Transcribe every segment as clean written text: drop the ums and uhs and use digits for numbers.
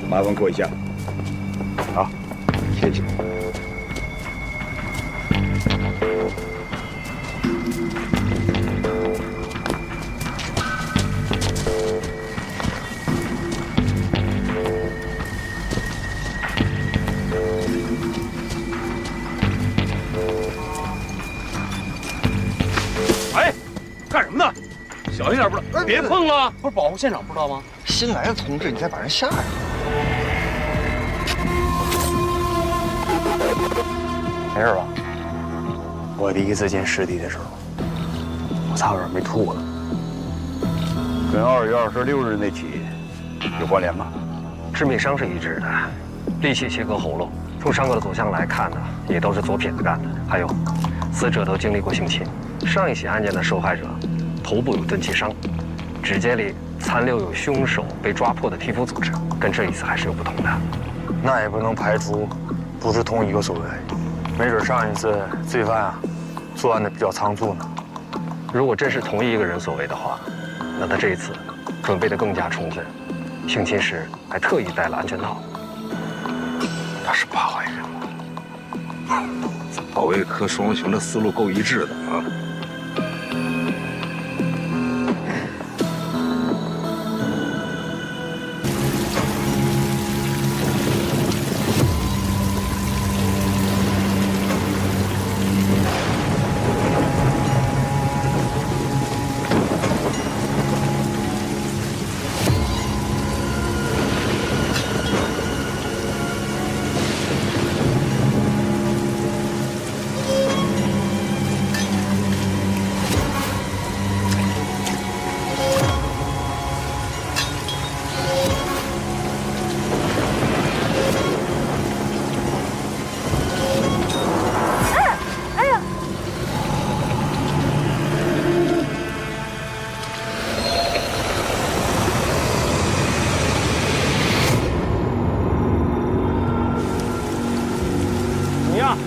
麻烦过一下。好，谢谢。哎，干什么呢？小心点，不是？别碰了！不是保护现场，不知道吗？新来的同志，你再把人吓着。没事吧？我第一次见尸体的时候，我差点没吐了。跟2月26日那起有关联吗？致命伤是一致的，利器切割喉咙。从伤口的走向来看呢，也都是左撇子干的。还有，死者都经历过性侵。上一起案件的受害者头部有钝器伤，指尖里残留有凶手被抓破的皮肤组织，跟这一次还是有不同的。那也不能排除不是同一个所为，没准上一次罪犯啊作案的比较仓促呢。如果真是同一个人所为的话，那他这一次准备的更加充分，性侵时还特意戴了安全套。那是八坏人。保卫科双雄的思路够一致的啊。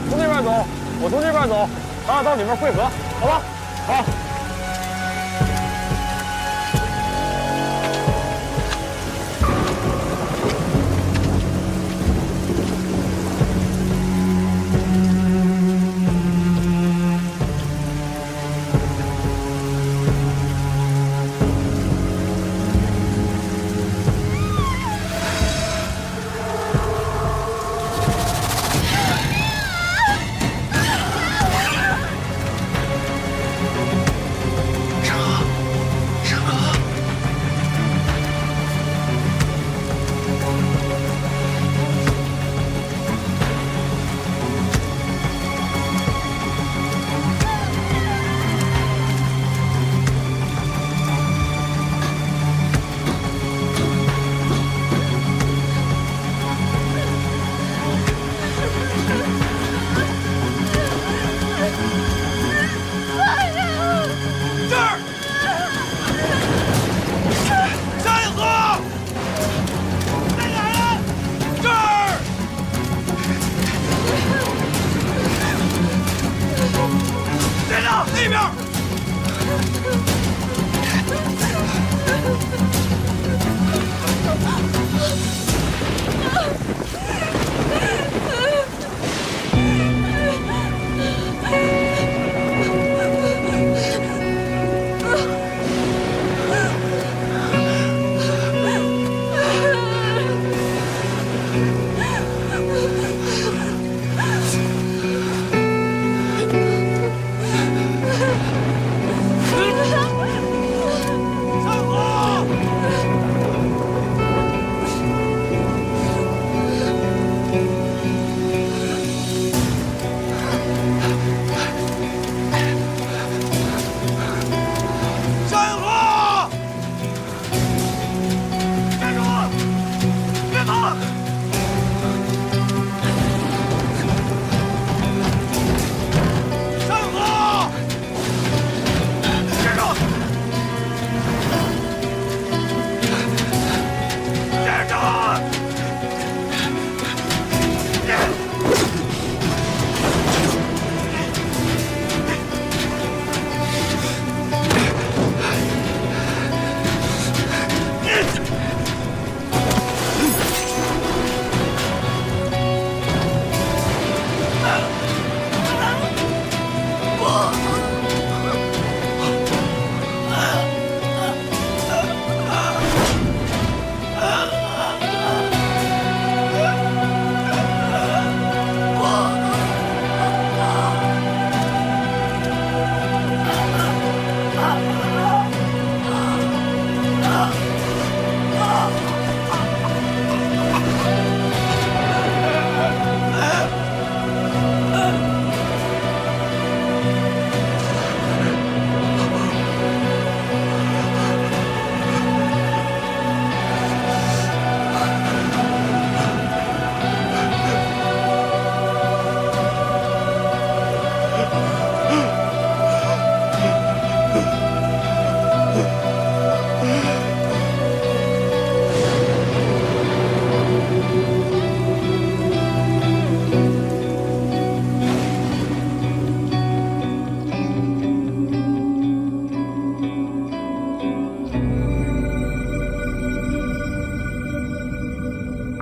从那边走，我从这边走，咱俩到里面汇合，好吧？好。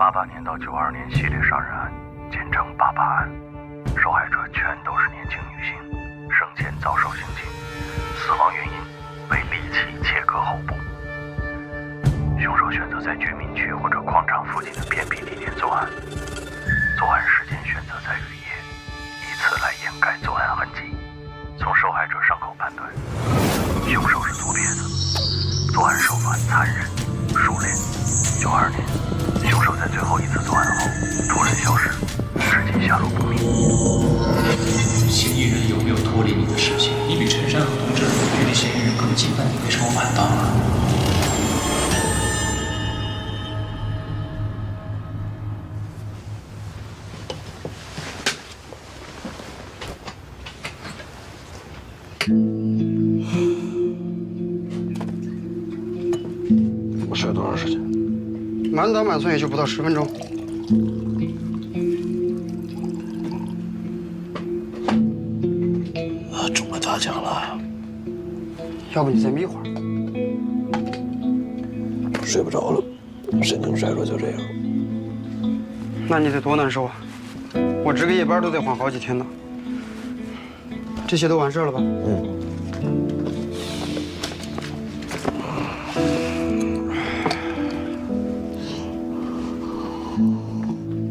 88年到92年系列杀人案，简称88案，受害者全都是年轻女性，生前遭受性侵，死亡原因为利器切割喉部。凶手选择在居民区或者矿场附近的偏僻地点作案，作案时间选择在雨夜，以此来掩盖作案痕迹。从受害者伤口判断，凶手是左撇子，作案手法残忍熟练。92年，凶手在最后一次作案后突然消失，至今下落不明。嫌疑人有没有脱离你的视线？你比陈山和童志距离嫌疑人更近，但你为什么晚到了？我睡了多长时间？满打满算也就不到10分钟。中了大奖了。要不你再眯会儿？睡不着了，神经衰弱就这样。那你得多难受啊！我值个夜班都得缓好几天呢。这些都完事了吧？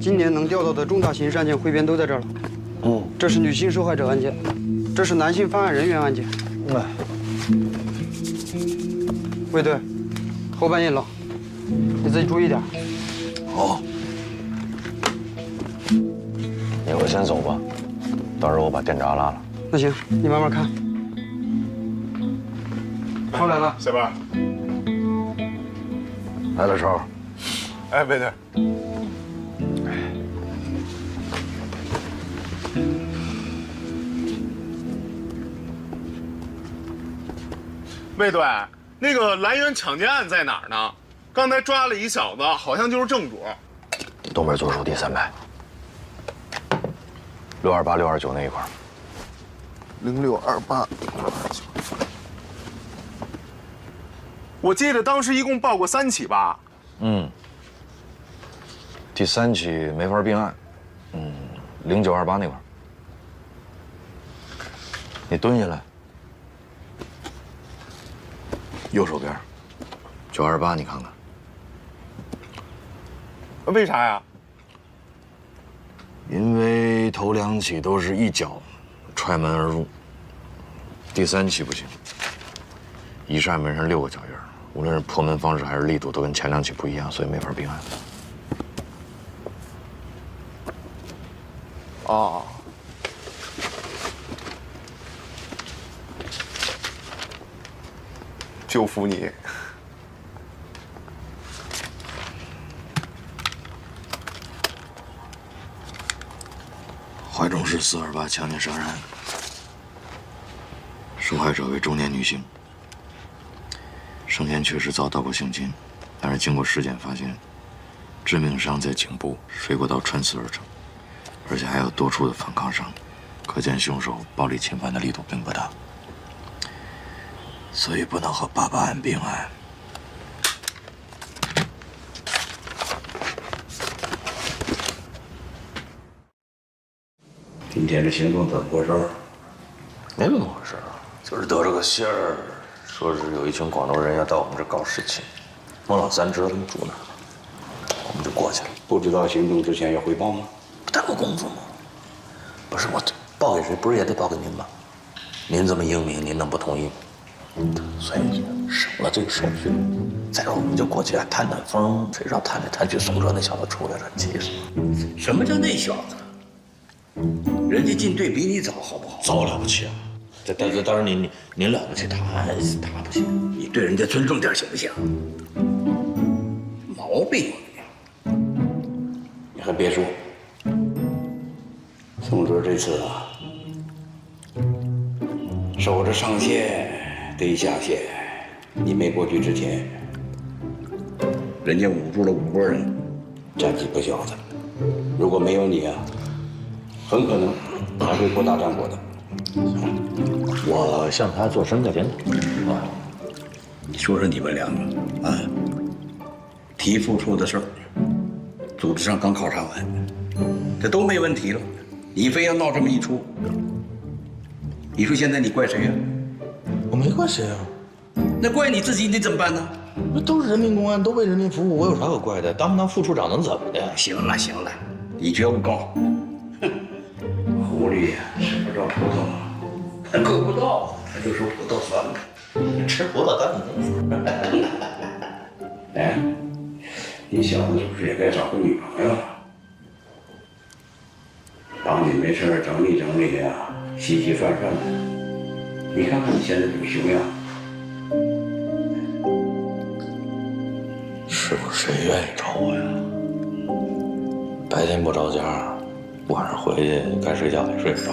今年能调到的重大刑事案件汇编都在这儿了。这是女性受害者案件，这是男性犯案人员案件。卫队，后半夜冷，你自己注意点。好。你我先走吧，到时候我把电闸拉了。那行，你慢慢看。超来了，小班。来了，超。哎，卫队。卫队，那个兰园抢劫案在哪儿呢？刚才抓了一小子，好像就是正主。东边左手第3排，628、629那一块。0628。我记得当时一共报过3起吧？第3起没法并案。0928那块。你蹲下来。右手边，928，你看看。为啥呀？因为头2起都是一脚踹门而入，第3起不行。一扇门上6个脚印，无论是破门方式还是力度，都跟前2起不一样，所以没法并案。哦。就服你。怀中市428强奸杀人案，受害者为中年女性，生前确实遭到过性侵，但是经过尸检发现，致命伤在颈部，水果刀穿刺而成，而且还有多处的反抗伤，可见凶手暴力侵犯的力度并不大。所以不能和88案并案。今天这行动怎么回事？没怎么回事，就是得了个信儿，说是有一群广州人要到我们这搞事情。孟老三知道他们住哪儿，我们就过去了。不知道行动之前要汇报吗？不耽误功夫吗？不是我报给谁，不是也得报给您吗？您这么英明，您能不同意吗？所以省了这个手续。再说我们就过去探探风，谁知道探来探去，宋哲那小子出来了，气死了。什么叫那小子？人家进队比你早，好不好？早了不起啊！但是当然您了不起，他不行。你对人家尊重点行不行？毛病有你。你还别说，宋哲这次啊，守着上线得下线。你没过去之前，人家捂住了5拨人，战绩不小的。如果没有你啊，很可能还会扩大战果的。我向他做声教检讨。你说说你们两个啊，提付出的事儿，组织上刚考察完，这都没问题了，你非要闹这么一出，你说现在你怪谁呀？我没怪谁啊，那怪你自己，你怎么办呢？那都是人民公安，都为人民服务，我有啥可怪的？当不当副处长能怎么的？行了行了，你觉悟高。哼，狐狸呀，吃不着葡萄，它够不到，它就说葡萄酸了。吃葡萄干你能哎，你小子是不是也该找个女朋友了？帮你没事整理整理呀，洗洗涮涮的。你看看你现在这个熊样。是不是谁愿意找我呀？白天不着家，晚上回去该睡觉也睡不着，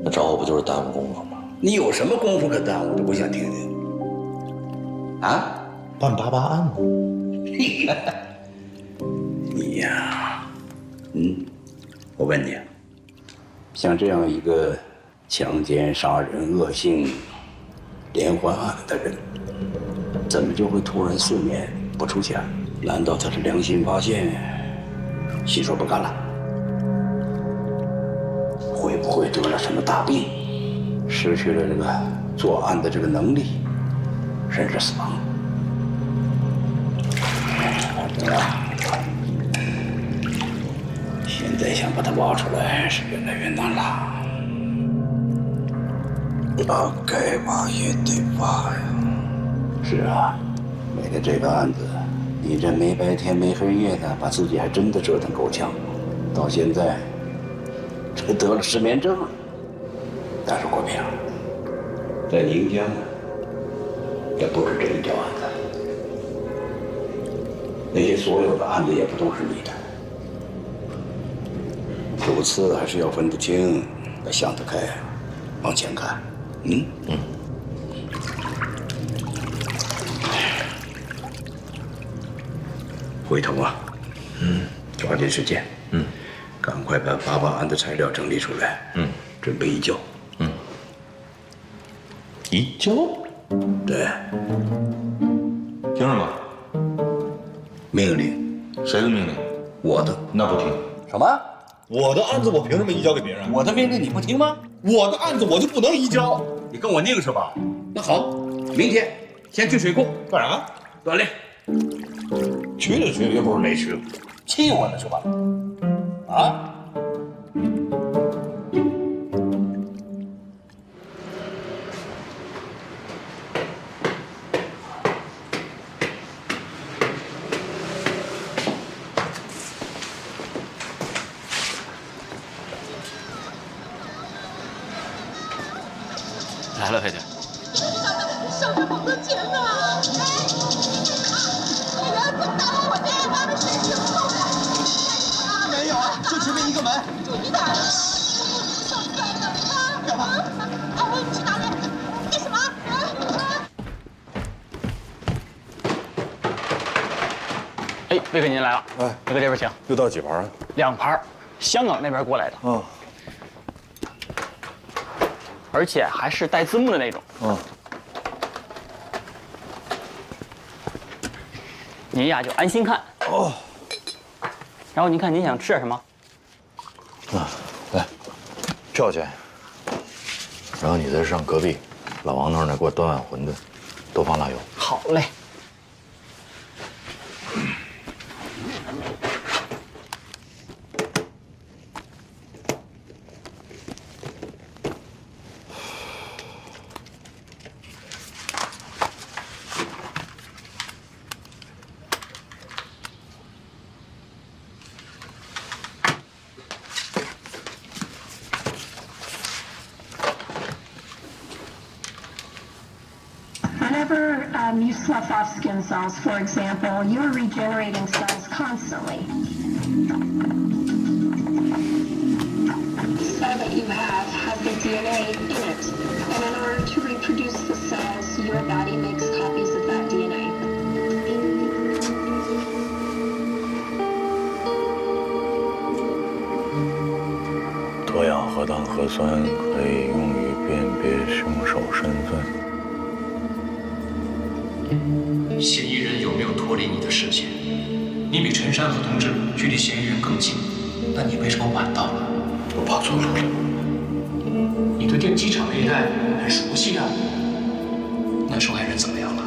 那找我不就是耽误功夫吗？你有什么功夫可耽误的？我想听听。啊？办88案呢？你呀，我问你，像这样一个强奸、杀人、恶性连环案的人，怎么就会突然4年不出现？难道他是良心发现，心说不干了？会不会得了什么大病，失去了这个作案的这个能力，甚至死亡？现在想把他挖出来是越来越难了。那该挖也得挖呀。是啊，为了这个案子，你这没白天没黑夜的，把自己还真的折腾够呛，到现在这得了失眠症了。但是国平，在宁江也不止这一条案子，那些所有的案子也不都是你的。主次还是要分得清，要想得开，往前看。回头啊，抓紧时间，赶快把88案的材料整理出来，准备移交。移交？对，凭什么？命令。谁的命令？我的。那不听。什么？我的案子我凭什么移交给别人？我的命令你不听吗？我的案子我就不能移交？你跟我拧是吧？那好，明天先去水库干啥？锻炼。去了去了，又不是没去。气我呢是吧？啊？来了，佩姐。上面好多钱呢！哎呀，怎么打到我这妈的神经痛啊！没有，就前面一个门。注意点！上山了啊！干嘛？啊！你去哪里？干什么？哎，魏哥您来了。哎，魏哥这边请。又到几盘啊？2盘，香港那边过来的。而且还是带字幕的那种。您呀就安心看。然后您看您想吃点什么？来，票钱。然后你再上隔壁老王那儿呢，给我端碗馄饨，多放辣油。好嘞。Whenever you slough off skin cells, for example, you're regenerating cells constantly. The cell that you have has the DNA in it, and in order to reproduce the cells, your body makes copies of that DNA. 多氧核糖核酸可以用于辨别凶手身份。嫌疑人有没有脱离你的视线？你比陈山和同志距离嫌疑人更近，那你为什么晚到了？我跑错路了。你对电机厂那一带很熟悉啊。那受害人怎么样了？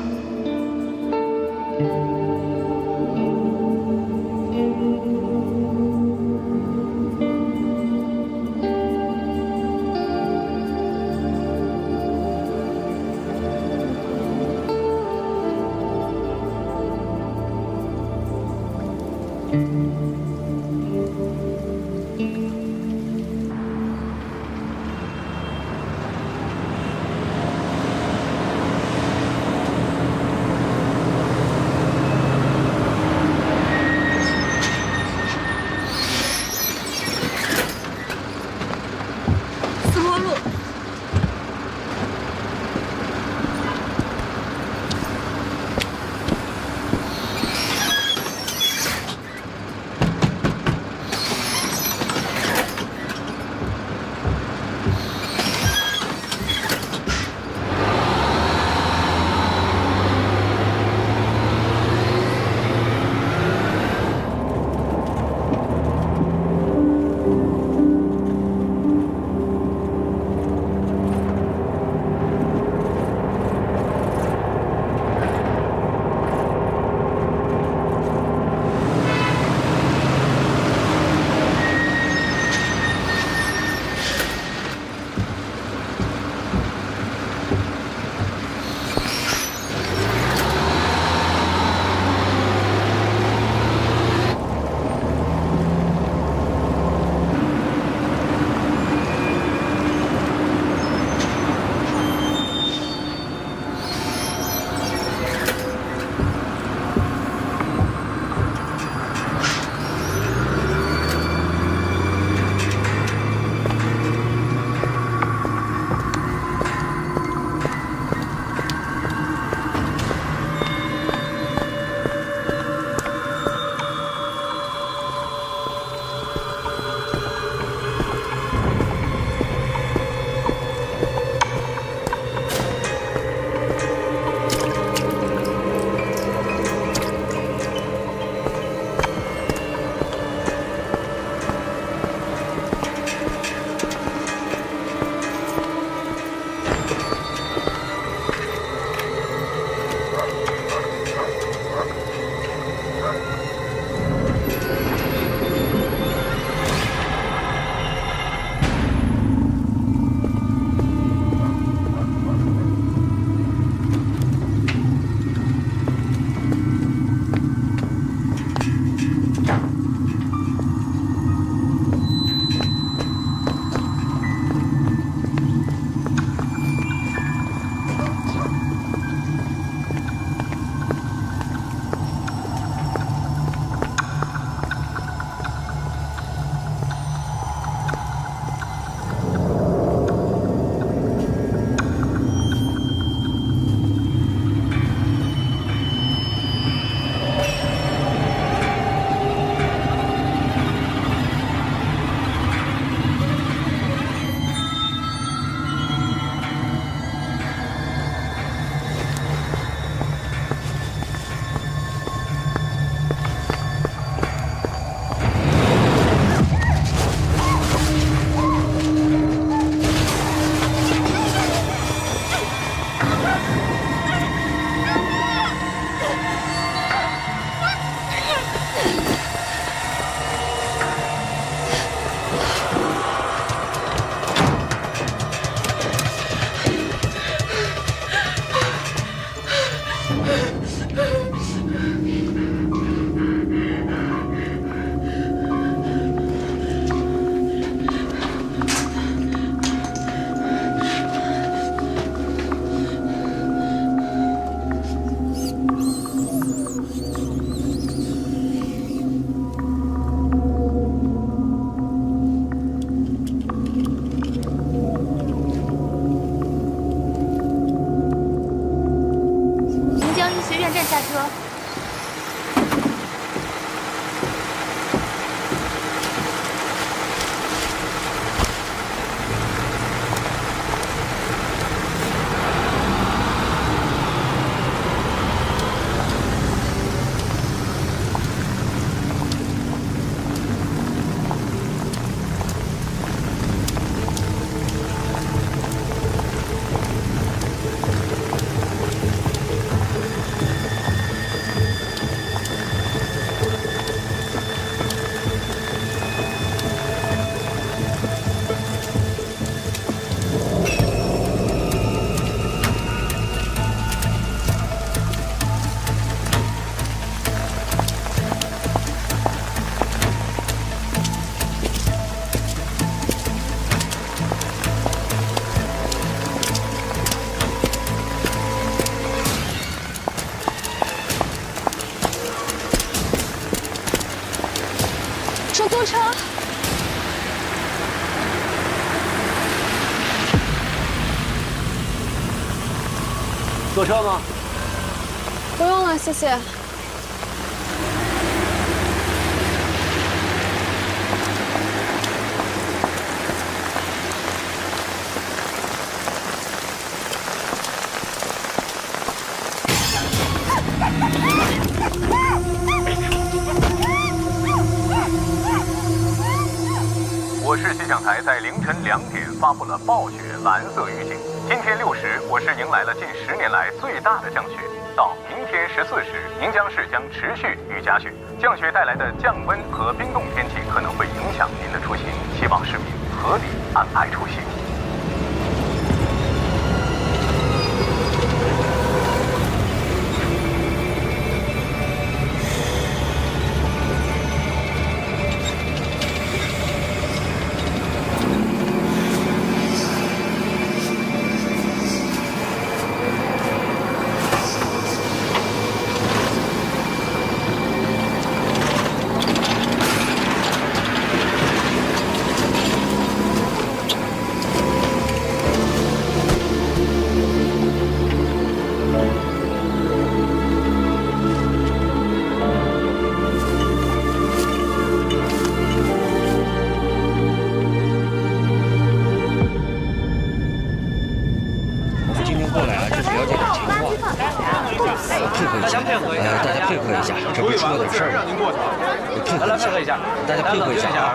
出租车。坐车吗？不用了，谢谢。我市气象台在凌晨2点发布了暴雪蓝色预警。今天6时，我市迎来了近10年来最大的降雪。到明天14时，宁江市将持续雨夹雪。降雪带来的降温和冰冻天气可能会影响您的出行，希望市民合理安排出行。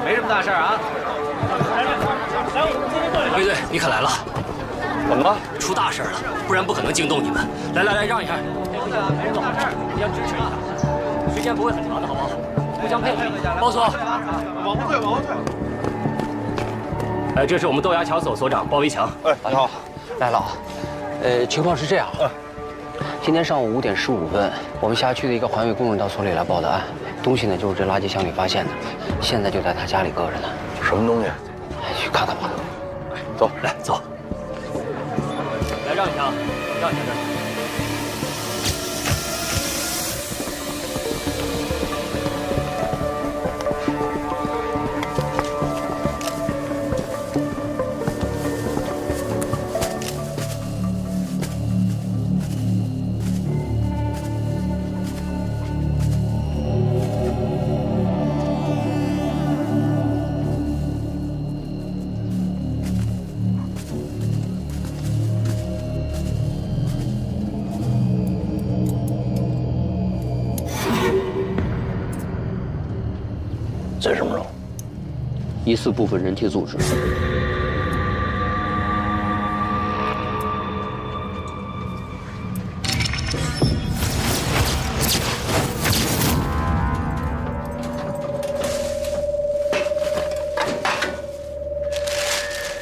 没什么大事啊。卫队，你可来了！怎么了？出大事了，不然不可能惊动你们。来，让一下。没什么大事，互相支持一下，时间不会很长的，好不好？互相配合一下。包所，往后退，往后退。这是我们豆芽桥所所长包维强。大涛，来了。情况是这样。今天上午5点15分，我们辖区的一个环卫工人到所里来报的案，东西呢就是这垃圾箱里发现的，现在就在他家里搁着呢。什么东西？去看看吧。走，来走。来让一下啊，让一下这儿。这是什么肉？疑似部分人体组织。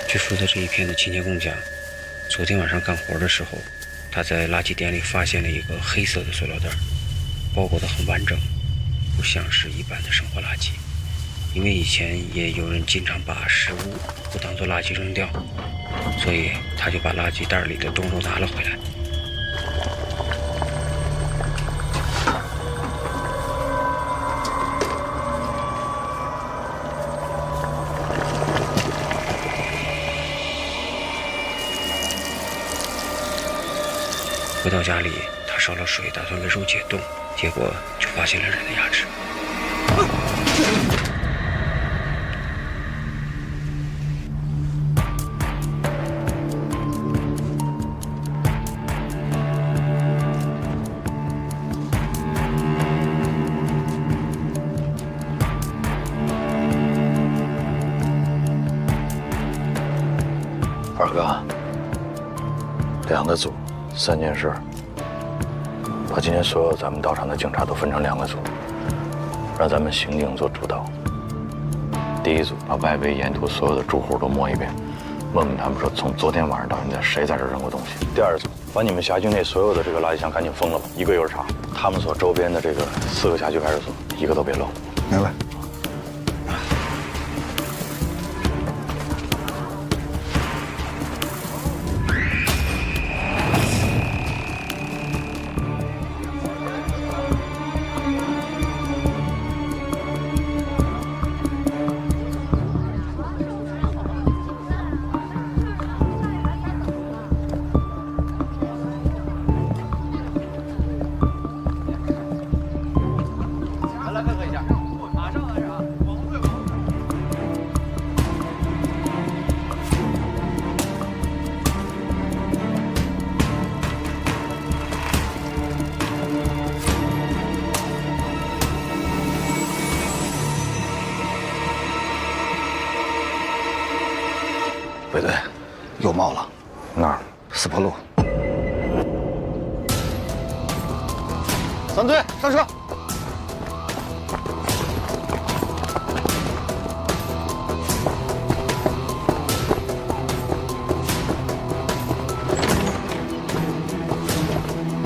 据负责这一片的清洁工讲，昨天晚上干活的时候，他在垃圾点里发现了一个黑色的塑料袋，包裹得很完整，不像是一般的生活垃圾。因为以前也有人经常把食物不当作垃圾扔掉，所以他就把垃圾袋里的冻肉拿了回来。回到家里，他烧了水，打算为肉解冻，结果就发现了人的牙齿。二哥，2个组，3件事。把今天所有咱们到场的警察都分成2个组，让咱们刑警做主导。第一组把外围沿途所有的住户都摸一遍，问问他们说从昨天晚上到现在谁在这扔过东西。第二组把你们辖区内所有的这个垃圾箱赶紧封了吧，一个一个查。他们所周边的这个4个辖区派出所，一个都别漏。明白。卫队，有冒了。哪儿？四坡路。3队上车。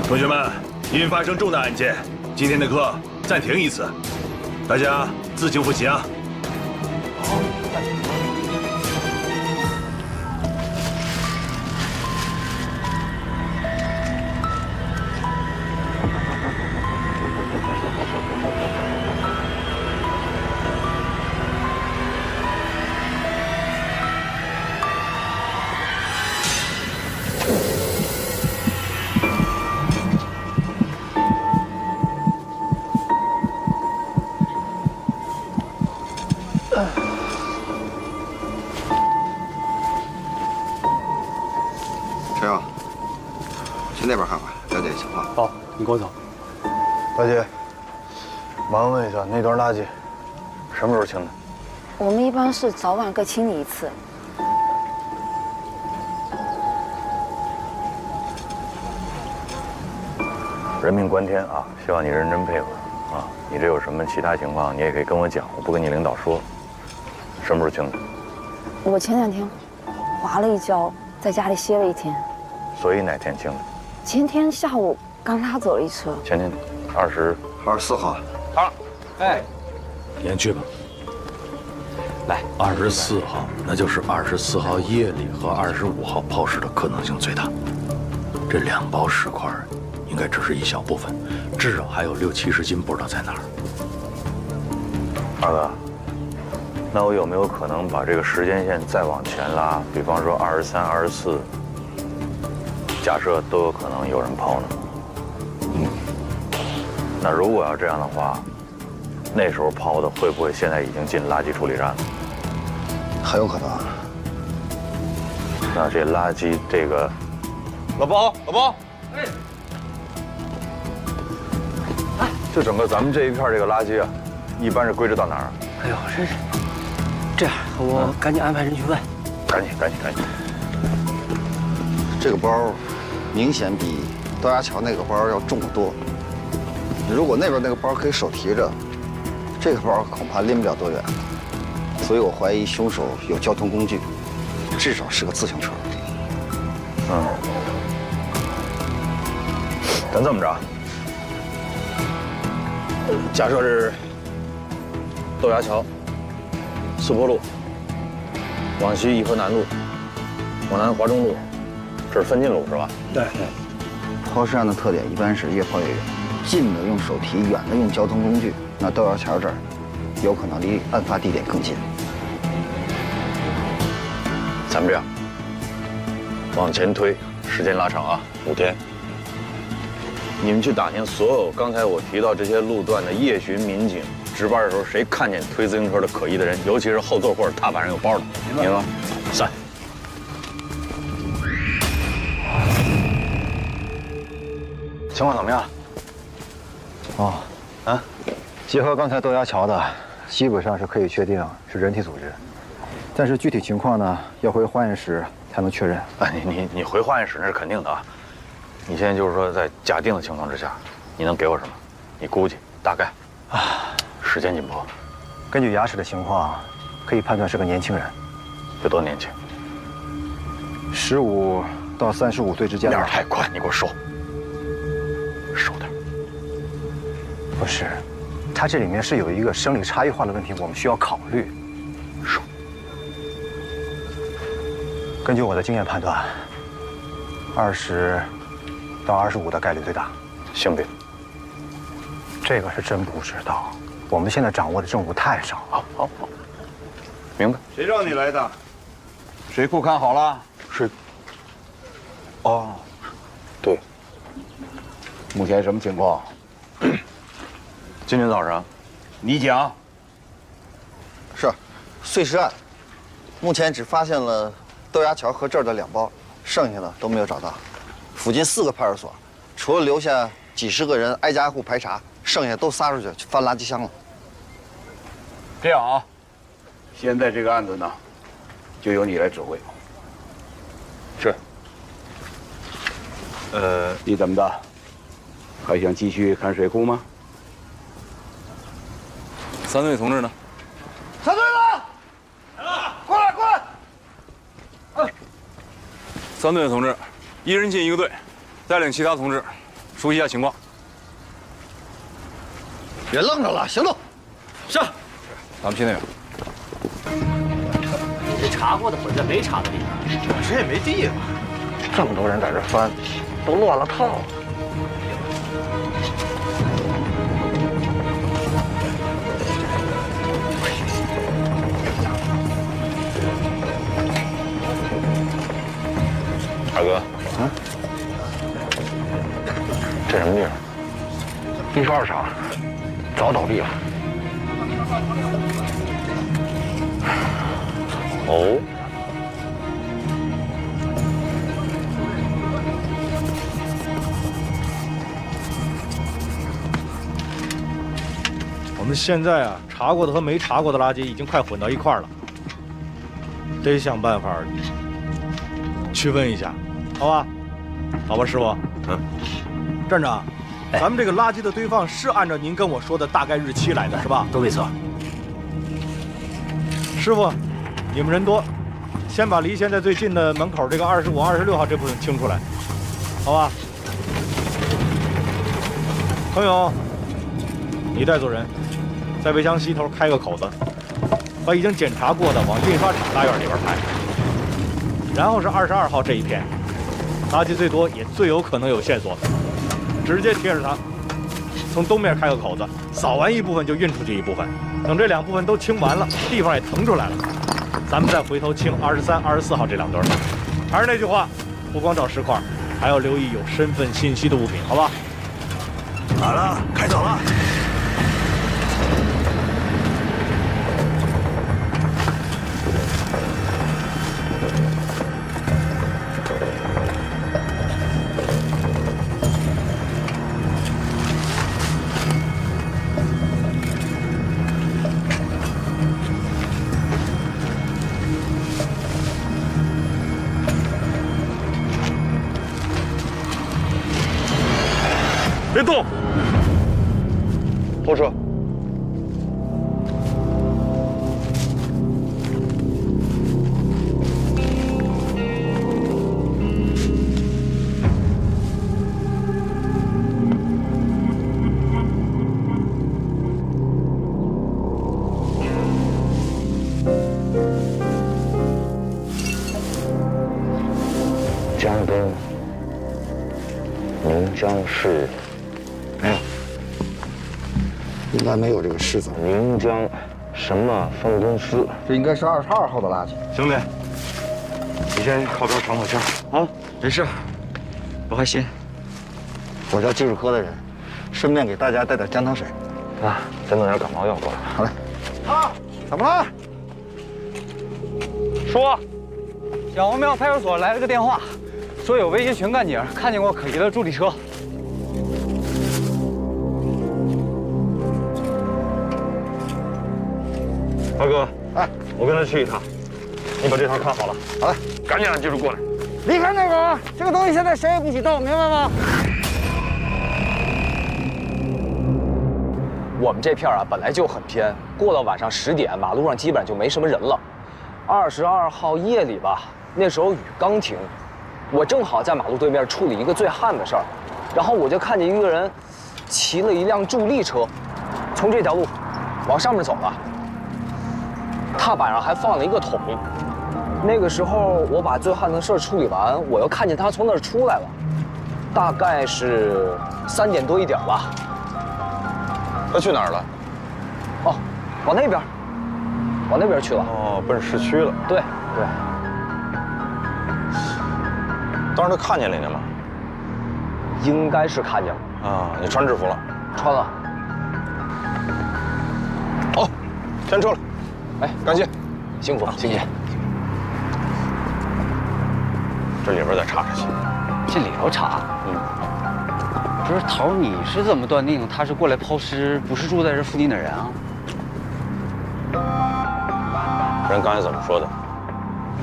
同学们，因发生重大案件，今天的课暂停一次，大家自行复习啊。好。陈勇，去那边看看，了解情况。好，你跟我走。大姐，麻烦问一下，那段垃圾什么时候清的？我们一般是早晚各清理一次。人命关天啊，希望你认真配合啊。你这有什么其他情况，你也可以跟我讲，我不跟你领导说。什么时候清的？我前2天滑了一跤，在家里歇了1天。所以哪天清的？前天下午刚拉走了一车。前天24号。好，哎，先去吧。来，24号，那就是24号夜里和25号抛尸的可能性最大。这2包尸块应该只是一小部分，至少还有60-70斤不知道在哪儿。二哥，那我有没有可能把这个时间线再往前拉？比方说23、24，假设都有可能有人抛呢？那如果要这样的话，那时候抛的会不会现在已经进垃圾处理站了？很有可能。那这垃圾这个，老包，就整个咱们这一片这个垃圾啊，一般是归置到哪儿？哎呦，真是，这样我赶紧安排人去问。赶紧。这个包明显比豆芽桥那个包要重得多。如果那边那个包可以手提着，这个包恐怕拎不了多远。所以我怀疑凶手有交通工具，至少是个自行车。咱这么着，假设是豆芽桥、四坡路、往西颐和南路、往南华中路，这是分进路是吧？对。抛尸案的特点一般是越抛越远，近的用手提，远的用交通工具。那豆芽桥这儿，有可能离案发地点更近。咱们这样，往前推，时间拉长啊，5天。你们去打听所有刚才我提到这些路段的夜巡民警值班的时候，谁看见推自行车的可疑的人，尤其是后座或者踏板上有包的，明白吗？散。情况怎么样？结合刚才豆芽桥的，基本上是可以确定是人体组织，但是具体情况呢，要回化验室才能确认。你回化验室那是肯定的啊。你现在就是说，在假定的情况之下，你能给我什么？你估计大概时间紧迫。根据牙齿的情况，可以判断是个年轻人。有多年轻？15到35岁之间。面太宽，你给我收点。不是，它这里面是有一个生理差异化的问题，我们需要考虑。收。根据我的经验判断，20到25的概率最大。性别？这个是真不知道，我们现在掌握的证物太少。好，明白。谁让你来的？水库看好了？是。对。目前什么情况？今天早上，你讲。是，碎尸案，目前只发现了豆芽桥和这儿的2包，剩下的都没有找到。附近4个派出所，除了留下几十个人挨家挨户排查，剩下都撒出去翻垃圾箱了。这样啊，现在这个案子呢，就由你来指挥。是。你怎么的？还想继续看水库吗？三队同志呢？三队的，过来过来。三队的同志，一人进一个队，带领其他同志熟悉一下情况。别愣着了，行动！是。咱们去那边。这查过的混在没查的里边，本身也没地方。这么多人在这翻，都乱了套了。二哥，这什么地方？地哨厂早倒闭了。哦。我们现在啊，查过的和没查过的垃圾已经快混到一块儿了，得想办法去问一下，好吧？好吧，师傅。站长，咱们这个垃圾的堆放是按照您跟我说的大概日期来的，是吧？都没错。师傅，你们人多，先把离现在最近的门口这个25、26号这部分清出来，好吧？彭勇，你带组人，在围墙西头开个口子，把已经检查过的往印刷厂大院里边排。然后是22号这一片，垃圾最多也最有可能有线索，直接贴着它，从东面开个口子，扫完一部分就运出去一部分。等这2部分都清完了，地方也腾出来了，咱们再回头清23、24号这2堆。还是那句话，不光找石块，还要留意有身份信息的物品，好吧？好了，开走了。别动！后撤！江东宁江市。没有，应该没有这个市字。宁江什么分公司？这应该是22号的垃圾。兄弟，你先靠边喘口气。啊，没事，我还行。我叫技术科的人，顺便给大家带点姜汤水。啊，再弄点感冒药过来。好嘞。啊，怎么了？说，小王庙派出所来了个电话，说有维协群干警看见过可疑的助力车。大哥，哎，我跟他去一趟，你把这趟看好了。好嘞，赶紧让技术过来。离开那会儿，这个东西现在谁也不许动，明白吗？我们这片啊本来就很偏，过了晚上10点，马路上基本上就没什么人了。22号夜里吧，那时候雨刚停，我正好在马路对面处理一个最旱的事儿，然后我就看见一个人骑了一辆助力车，从这条路往上面走了。踏板上还放了一个桶。那个时候我把最旱的事处理完，我又看见他从那儿出来了，大概是3点多1点吧。他去哪儿了？哦，往那边去了。哦，奔市区了。对。当时他看见你了吗？应该是看见了。啊，你穿制服了？穿了。好，先撤了。哎，感谢，辛苦，谢谢。这里边再查查去。这里头查？不是头，你是怎么断定他是过来抛尸，不是住在这附近的人啊？人刚才怎么说的？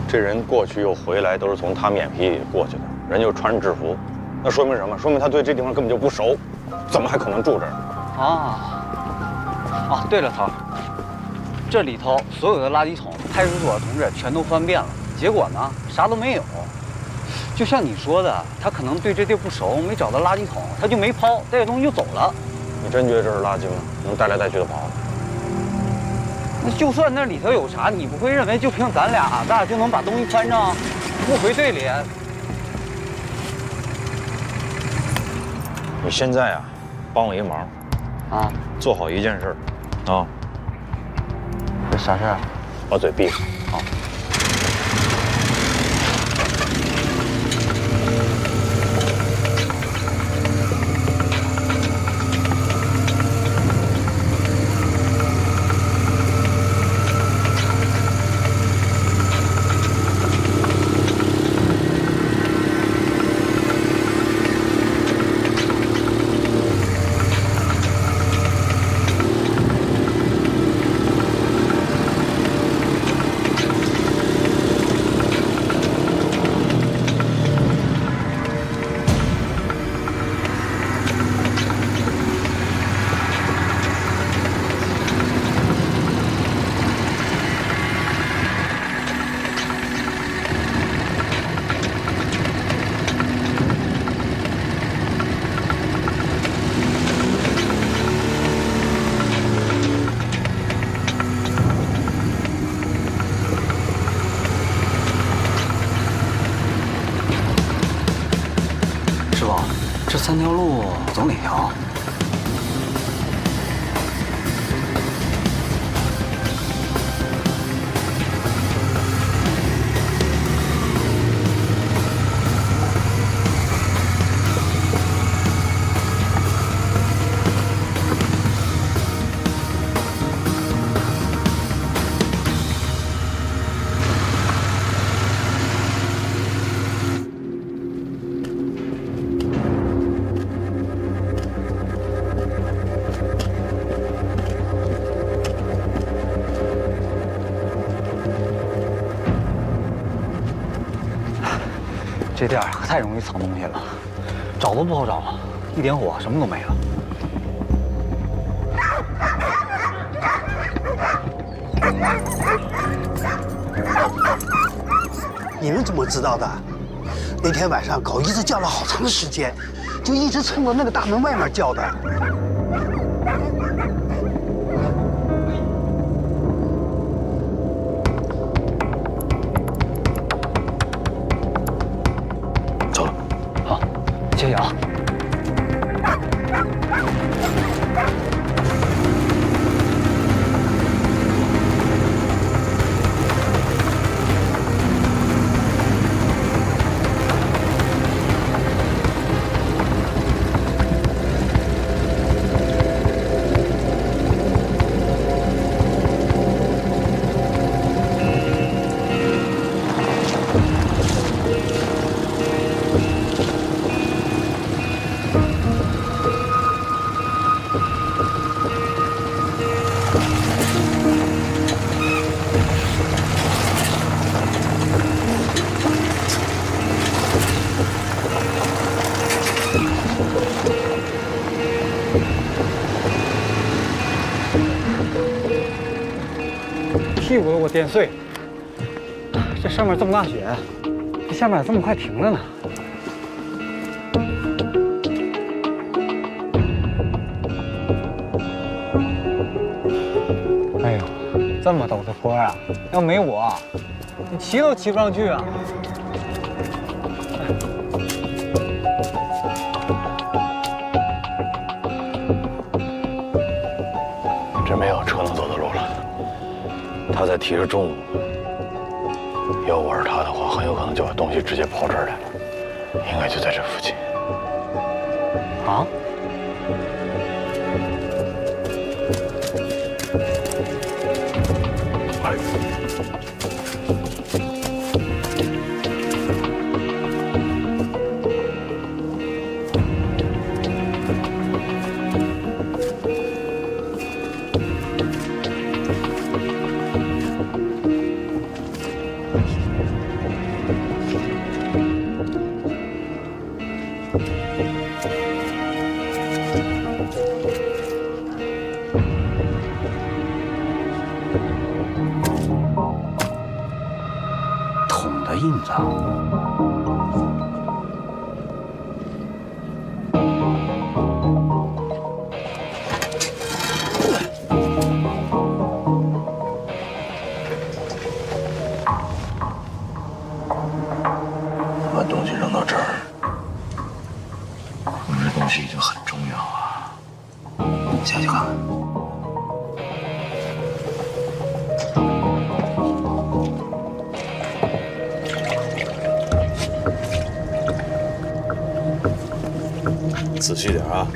这人过去又回来，都是从他们眼皮里过去的，人就穿着制服，那说明什么？说明他对这地方根本就不熟，怎么还可能住这儿？啊，对了，头，这里头所有的垃圾桶，派出所的同志全都翻遍了，结果呢，啥都没有。就像你说的，他可能对这地不熟，没找到垃圾桶，他就没抛，带着东西就走了。你真觉得这是垃圾吗？能带来带去的跑？那就算那里头有啥，你不会认为就凭咱俩就能把东西翻上，不回队里？你现在啊，帮我一忙，啊，做好一件事，啊，这啥事儿？把嘴闭上。好。3条路走哪条？这店可太容易藏东西了，找都不好找，一点火什么都没了。你们怎么知道的？那天晚上狗一直叫了好长时间，就一直冲着那个大门外面叫的。谢谢啊。屁股都给我颠碎，这上面这么大雪，这下面咋这么快停了呢？哎呦，这么陡的坡啊，要没我，你骑都骑不上去啊！这没有车能走的路了。他再提着重物，要我是他的话，很有可能就把东西直接抛这儿来了，应该就在这附近。啊？的印子。把东西扔到这儿，我们这东西已经很重要啊！下去看看。仔细点啊！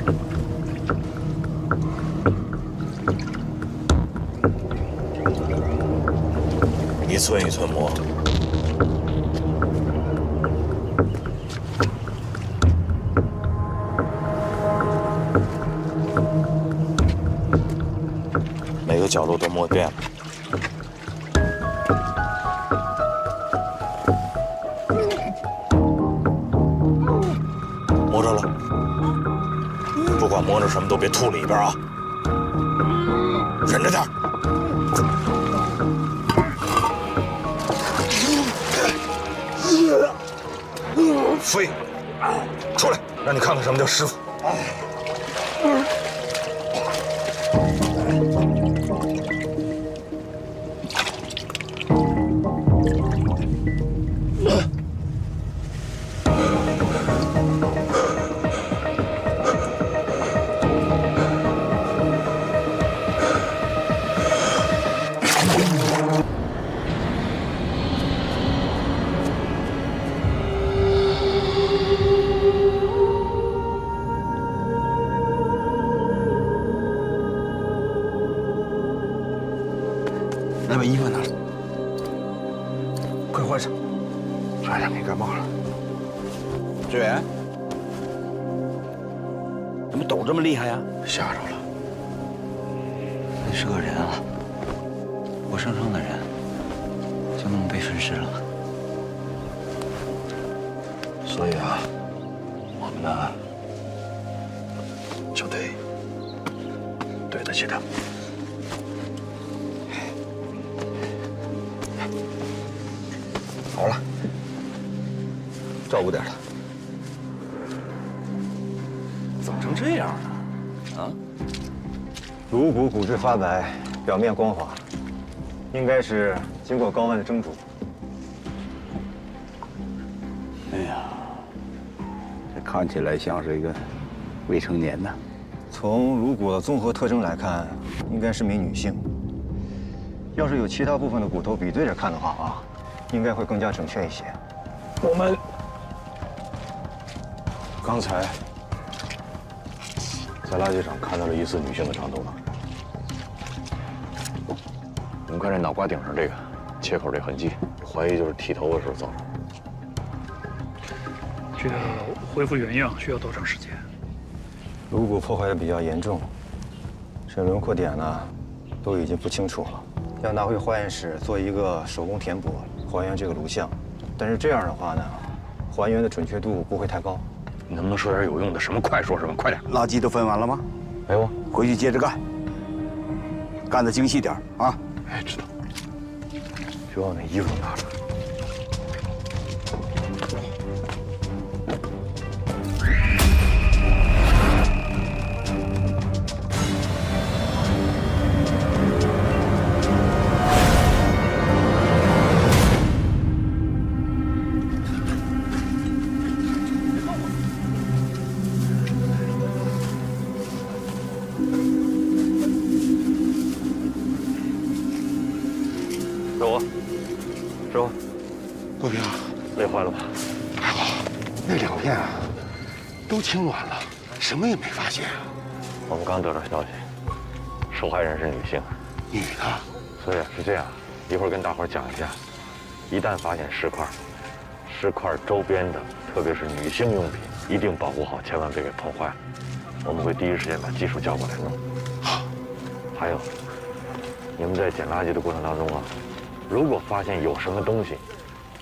一寸一寸摸。每个角落都摸遍了。摸着了。不管摸着什么都别吐里边啊！忍着点。飞，出来，让你看看什么叫师傅。那把衣服拿来，快换上。哎呀，没感冒了。志远，怎么抖这么厉害呀？吓着了。那是个人啊，活生生的人，就那么被分尸了。所以啊，我们呢就得对得起他。好了，照顾点他。怎么成这样呢？啊？颅骨骨质发白，表面光滑，应该是经过高温的蒸煮。哎呀，这看起来像是一个未成年的。从颅骨的综合特征来看，应该是名女性。要是有其他部分的骨头比对着看的话啊，应该会更加准确一些。我们刚才在垃圾场看到了疑似女性的长头发。我们看这脑瓜顶上这个切口这痕迹，怀疑就是剃头的时候造成的。这个恢复原样需要多长时间？颅骨破坏的比较严重，这轮廓点呢都已经不清楚了。要拿回化验室做一个手工填补，还原这个颅像。但是这样的话呢，还原的准确度不会太高。你能不能说点有用的？什么快说什么，快点！垃圾都分完了吗？没有，回去接着干，干得精细点啊！哎，知道。就把那衣服拿着。师傅，陆平，累坏了吧？还好，那两片啊，都清完了，什么也没发现啊。我们刚得到消息，受害人是女性。女的？所以是这样，一会儿跟大伙儿讲一下，一旦发现尸块，尸块周边的，特别是女性用品，一定保护好，千万别给碰坏了。我们会第一时间把技术叫过来弄。好。还有，你们在捡垃圾的过程当中啊，如果发现有什么东西，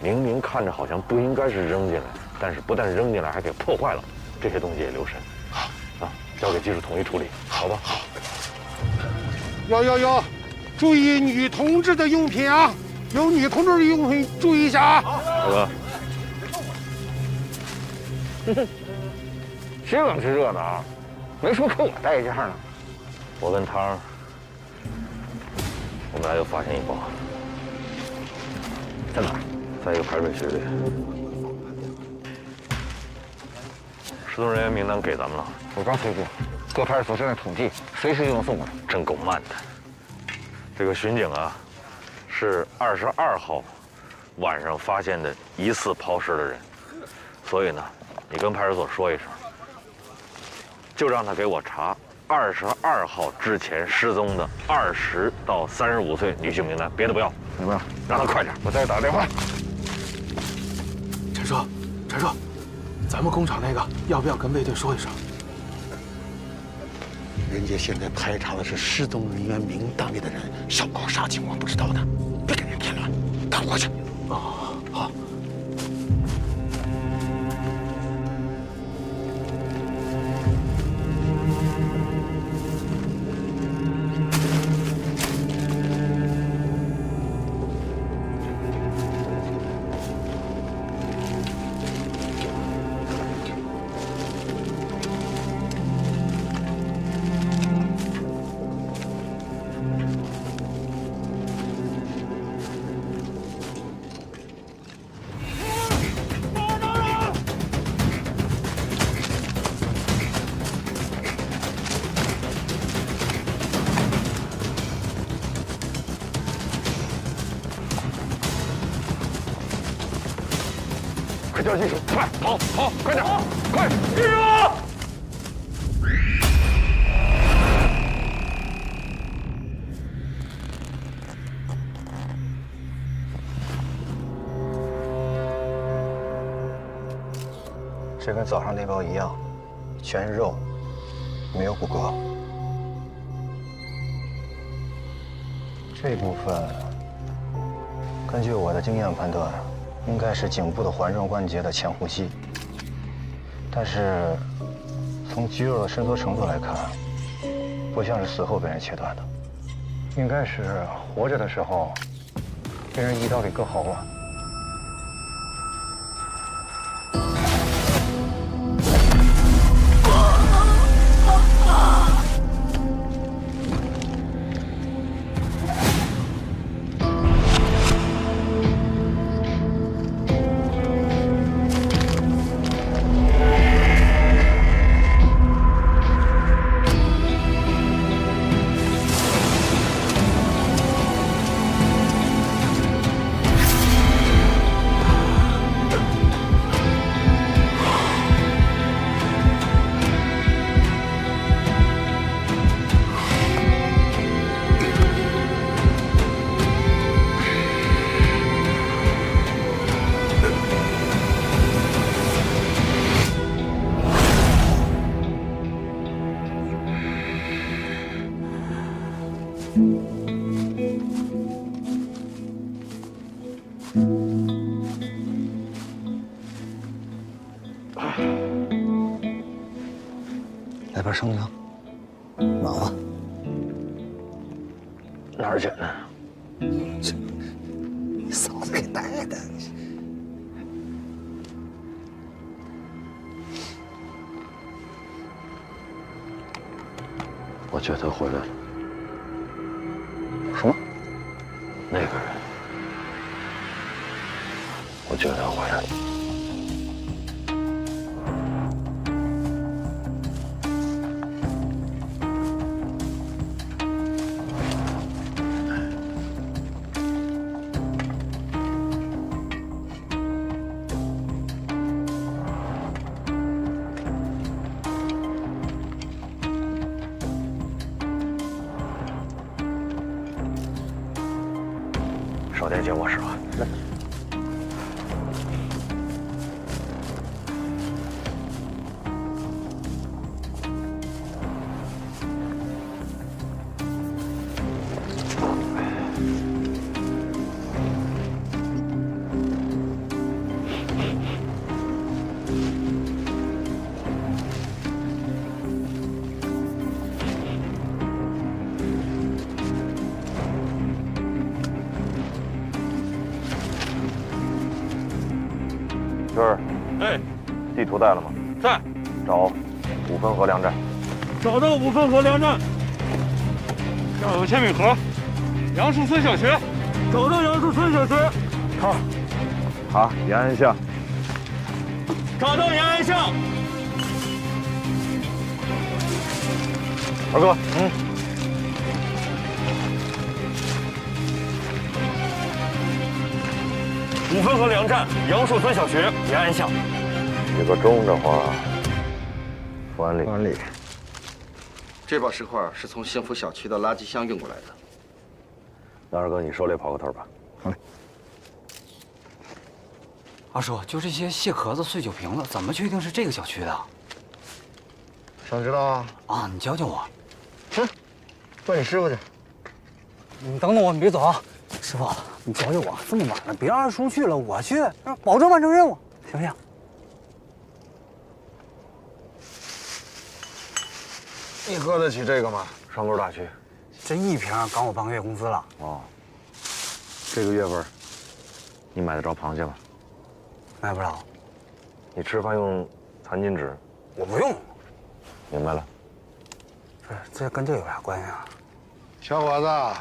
明明看着好像不应该是扔进来，但是不但扔进来，还给破坏了，这些东西也留神。好。啊，交给技术统一处理，好吧？好。哟，注意女同志的用品啊！有女同志用品注意一下啊！大哥，谁敢吃这的啊？没说给我带一件呢。我跟汤，我们俩又发现一包，在哪儿？在一个排水渠里。失踪人员名单给咱们了，我刚催过，各派出所正在统计，随时就能送过来。真够慢的。这个巡警啊，是22号晚上发现的疑似抛尸的人，所以呢，你跟派出所说一声，就让他给我查22号之前失踪的20到35岁女性名单，别的不要，明白了？让他快点，我再打个电话。陈叔，陈叔，咱们工厂那个要不要跟卫队说一声？人家现在排查的是失踪人员名单里的人，稍高啥情况不知道呢，别给人添乱，赶快过去。哦，好。快叫技术，快跑跑，快点，快记住！这跟早上那包一样，全是肉，没有骨骼。这部分，根据我的经验判断，应该是颈部的环状关节的前呼吸。但是，从肌肉的伸缩程度来看，不像是死后被人切断的，应该是活着的时候被人一刀给割喉了。来盘生姜，暖和。哪儿捡的？你嫂子给带的。我觉得他回来了。什么？那个人，我觉得他回来了。少天进卧室啊。来。军儿，哎，地图带了吗？在。找五分河粮站。找到五分河粮站。要有铅笔盒。杨树村小学。找到杨树村小学。好，延安巷。找到延安巷。二哥，五分河粮站，杨树村小学，延安巷。这个中的话，福安里。福安里。这包石块是从幸福小区的垃圾箱运过来的。那二哥，你手里跑个头吧。好嘞。二叔，就这些蟹壳子、碎酒瓶子，怎么确定是这个小区的？想知道啊？啊，你教教我。去，问你师傅去。你等等我，你别走啊！师傅，你教教我，这么晚了，别让二叔去了，我去，保证完成任务，行不行？你喝得起这个吗？上沟大区。这一瓶刚我半个月工资了。哦，这个月份，你买得着螃蟹吗？买不着。你吃饭用餐巾纸？我不用。明白了。这跟这有啥关系啊？小伙子，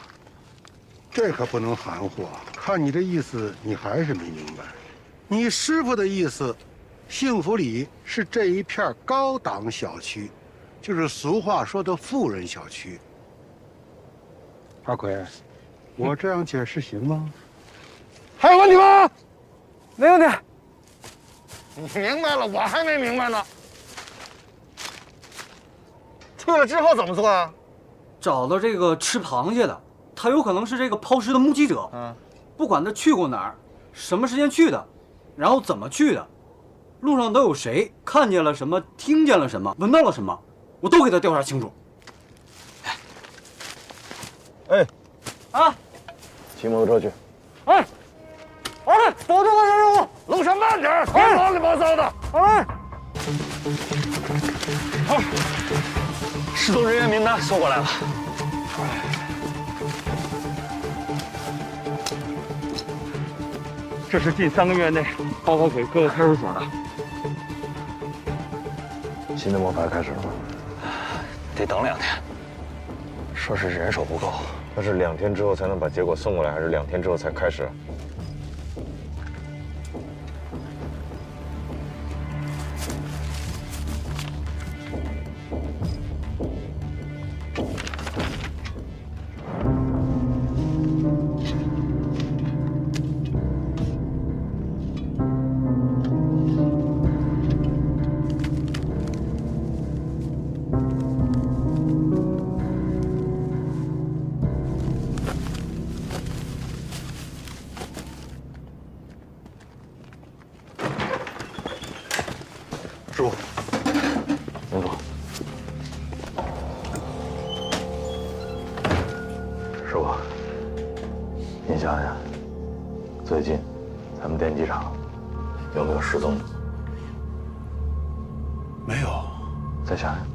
这可不能含糊。看你这意思，你还是没明白。你师傅的意思，幸福里是这一片高档小区，就是俗话说的富人小区。阿奎，我这样解释行吗？还有问题吗？没问题。你明白了，我还没明白呢。去了之后怎么做啊？找到这个吃螃蟹的，他有可能是这个抛尸的目击者。不管他去过哪儿，什么时间去的，然后怎么去的，路上都有谁，看见了什么，听见了什么，闻到了什么，我都给他调查清楚。哎，啊，骑摩托车去。哎，好嘞，保证完成任务。路上慢点，别乱七八糟的。好嘞。好，失踪人员名单收过来了。这是近3个月内报告给各个派出所的。新的摸排开始了吗？得等2天，说是人手不够。那是2天之后才能把结果送过来，还是2天之后才开始？师傅，您坐。师傅，您想想，最近咱们电机厂有没有失踪的？没有。再想想。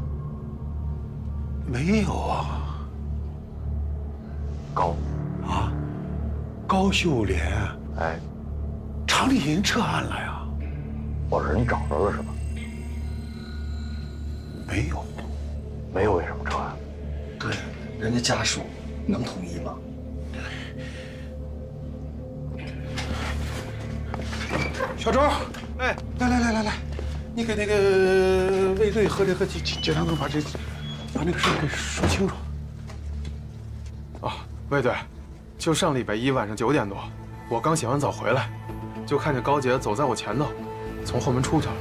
没有啊。高秀莲。哎，厂里人撤案了呀。我人找着了是吧？没有。没有，为什么撤案？对，人家家属能同意吗？小周，哎，来，你给那个卫队和这个检察官把那个事儿给说清楚。哦，卫队，就上礼拜1晚上9点多，我刚洗完澡回来，就看见高姐走在我前头，从后门出去了。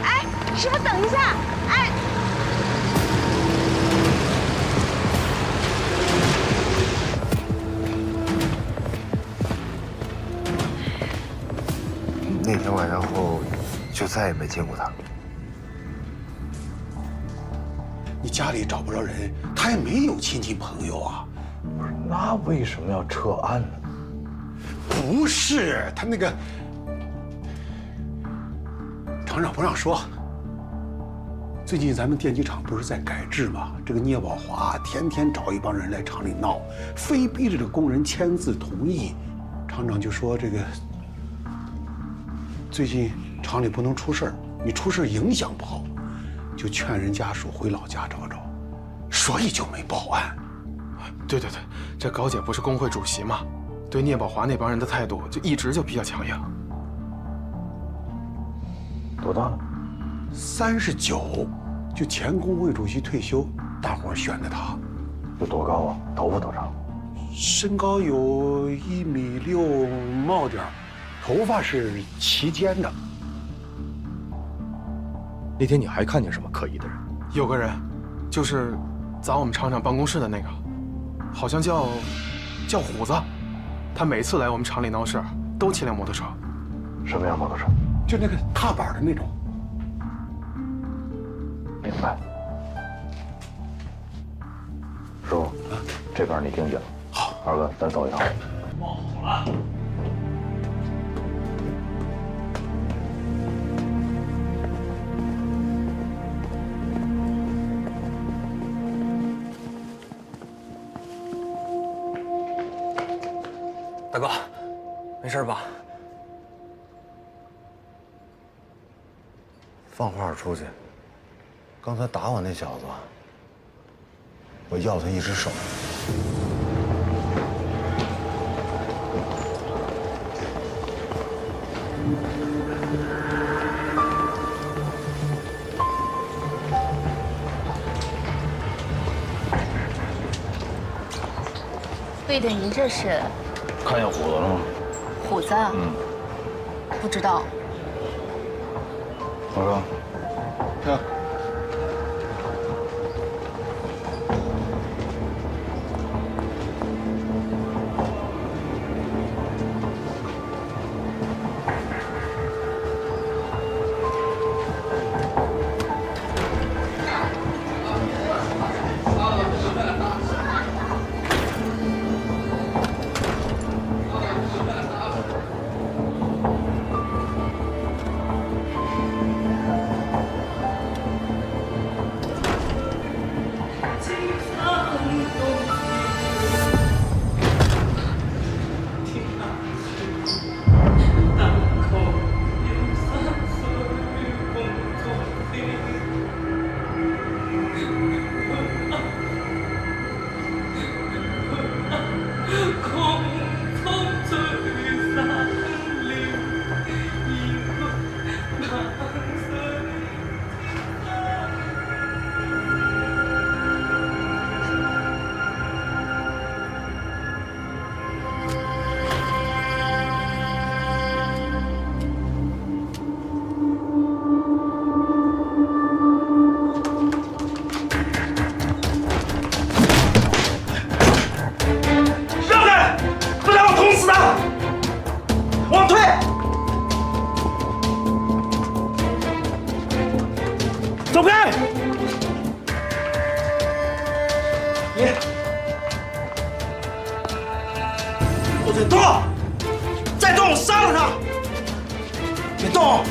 哎，师傅等一下，哎。那天晚上后，就再也没见过他。你家里找不着人，他也没有亲戚朋友啊。不是，那为什么要撤案呢？不是，他那个厂长不让说。最近咱们电机厂不是在改制吗？这个聂宝华天天找一帮人来厂里闹，非逼着这个工人签字同意。厂长就说这个最近厂里不能出事儿，你出事影响不好，就劝人家属回老家找找，所以就没报案。对，这高姐不是工会主席吗？对聂宝华那帮人的态度就一直就比较强硬。多大了？39，就前工会主席退休，大伙儿选的他。有多高啊？头发多长？身高有1.6米冒点，头发是齐肩的。那天你还看见什么可疑的人？有个人，就是砸我们厂长办公室的那个，好像叫虎子。他每次来我们厂里闹事，都骑辆摩托车。什么样摩托车？就那个踏板的那种。明白。师傅，这边你听讲。好，二哥，咱走一趟。冒火了。大哥，没事吧？放话出去，刚才打我那小子，我要他一只手。魏队，您这是？看见虎子了吗？虎子？不知道。二哥，这。走开！你不准动！再动我杀了他！别动！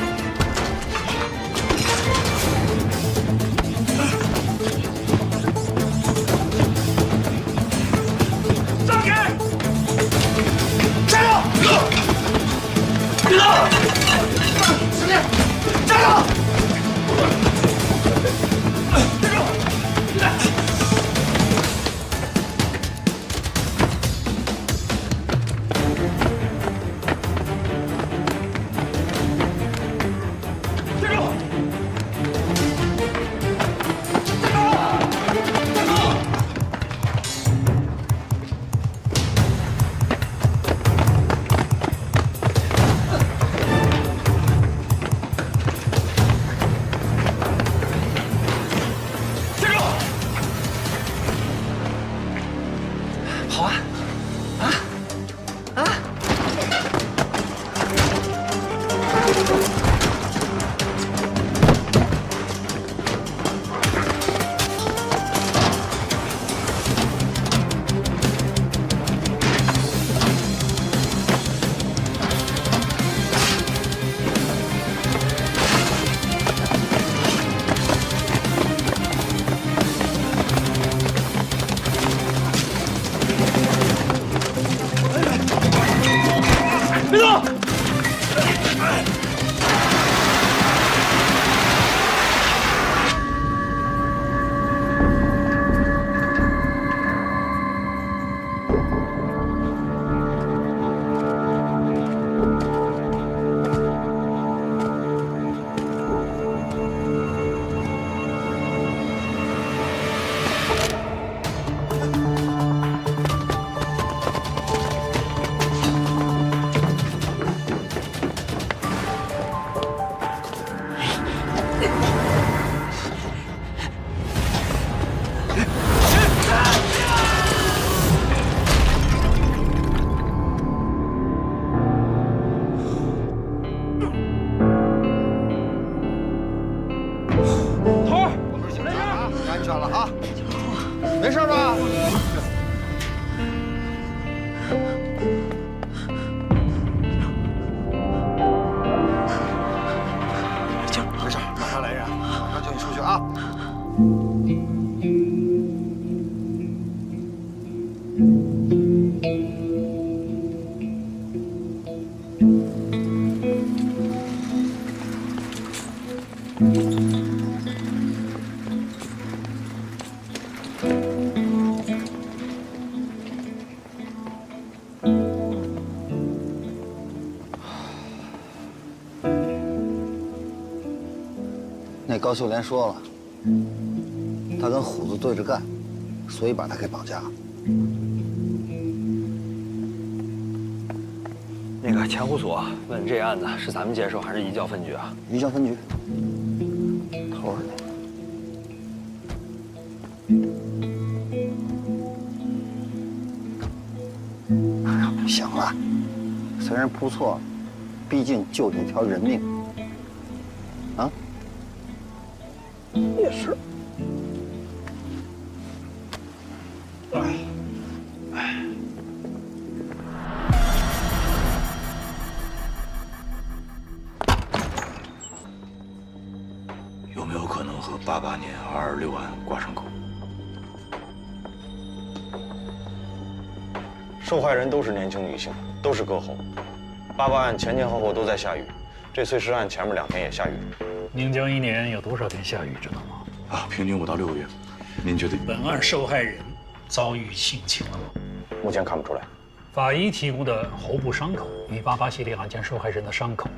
让开！加油！别动！使劲！加油！安全了啊！没事吧？没事，马上来人，马上叫你出去啊！那高秀莲说了，他跟虎子对着干，所以把他给绑架了。那个前户所问这案子是咱们接手还是移交分局啊？移交分局。头儿呢？行了，虽然扑错了，毕竟救你一条人命。啊？也是。有没有可能和88年226案挂上钩？受害人都是年轻女性，都是歌喉。88案前前后后都在下雨，这碎尸案前面2天也下雨。宁江1年有多少天下雨，知道吗？啊，平均5到6个月。您觉得？本案受害人遭遇性侵了吗？目前看不出来。法医提供的喉部伤口与88系列案件受害人的伤口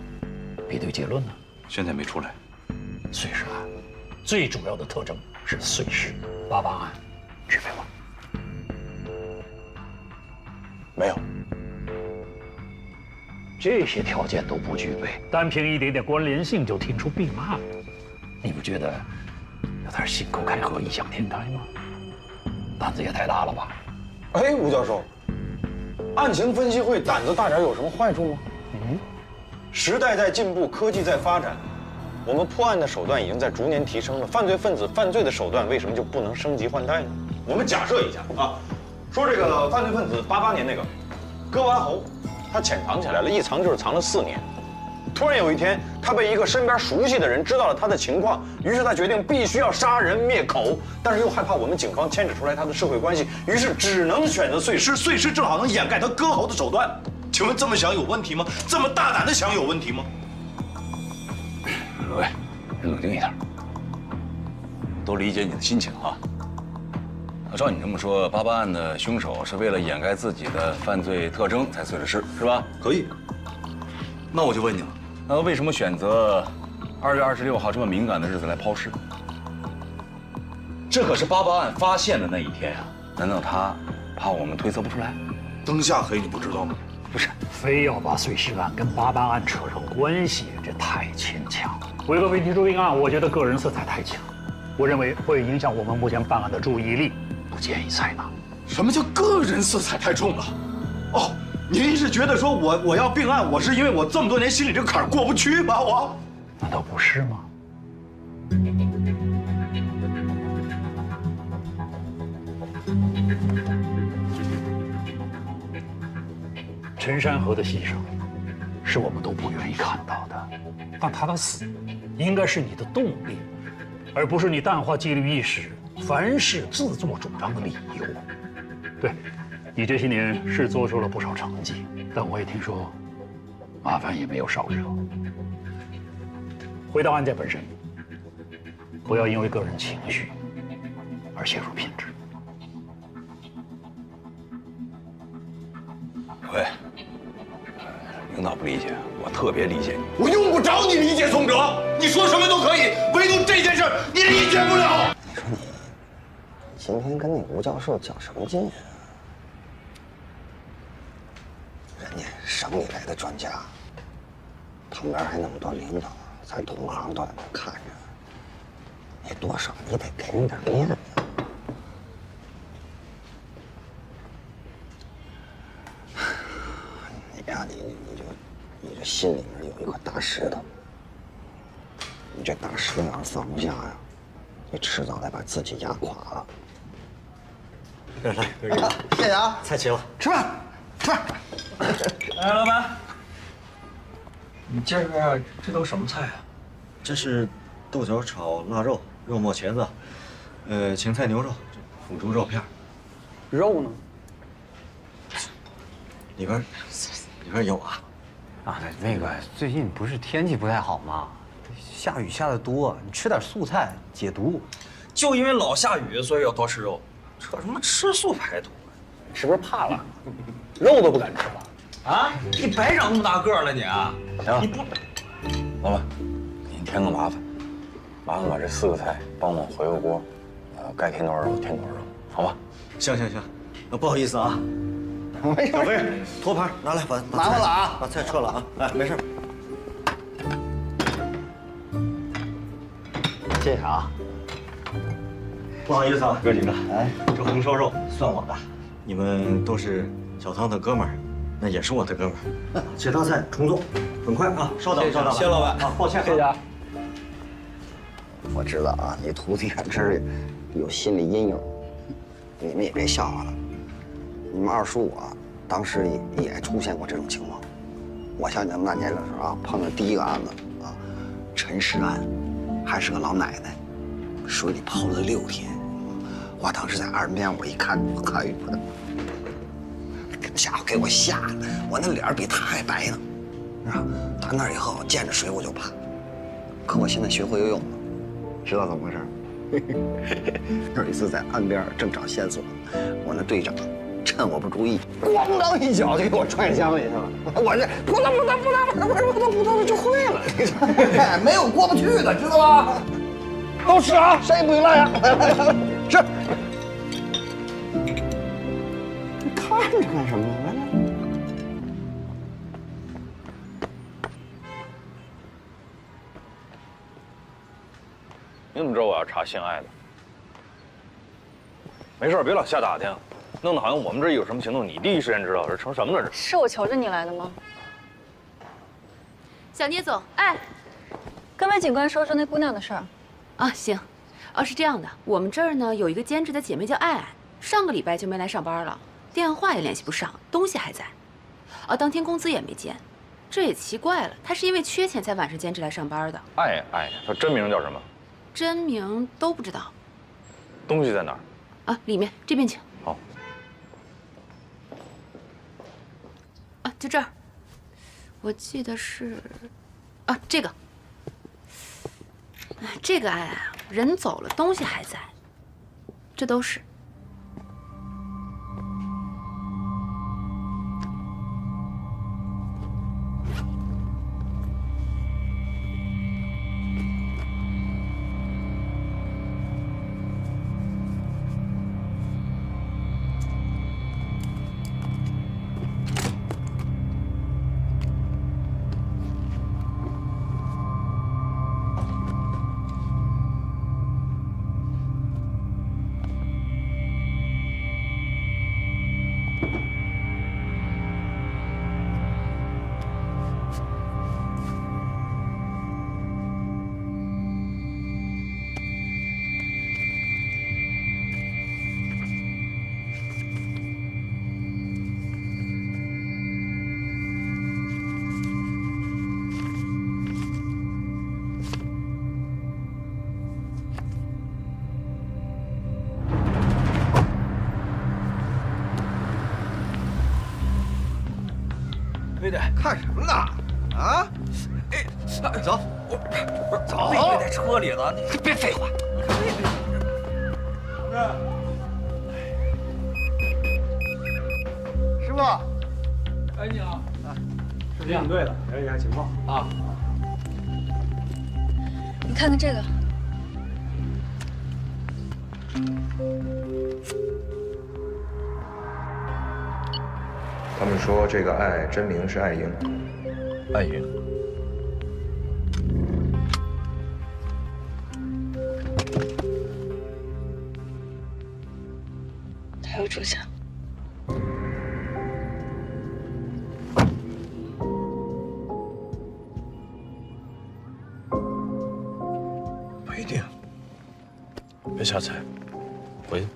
比对结论呢？现在没出来。碎尸案最主要的特征是碎尸，88案具备吗？没有。这些条件都不具备，单凭一点点关联性就听出并案，你不觉得有点信口开河、异想天开吗？胆子也太大了吧？哎，吴教授，案情分析会胆子大点有什么坏处吗？时代在进步，科技在发展，我们破案的手段已经在逐年提升了。犯罪分子犯罪的手段为什么就不能升级换代呢？我们假设一下啊，说这个犯罪分子88年那个割完喉，他潜藏起来了，一藏就是藏了4年。突然有一天，他被一个身边熟悉的人知道了他的情况，于是他决定必须要杀人灭口，但是又害怕我们警方牵扯出来他的社会关系，于是只能选择碎尸。碎尸正好能掩盖他割喉的手段。请问这么想有问题吗？这么大胆的想有问题吗？喂，你冷静一点，都理解你的心情啊。照你这么说，88案的凶手是为了掩盖自己的犯罪特征才碎了尸，是吧？可以。那我就问你了，那为什么选择2月26号这么敏感的日子来抛尸？这可是88案发现的那一天啊！难道他怕我们推测不出来？灯下黑，你不知道吗？不是，非要把碎尸案跟88案扯上关系，这太牵强了。为了为提出并案，我觉得个人色彩太强，我认为会影响我们目前办案的注意力，不建议采纳。什么叫个人色彩太重了？哦，您是觉得说我要并案，我是因为我这么多年心里这坎儿过不去吗？我难道不是吗？陈山河的牺牲，是我们都不愿意看到的，但他的死，应该是你的动力，而不是你淡化纪律意识、凡事自作主张的理由。对，你这些年是做出了不少成绩，但我也听说，麻烦也没有少惹。回到案件本身，不要因为个人情绪而陷入偏执。喂，领导不理解，我特别理解你。我用不着你理解宋哲，你说什么都可以，唯独这件事你理解不了。你说你今天跟那吴教授较什么劲啊？人家省里来的专家，旁边还那么多领导，咱同行都在那看着。你多少你得给人点面子。你呀，你这心里面有一块大石头，你这大石头要是放不下呀，你迟早得把自己压垮了。来，哥几个，谢谢啊，菜齐了，吃饭，吃饭。来，老板，你这个这都什么菜啊？这是豆角炒腊肉，肉末茄子，芹菜牛肉，腐竹肉片。肉呢？里边有啊。啊，那个最近不是天气不太好吗？下雨下的多，你吃点素菜解毒。就因为老下雨，所以要多吃肉。扯什么吃素排毒？是不是怕了？肉都不敢吃了？啊！你白长那么大个了你啊！行，你不，老板，给你添个麻烦，麻烦把这4个菜帮我回个锅，该添多少肉添多少肉，好吧？行，不好意思啊。小飞，托盘拿来，把麻烦了啊，把菜撤了啊！哎，没事。谢谢啊。不好意思啊，哥几个，哎，这红烧肉算我的。你们都是小汤的哥们儿，那也是我的哥们儿。其他菜重做，很快啊！稍等。谢老板啊，抱歉，谢谢啊。我知道啊，你徒弟远志有心理阴影，你们也别笑话了。你们二叔我当时也出现过这种情况。我想你们那年的时候啊，碰到第一个案子啊，陈尸案，还是个老奶奶，水里泡了6天。我当时在岸边，我一看，哎呦，这家伙给我吓的，我那脸比他还白呢，是吧？打那以后见着水我就怕，可我现在学会游泳了，知道怎么回事？有一次在岸边正找线索，我那队长趁我不注意，咣当一脚就给我踹江里去了。我这扑腾就会了，没有过不去的，知道吧？都吃啊，谁也不许落呀！吃。你看着干什么呢？来来。你怎么知道我要查性爱的？没事，别老瞎打听，弄得好像我们这有什么行动，你第一时间知道，这成什么了？这是我求着你来的吗？小聂总，哎，跟魏警官说说那姑娘的事儿。啊，行。哦，是这样的，我们这儿呢有一个兼职的姐妹叫爱爱，上个礼拜就没来上班了，电话也联系不上，东西还在。哦，当天工资也没结，这也奇怪了，她是因为缺钱才晚上兼职来上班的。爱爱，她真名叫什么？真名都不知道。东西在哪儿？啊，里面这边请。好。啊，就这儿。我记得是，啊，这个。这个爱爱啊，人走了，东西还在，这都是。对对，看什么呢？啊？哎，走，不是走，魏队在车里呢，你别废话。师傅，哎，你好，是领养队的，了解一下情况啊。你看看这个。他们说这个爱真名是爱英。爱英。住下。不一定。别瞎猜，回去。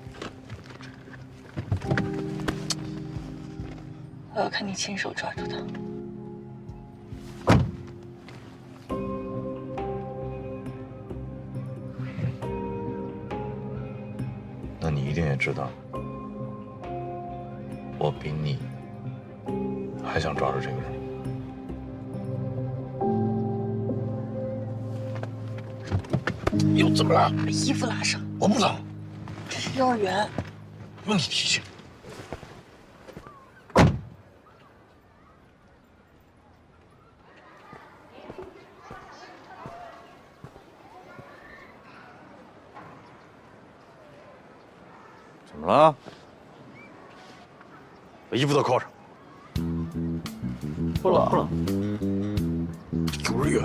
我要看你亲手抓住他。那你一定也知道，我比你还想抓住这个人。又怎么了？把衣服拉上。我不冷。这是幼儿园。用你提醒。怎么了？把衣服都扣上。不冷，不冷。幼儿园。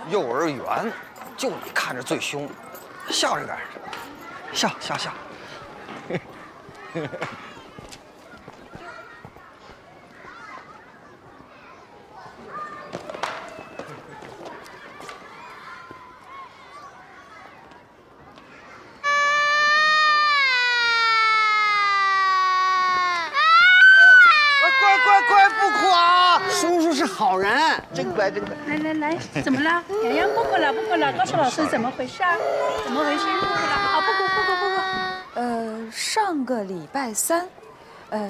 幼儿园，就你看着最凶，笑着点，笑。乖，不哭啊！叔叔是好人，真乖。来，怎么了？洋洋不哭了，告诉老师怎么回事？怎么回事？不哭了，好，不哭。上个礼拜三，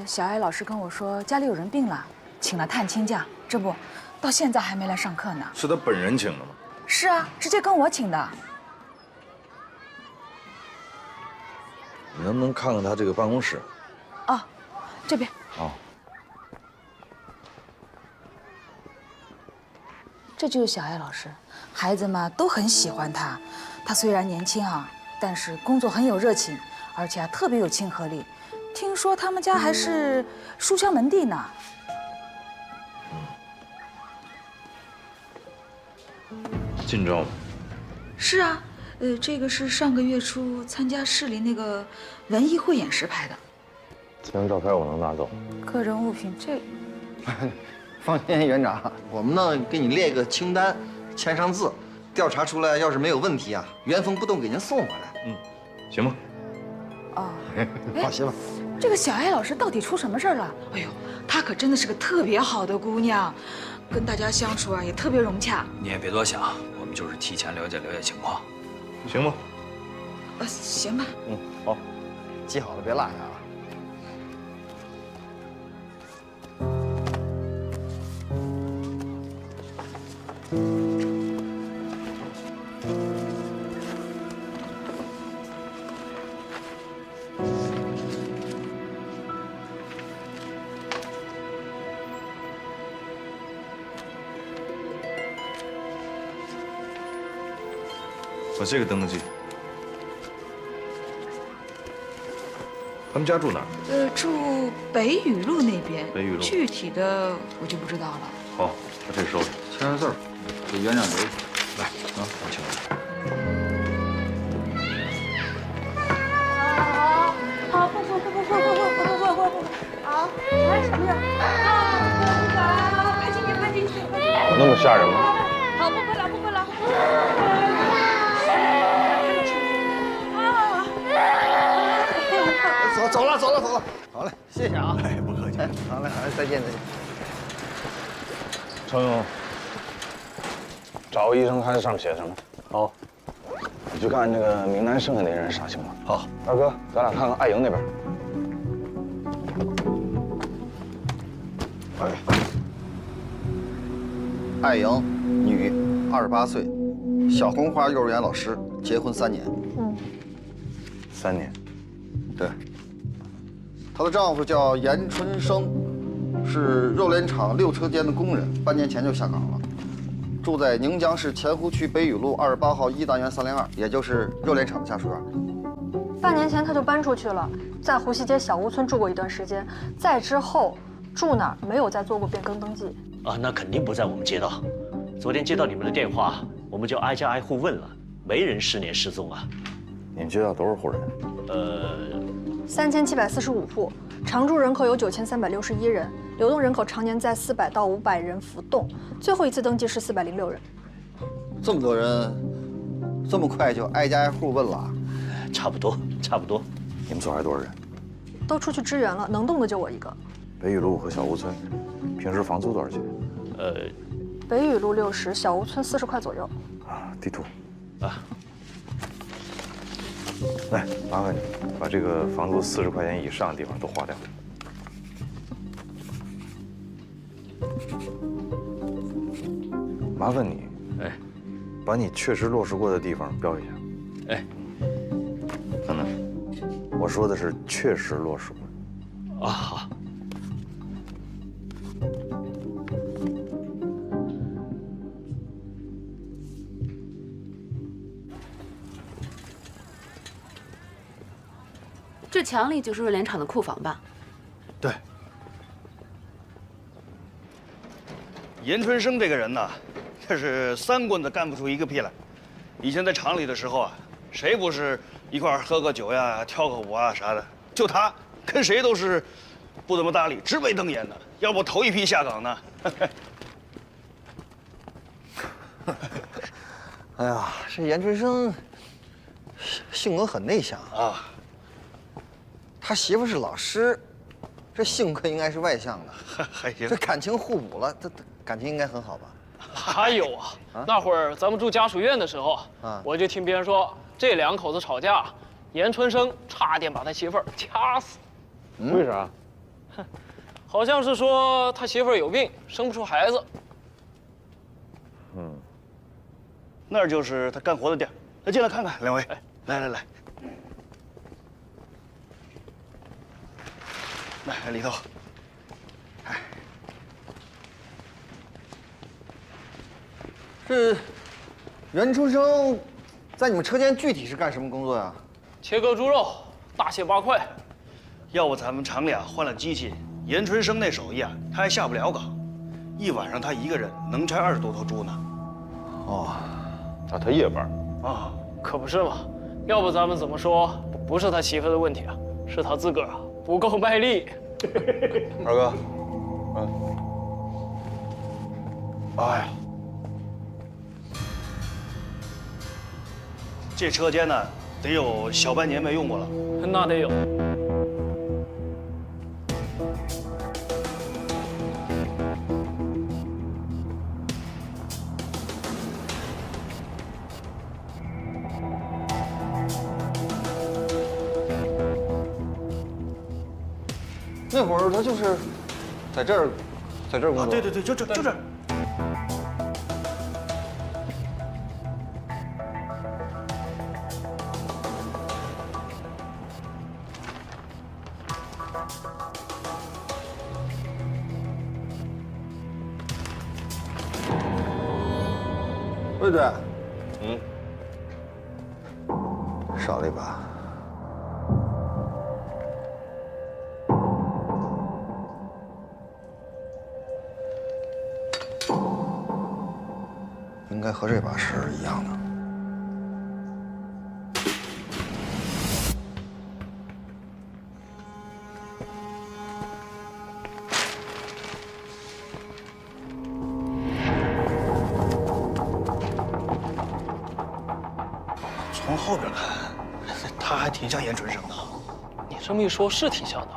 小艾老师跟我说家里有人病了，请了探亲假，这不，到现在还没来上课呢。是他本人请的吗？是啊，直接跟我请的。你能不能看看他这个办公室？哦，这边。哦。这就是小艾老师，孩子们都很喜欢他。他虽然年轻啊，但是工作很有热情，而且特别有亲和力。听说他们家还是书香门第呢。近照吗？是啊，这个是上个月初参加市里那个文艺汇演时拍的。这张照片我能拿走？个人物品这。放心，园长，我们呢给你列个清单，签上字，调查出来要是没有问题啊，原封不动给您送回来。行吗？哦，放心吧。这个小艾老师到底出什么事儿了？哎呦，她可真的是个特别好的姑娘，跟大家相处啊也特别融洽。你也别多想，我们就是提前了解情况，行吗？行吧。好，记好了，别落下啊。把这个登个记。他们家住哪儿？住北雨路那边。北雨路。具体的我就不知道了。好，把这个收着，签上字儿，给园长留下。来，啊，我签了。好，不，好，来，什么事？快进去。有那么吓人吗？好，不哭了。走了。好嘞，谢谢啊。哎，不客气。好嘞，再见。程勇，找个医生看上写什么。好。你去看那个名单剩下那人啥情况。好。二哥，咱俩看看艾莹那边。艾莹，女，28岁，小红花幼儿园老师，结婚3年。3年。对。她的丈夫叫严春生，是肉联厂6车间的工人，半年前就下岗了。住在宁江市前湖区北雨路28号1单元302，也就是热恋厂的家属院。半年前他就搬出去了，在湖西街小屋村住过一段时间，再之后住哪儿没有再做过变更登记。啊，那肯定不在我们街道。昨天接到你们的电话，我们就挨家挨户问了，没人失联失踪啊。你们街道多少户人？3745户，常住人口有9361人，流动人口常年在400到500人浮动，最后一次登记是406人。这么多人，这么快就挨家挨户问了？差不多，差不多。你们所还多少人？都出去支援了，能动的就我一个。北雨路和小屋村，平时房租多少钱？北雨路60，小屋村40块左右。啊，地图。啊。来，麻烦你把这个房租40块钱以上的地方都划掉。麻烦你，把你确实落实过的地方标一下。等等，我说的是确实落实过。啊，好。这墙里就是热联厂的库房吧？对。严春生这个人呢，这是3棍子干不出一个屁来。以前在厂里的时候啊，谁不是一块喝个酒呀、跳个舞啊啥的？就他跟谁都是不怎么搭理，直眉瞪眼的。要不头一批下岗呢？哎呀，这严春生性格很内向啊。他媳妇是老师，这性格应该是外向的，还行。这感情互补了，这感情应该很好吧？还有啊，那会儿咱们住家属院的时候，我就听别人说这2口子吵架，严春生差点把他媳妇儿掐死。为啥？哼，好像是说他媳妇儿有病，生不出孩子。那儿就是他干活的地儿。来，进来看看，两位。来。来里头。这袁春生在你们车间具体是干什么工作呀？切割猪肉，大卸8块。要不咱们厂里啊换了机器，严春生那手艺啊，他还下不了岗。一晚上他一个人能拆20多头猪呢。哦，啊，他夜班啊，可不是嘛。要不咱们怎么说不是他媳妇的问题啊，是他自个儿不够卖力。二哥，哎呀，这车间呢，得有小半年没用过了。那得有。那会儿他就是在这儿工作。对，就这儿。魏队，少了一把。应该和这把是一样的。从后边看，他还挺像严春生的。你这么一说，是挺像的。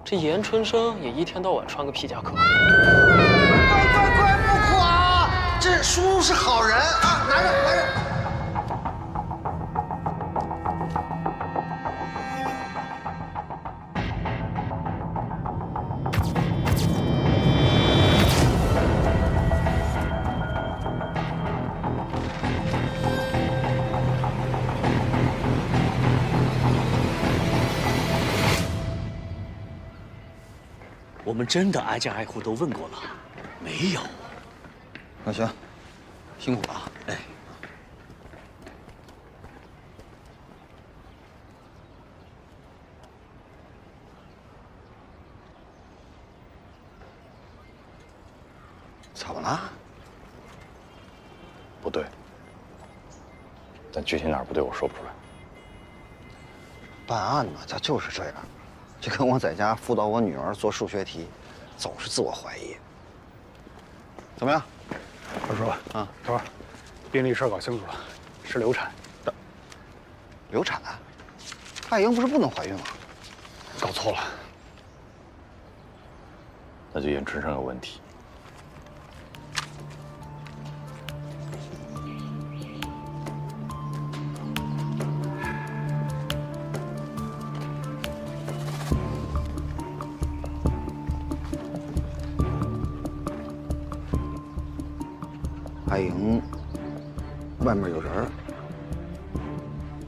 这严春生也一天到晚穿个皮夹克。乖，不哭啊！这叔叔是好人啊，拿着。我们真的挨家挨户都问过了，没有。那行，辛苦了啊！哎，怎么了？不对，但具体哪儿不对，我说不出来。办案嘛，他就是这样，就跟我在家辅导我女儿做数学题，总是自我怀疑。怎么样？二叔啊，头儿，病历事儿搞清楚了，是流产。流产？艾莹不是不能怀孕吗？搞错了。那就言春生有问题。艾莹外面有人儿，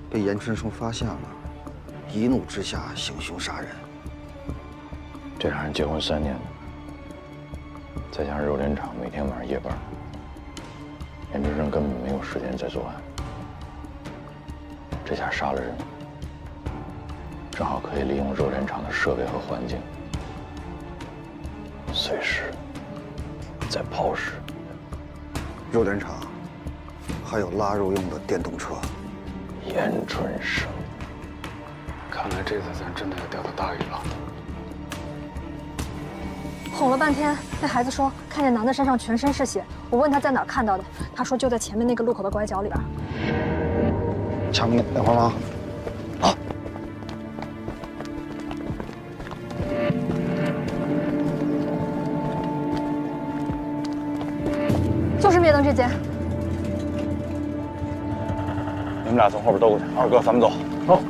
被严春生发现了，一怒之下行凶杀人。这俩人结婚3年，再加上肉联厂每天晚上夜班，严春生根本没有时间再作案。这下杀了人，正好可以利用肉联厂的设备和环境，随时再抛尸。肉联厂还有拉肉用的电动车。严春生，看来这次咱真的要钓到大鱼了。哄了半天，那孩子说看见男的身上全身是血，我问他在哪儿看到的，他说就在前面那个路口的拐角里边。强哥，等会儿吗？啊！就是灭灯这间。你们俩从后边兜过去，二哥，咱们走。走。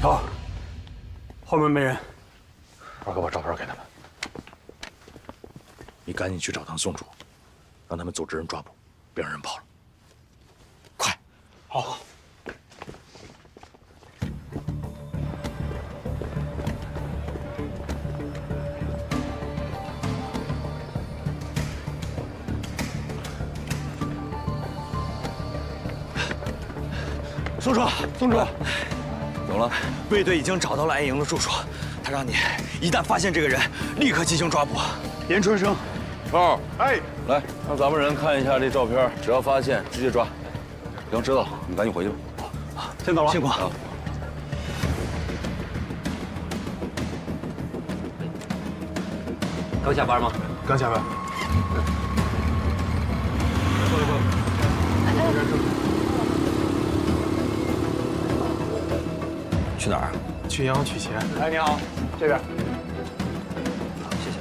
头，后面没人。二哥把照片给他们，你赶紧去找唐宋楚，让他们组织人抓捕，别让人跑了。快！好。宋楚，宋楚。怎么了？卫队已经找到了艾莹的住处，他让你一旦发现这个人，立刻进行抓捕。严春生，头，哎，来，让咱们人看一下这照片，只要发现直接抓。行，知道了，你赶紧回去吧。先走了，辛苦。刚下班吗？刚下班。去哪儿？去银行取钱。哎，你好，这边。好，谢谢。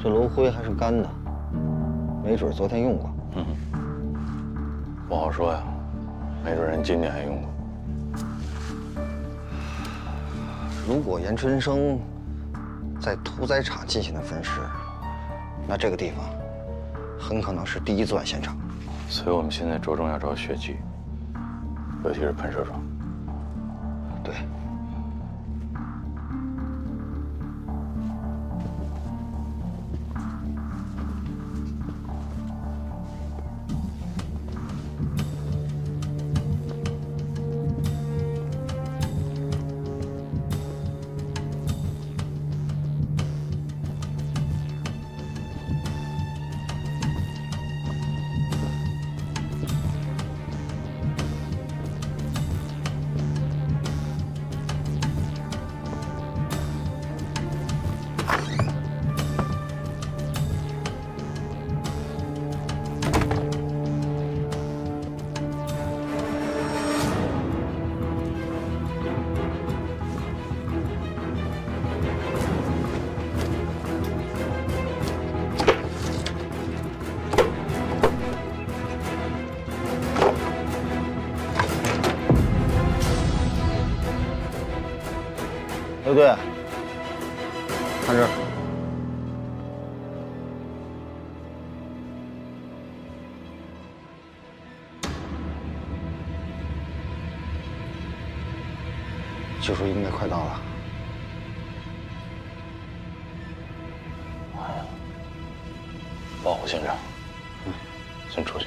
这炉灰还是干的，没准昨天用过。不好说呀，没准人今天还用过。如果严春生在屠宰场进行的分尸，那这个地方很可能是第一作案现场。所以我们现在着重要找血迹，尤其是喷射状。对。刘队，看这儿。救赎应该快到了。保护现场。先出去。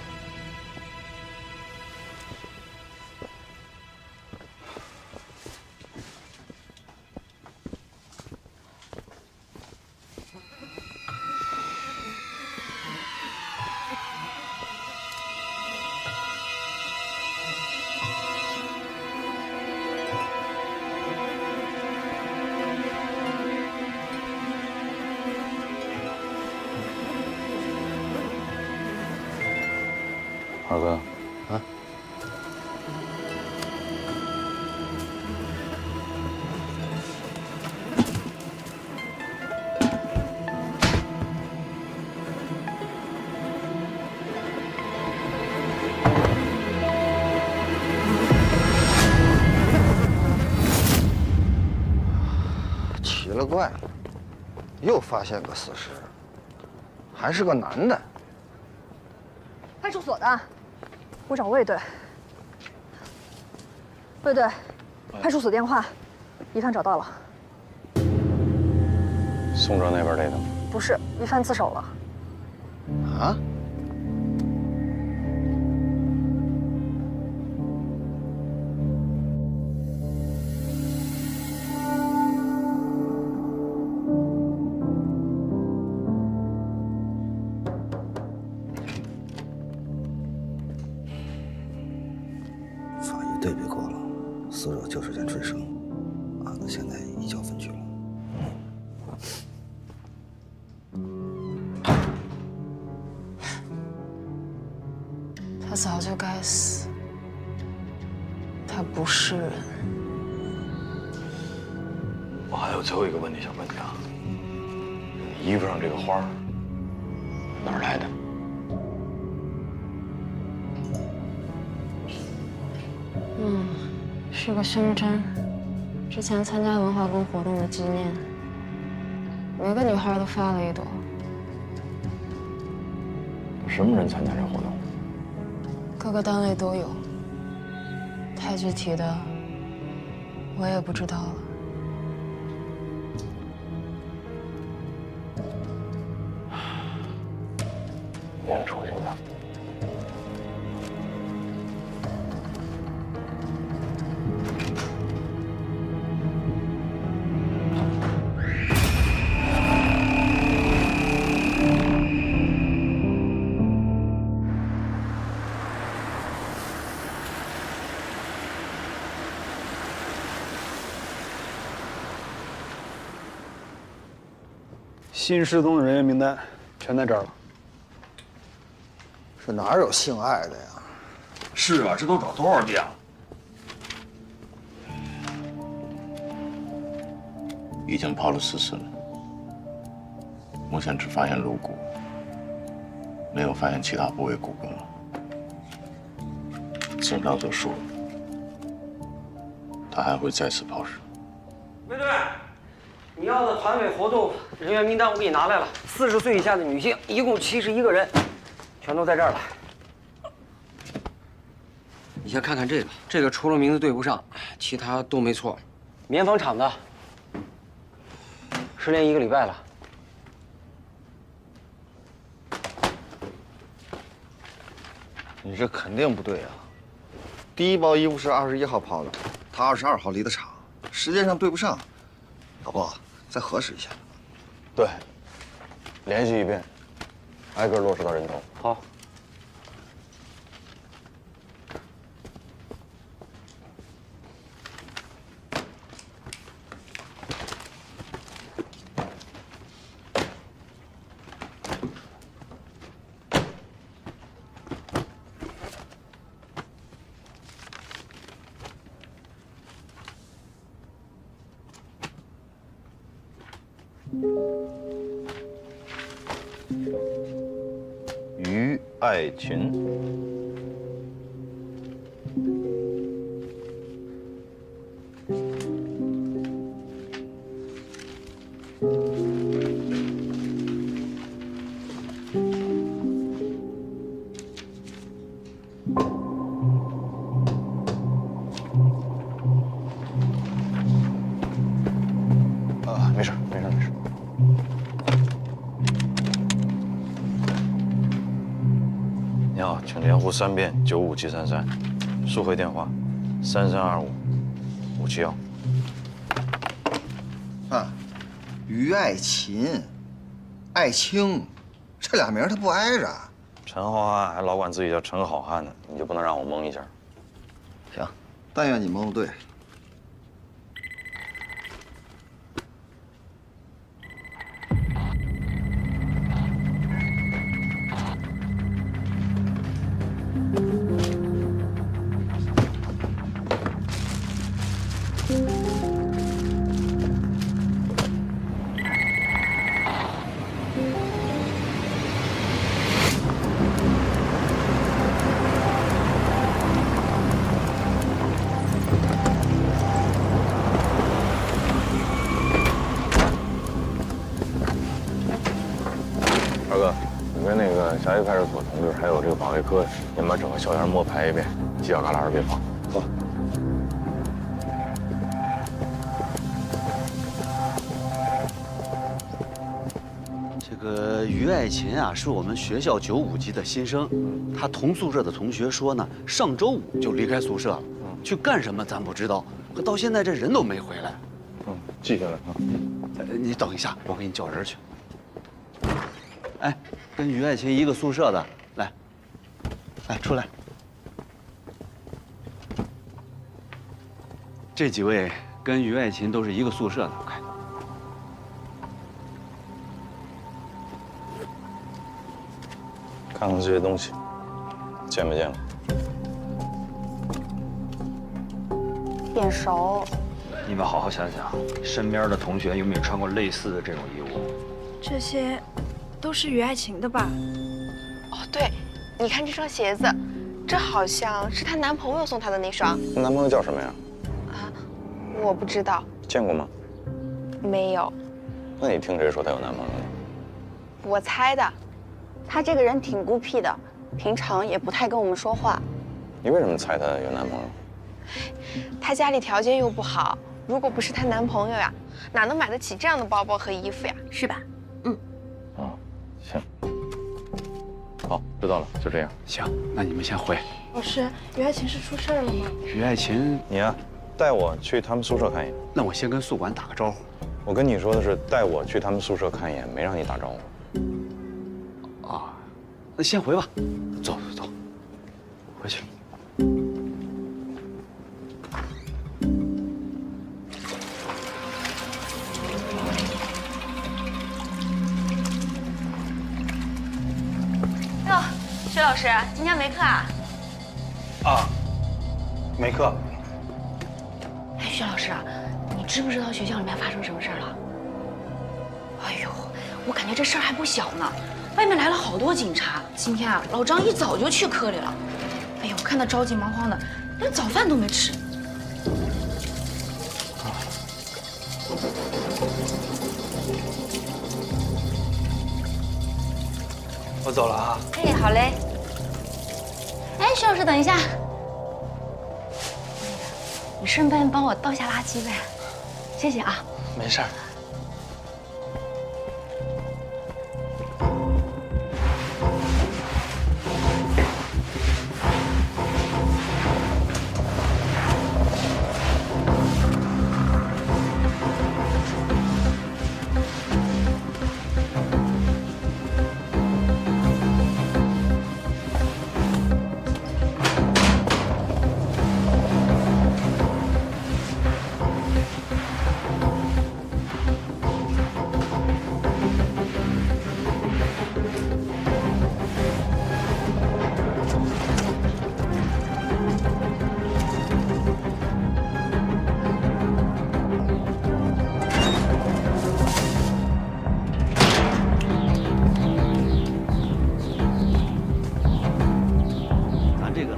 二哥，啊，奇了怪了，又发现个死尸，还是个男的。派出所的，我找魏队。魏队，派出所电话，疑犯找到了。宋庄那边来的吗？不是，疑犯自首了。啊？对比过了，死者就是严春生，案子现在移交分局了。他早就该死，他不是人。我还有最后一个问题想问你啊，你衣服上这个花哪儿来的？是个胸针，之前参加文化宫活动的纪念。每个女孩都发了一朵。什么人参加这活动？各个单位都有，太具体的我也不知道了。演出去吧。新失踪的人员名单全在这儿了。这哪有姓艾的呀？是啊，这都找多少遍了？已经刨了4次了，目前只发现颅骨，没有发现其他部位骨骼。警长就说了，他还会再次刨尸。魏队，你要的团委活动人员名单我给你拿来了，40岁以下的女性一共71个人，全都在这儿了。你先看看这个除了名字对不上，其他都没错。棉纺厂的，失联1个礼拜了。你这肯定不对啊！第一包衣服是21号抛的，他22号离的场，时间上对不上。老郭，再核实一下。对，联系一遍，挨个落实到人头。好。于爱琴，没事。你好，请连呼3遍95733，速回电话3325-571。啊，于爱琴、爱卿，这俩名他不挨着。陈浩瀚还老管自己叫陈好汉呢，你就不能让我蒙一下？行，但愿你蒙的对。二哥，你跟那个霞岳派出所同志还有这个保卫科，你们把整个校园摸排一遍，犄角旮旯别跑。走。这个于爱琴啊，是我们学校95级的新生，她同宿舍的同学说呢，上周5就离开宿舍了，去干什么咱不知道，可到现在这人都没回来。记下来啊。你等一下，我给你叫人去。哎，跟于爱琴一个宿舍的，来，出来。这几位跟于爱琴都是一个宿舍的，快。看看这些东西，见没见过？眼熟。你们好好想想，身边的同学有没有穿过类似的这种衣物？这些都是于爱琴的吧？哦，对，你看这双鞋子，这好像是她男朋友送她的那双。男朋友叫什么呀？我不知道。见过吗？没有。那你听谁说她有男朋友呢？我猜的。她这个人挺孤僻的，平常也不太跟我们说话。你为什么猜她有男朋友？她家里条件又不好，如果不是她男朋友呀，哪能买得起这样的包包和衣服呀？是吧？行。好，知道了，就这样。行，那你们先回。老师，于爱琴是出事了吗？于爱琴，你呀，带我去他们宿舍看一眼。那我先跟宿管打个招呼。我跟你说的是带我去他们宿舍看一眼，没让你打招呼。啊，那先回吧。走，回去。哟，薛老师，今天没课啊？没课。哎，薛老师，你知不知道学校里面发生什么事儿了？哎呦，我感觉这事儿还不小呢。外面来了好多警察。今天啊，老张一早就去科里了。哎呦，看他着急忙慌的，连早饭都没吃。我走了啊。哎，好嘞。哎，徐老师，等一下，你顺便帮我倒下垃圾呗，谢谢啊。没事儿。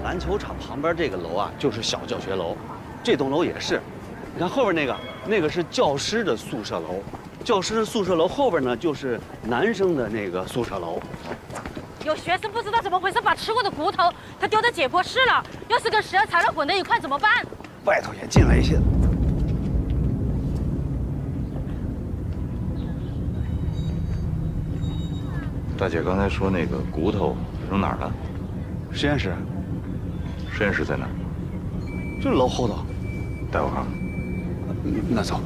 篮球场旁边这个楼啊，就是小教学楼，这栋楼也是。你看后边那个是教师的宿舍楼，教师的宿舍楼后边呢就是男生的那个宿舍楼。有学生不知道怎么回事，把吃过的骨头他丢在解剖室了，要是跟蛇缠了混在一块怎么办？外头也进来一些。大姐刚才说那个骨头扔哪儿了？实验室。实验室在哪？就楼后头。带我看看。那走。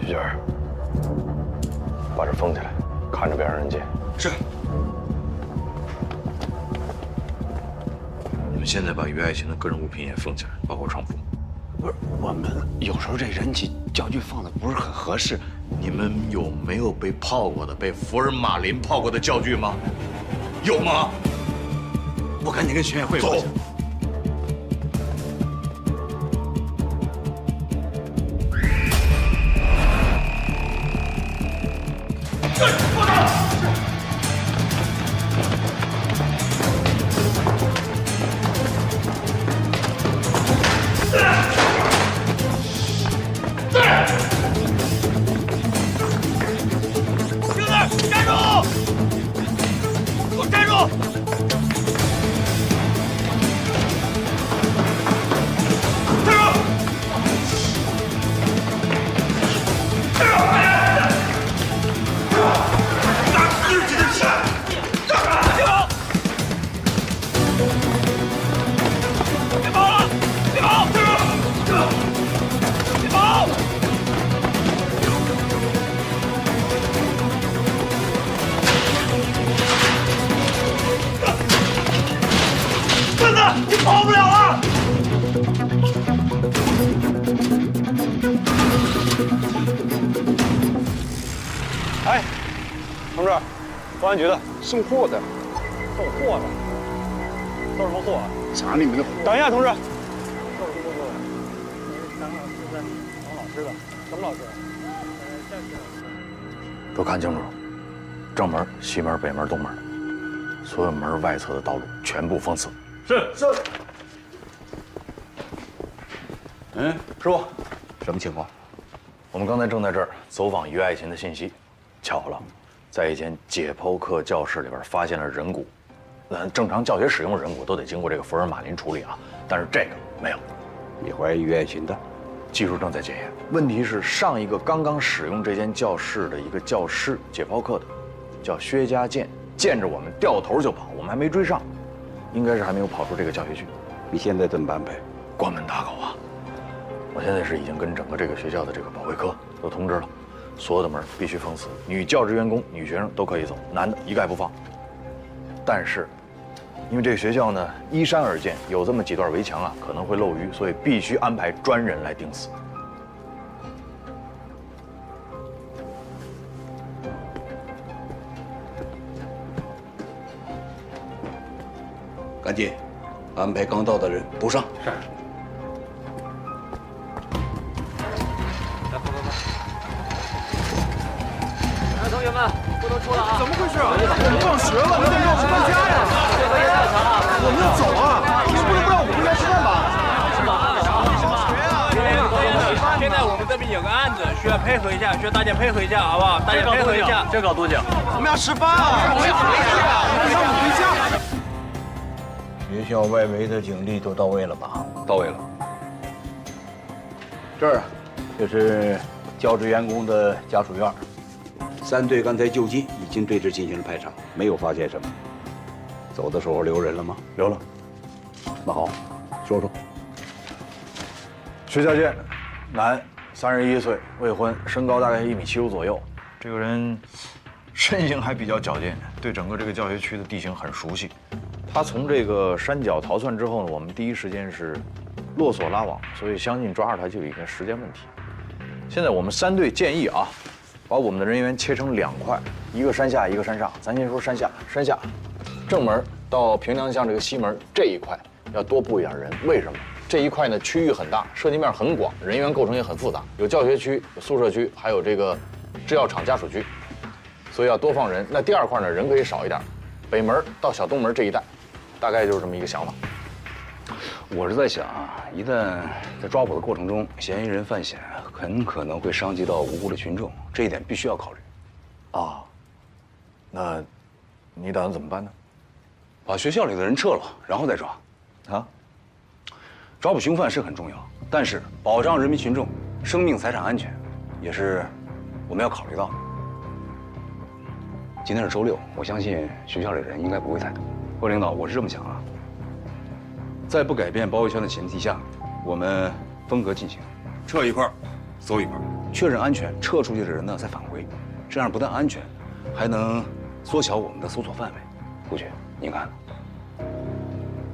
徐娟，把这封起来，看着别让人进。是。你们现在把于爱琴的个人物品也封起来，包括床铺。不是，我们有时候这人体教具放的不是很合适。你们有没有被泡过的、被福尔马林泡过的教具吗？有吗？我赶紧跟巡演会走。你跑不了了。哎，同志，公安局的，送货的。送货的？送什么货啊？厂里面的货。等一下，同志。当老师的，什么老师？都看清楚，正门、西门、北门、东门，所有门外侧的道路全部封死。是。师傅，什么情况？我们刚才正在这儿走访于爱琴的信息，巧了，在一间解剖课教室里边发现了人骨。正常教学使用人骨都得经过这个福尔马林处理啊，但是这个没有。你怀疑于爱琴的？技术正在检验。问题是上一个刚刚使用这间教室的一个教师，解剖课的，叫薛家健，见着我们掉头就跑，我们还没追上，应该是还没有跑出这个教学区。你现在怎么办呗？关门大口啊！我现在是已经跟整个这个学校的这个保卫科都通知了，所有的门必须封死，女教职员工、女学生都可以走，男的一概不放。但是，因为这个学校呢依山而建，有这么几段围墙啊可能会漏鱼，所以必须安排专人来盯死。赶紧安排刚到的人补上。是。来，同学们，不能出了啊！怎么回事啊？我们放学了，我们得绕去搬家呀！这个也太长了。我们要走啊！你不能不让我们回家吃饭吧？现在我们这边有个案子，需要配合一下，需要大家配合一下，好不好？大家配合一下。这搞多久？我们要吃饭啊！我们要回家，让我们回家。学校外围的警力都到位了吧？到位了。这儿就是教职员工的家属院。3队刚才就近已经对这进行了排查，没有发现什么。走的时候留人了吗？留了。那好，说说。薛家健，男，31岁，未婚，身高大概1.75米左右。这个人身形还比较矫健，对整个这个教学区的地形很熟悉。他从这个山脚逃窜之后呢，我们第一时间是落锁拉网，所以相信抓着他就有一个时间问题。现在我们3队建议啊，把我们的人员切成2块，一个山下，一个山上。咱先说山下，山下，正门到平凉巷这个西门这一块要多布一点人，为什么？这一块呢区域很大，涉及面很广，人员构成也很复杂，有教学区、有宿舍区，还有这个制药厂家属区，所以要多放人。那第2块呢，人可以少一点，北门到小东门这一带，大概就是这么一个想法。我是在想啊，一旦在抓捕的过程中，嫌疑人犯险，很可能会伤及到无辜的群众，这一点必须要考虑。啊，那你打算怎么办呢？把学校里的人撤了，然后再抓。啊？抓捕凶犯是很重要，但是保障人民群众生命财产安全，也是我们要考虑到的。今天是周6，我相信学校里的人应该不会太多。各位领导，我是这么想啊，在不改变包围圈的前提下，我们分隔进行，撤一块，搜一块，确认安全，撤出去的人呢再返回，这样不但安全，还能缩小我们的搜索范围。顾局，您看呢？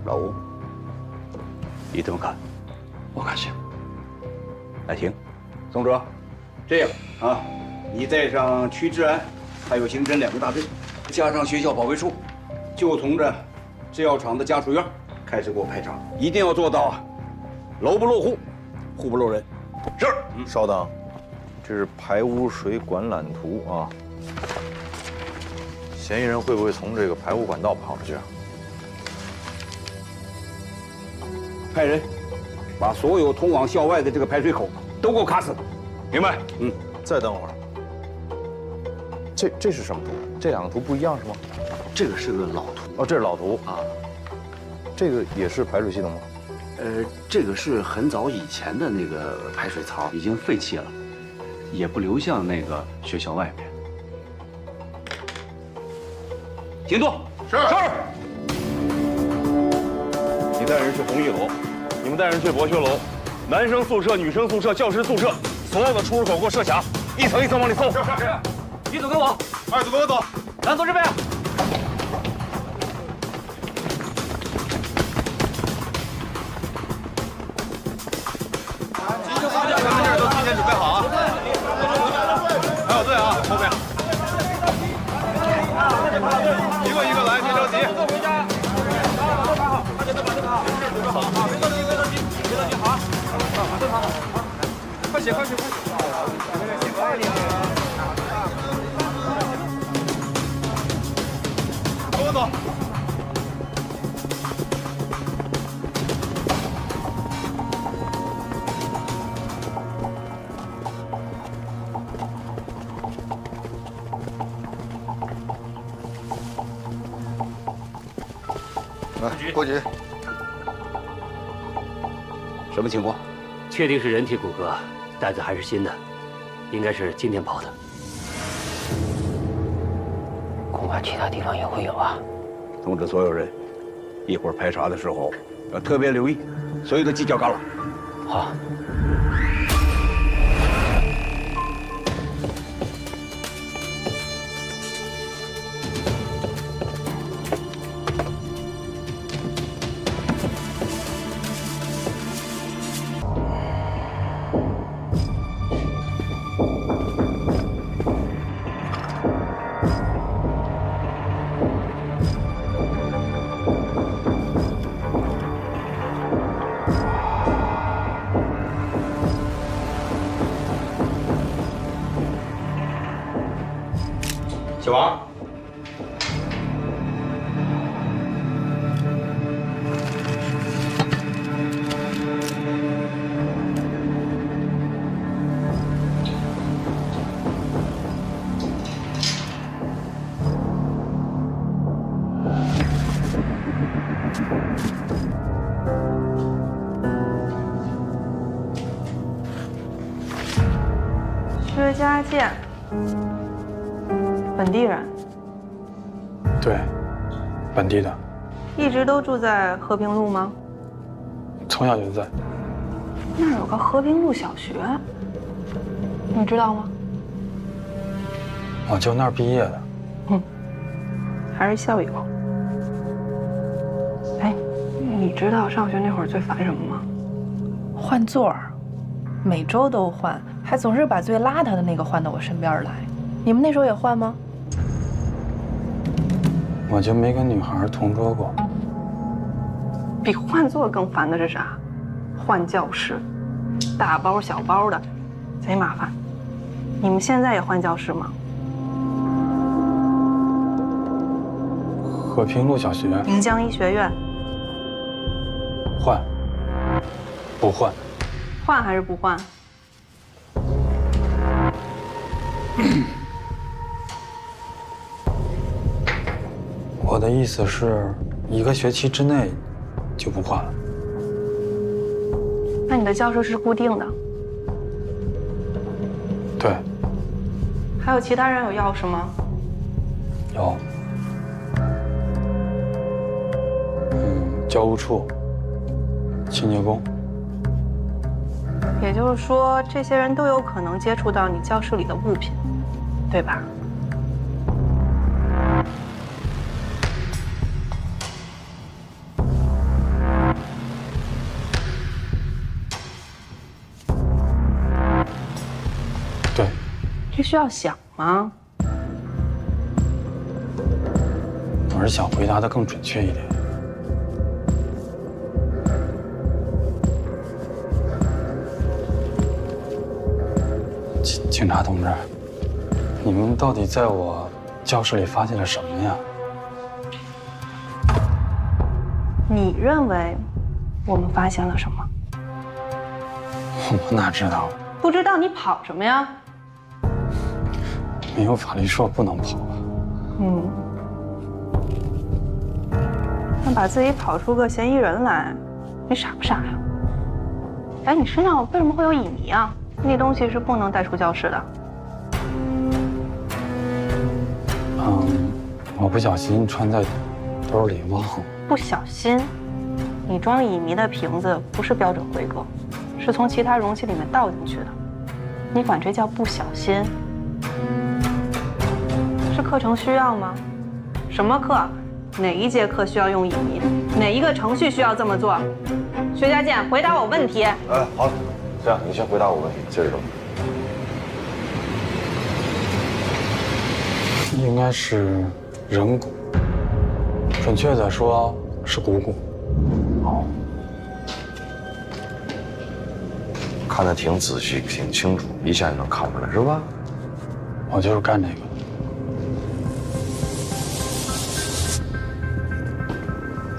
老吴，你怎么看？我看行。那行，宋哲，这样啊，你带上区治安，还有刑侦2个大队，加上学校保卫处，就从这制药厂的家属院开始给我排查，一定要做到啊，楼不漏户，户不漏人。是。稍等，这是排污水管缆图啊。嫌疑人会不会从这个排污管道跑出去啊？派人把所有通往校外的这个排水口都给我卡死。明白。再等会儿。这是什么图？这2个图不一样是吗？这个是个老图。哦，这是老图啊。这个也是排水系统吗？这个是很早以前的那个排水槽，已经废弃了，也不流向那个学校外面。行动。是。你带人去红玉楼，你们带人去博学楼，男生宿舍、女生宿舍、教师宿舍，所有的出入口给我设卡，一层一层往里搜。是。一组跟我，2组跟我走。蓝组这边。写，快写，快写！走走。来，过去。什么情况？确定是人体骨骼，袋子还是新的，应该是今天抛的。恐怕其他地方也会有啊。通知所有人，一会儿排查的时候要特别留意所有的犄角旮旯。好。小王，薛家健，本地人，对，本地的，一直都住在和平路吗？从小就在。那儿有个和平路小学，你知道吗？我就那儿毕业的。还是校友。哎，你知道上学那会儿最烦什么吗？换座儿，每周都换，还总是把最邋遢的那个换到我身边来。你们那时候也换吗？我就没跟女孩同桌过。比换座更烦的是啥？换教室，大包小包的，贼麻烦。你们现在也换教室吗？和平路小学。临江医学院。换。不换。换还是不换？我的意思是，一个学期之内就不换了。那你的教室是固定的？对。还有其他人有钥匙吗？有。教务处、清洁工。也就是说，这些人都有可能接触到你教室里的物品，对吧？对。这需要想吗？我是想回答的更准确一点。警察同志，你们到底在我教室里发现了什么呀？你认为我们发现了什么？我哪知道？不知道你跑什么呀？没有法律说不能跑啊。那把自己跑出个嫌疑人来，你傻不傻呀？哎，你身上为什么会有乙醚啊？那东西是不能带出教室的。我不小心穿在兜里忘了。不小心，你装乙醚的瓶子不是标准规格，是从其他容器里面倒进去的。你管这叫不小心？是课程需要吗？什么课？哪一节课需要用乙醚？哪一个程序需要这么做？薛家健，回答我问题。好，这样你先回答我问题，接着说。应该是人骨，准确的说是股骨。好。看得挺仔细、挺清楚，一下就能看出来，是吧？我就是干这个。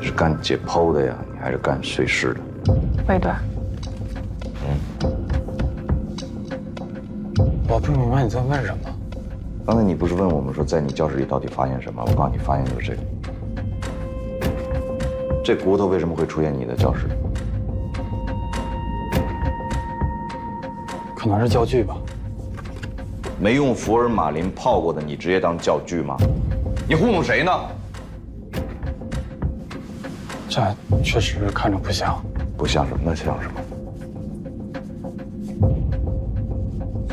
是干解剖的呀，你还是干碎尸的？魏队，我不明白你在问什么。刚才你不是问我们说，在你教室里到底发现什么？我告诉你，发现就是这个。这骨头为什么会出现你的教室里？可能是教具吧。没用福尔马林泡过的，你直接当教具吗？你糊弄谁呢？这确实看着不像。不像什么？那像什么？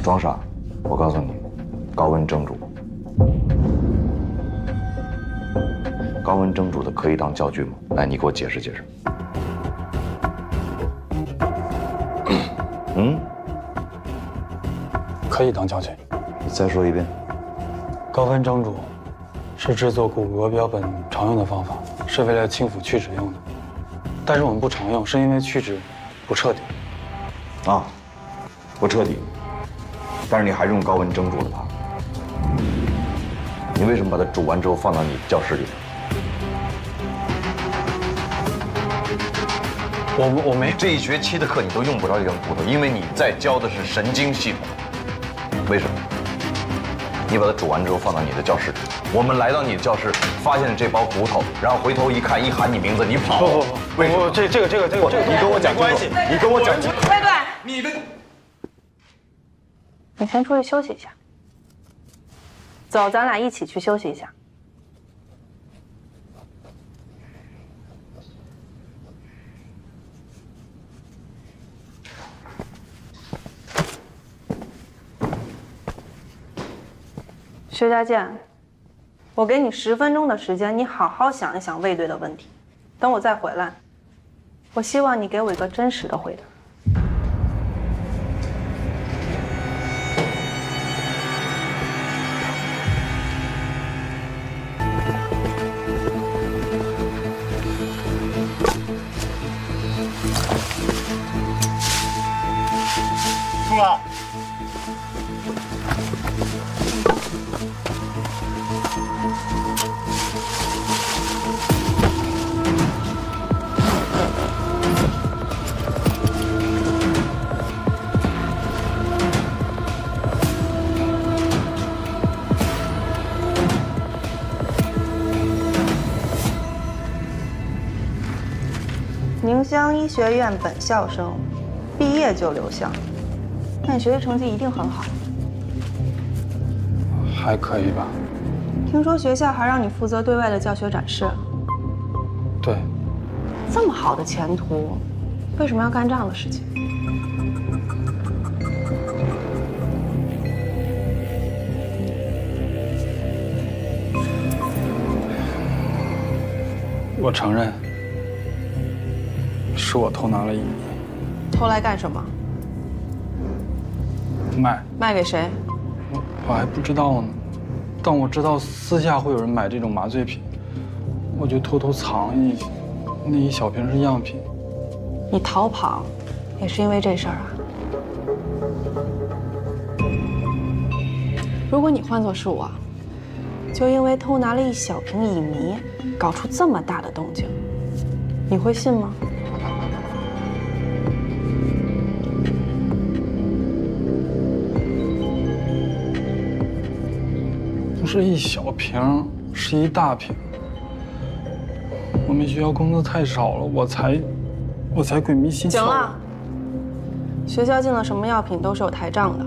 装傻！我告诉你，高温蒸煮。高温蒸煮的可以当教具吗？来，你给我解释解释。可以当教具。你再说一遍。高温蒸煮是制作骨骼标本常用的方法，是为了清腐去脂用的。但是我们不常用，是因为去脂不彻底。啊，不彻底。但是你还是用高温蒸煮了它。你为什么把它煮完之后放到你教室里？我没。这一学期的课你都用不着这根骨头，因为你在教的是神经系统。为什么？你把它煮完之后放到你的教室里。我们来到你的教室，发现了这包骨头，然后回头一看，一喊你名字，你跑。不，这个，你跟我讲清楚，你跟我讲清楚。魏队，你的，你先出去休息一下。走，咱俩一起去休息一下。薛家健，我给你10分钟的时间，你好好想一想魏队的问题。等我再回来，我希望你给我一个真实的回答。出来。宁乡医学院本校生，毕业就留校，那你学习成绩一定很好。还可以吧。听说学校还让你负责对外的教学展示。对。这么好的前途，为什么要干这样的事情？我承认，是我偷拿了1米。偷来干什么？卖给谁？我还不知道呢，但我知道私下会有人买这种麻醉品，我就偷偷藏那一小瓶是样品。你逃跑，也是因为这事儿啊？如果你换作是我，就因为偷拿了一小瓶乙醚，搞出这么大的动静，你会信吗？不是一小瓶，是一大瓶。我们学校工资太少了，我才鬼迷心窍。行了，学校进了什么药品都是有台账的，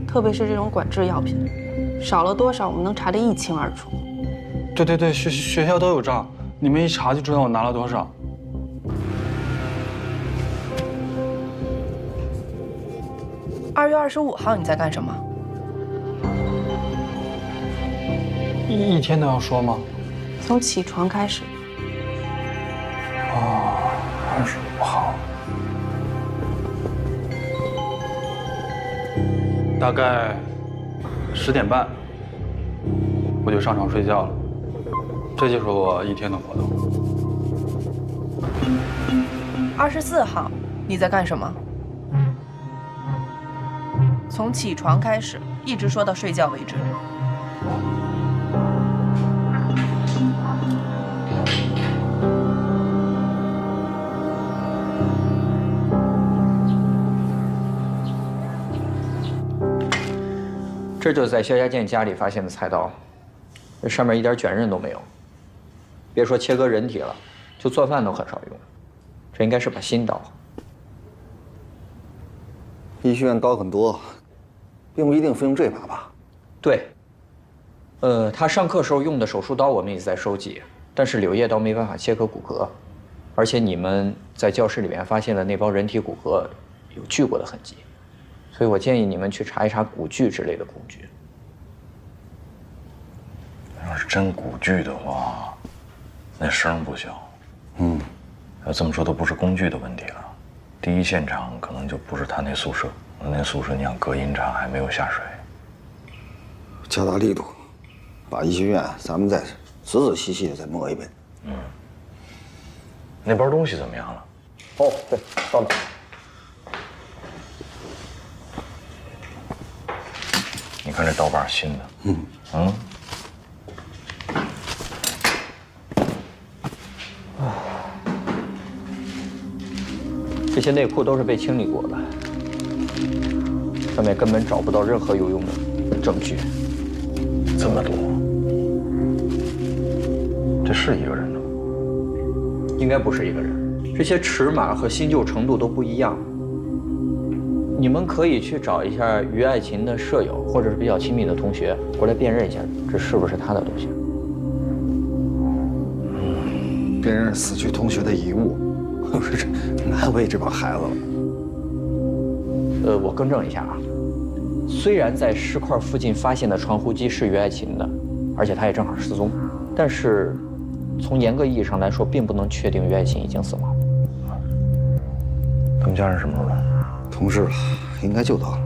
特别是这种管制药品，少了多少我们能查得一清二楚。对，学校都有账，你们一查就知道我拿了多少。2月25号你在干什么？一天都要说吗？从起床开始。25号，大概10点半，我就上床睡觉了。这就是我一天的活动。24号，你在干什么从起床开始，一直说到睡觉为止。这就是在肖家健家里发现的菜刀，这上面一点卷刃都没有。别说切割人体了，就做饭都很少用。这应该是把新刀。医学院刀很多，并不一定非用这把吧？对。他上课时候用的手术刀我们也在收集，但是柳叶刀没办法切割骨骼，而且你们在教室里面发现了那包人体骨骼有锯过的痕迹。所以我建议你们去查一查骨锯之类的工具。要是真骨锯的话，那声不小。要这么说都不是工具的问题了。第一现场可能就不是他那宿舍，那宿舍你想隔音差还没有下水。加大力度，把医学院咱们再仔仔细细的再摸一遍。那包东西怎么样了？哦，对，到哪？你看这刀把新的，这些内裤都是被清理过的，上面根本找不到任何有用的证据。这么多，这是一个人的吗？应该不是一个人，这些尺码和新旧程度都不一样。你们可以去找一下于爱琴的舍友，或者是比较亲密的同学，过来辨认一下，这是不是他的东西？辨认死去同学的遗物，这难为这帮孩子了。我更正一下啊，虽然在尸块附近发现的传呼机是于爱琴的，而且她也正好失踪，但是从严格意义上来说，并不能确定于爱琴已经死亡。他们家人什么时候来？同事了，应该就到了。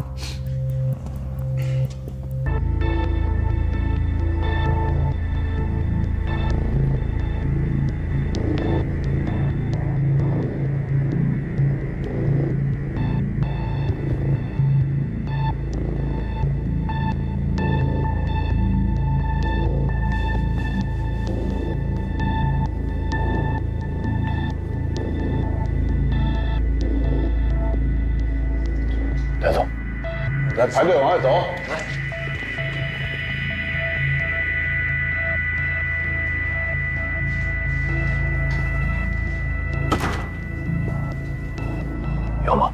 带走，来排队往外走。来，有吗？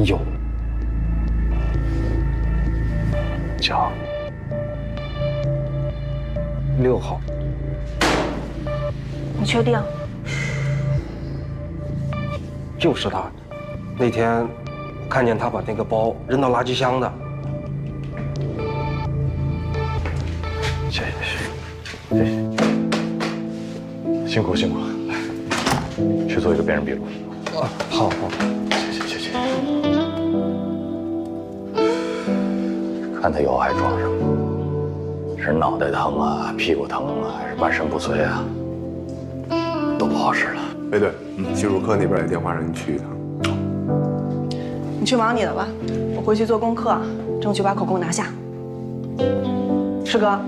有。叫6号。你确定？就是他，那天看见他把那个包扔到垃圾箱的。谢谢，谢谢，辛苦辛苦，来，去做一个辨认笔录。好，谢谢。看他腰还撞上了，是脑袋疼啊，屁股疼啊，还是半身不遂啊？都不好使了。对对，心乳科那边有电话让你去一趟。你去忙你的吧，我回去做功课，争取把口供拿下。师哥，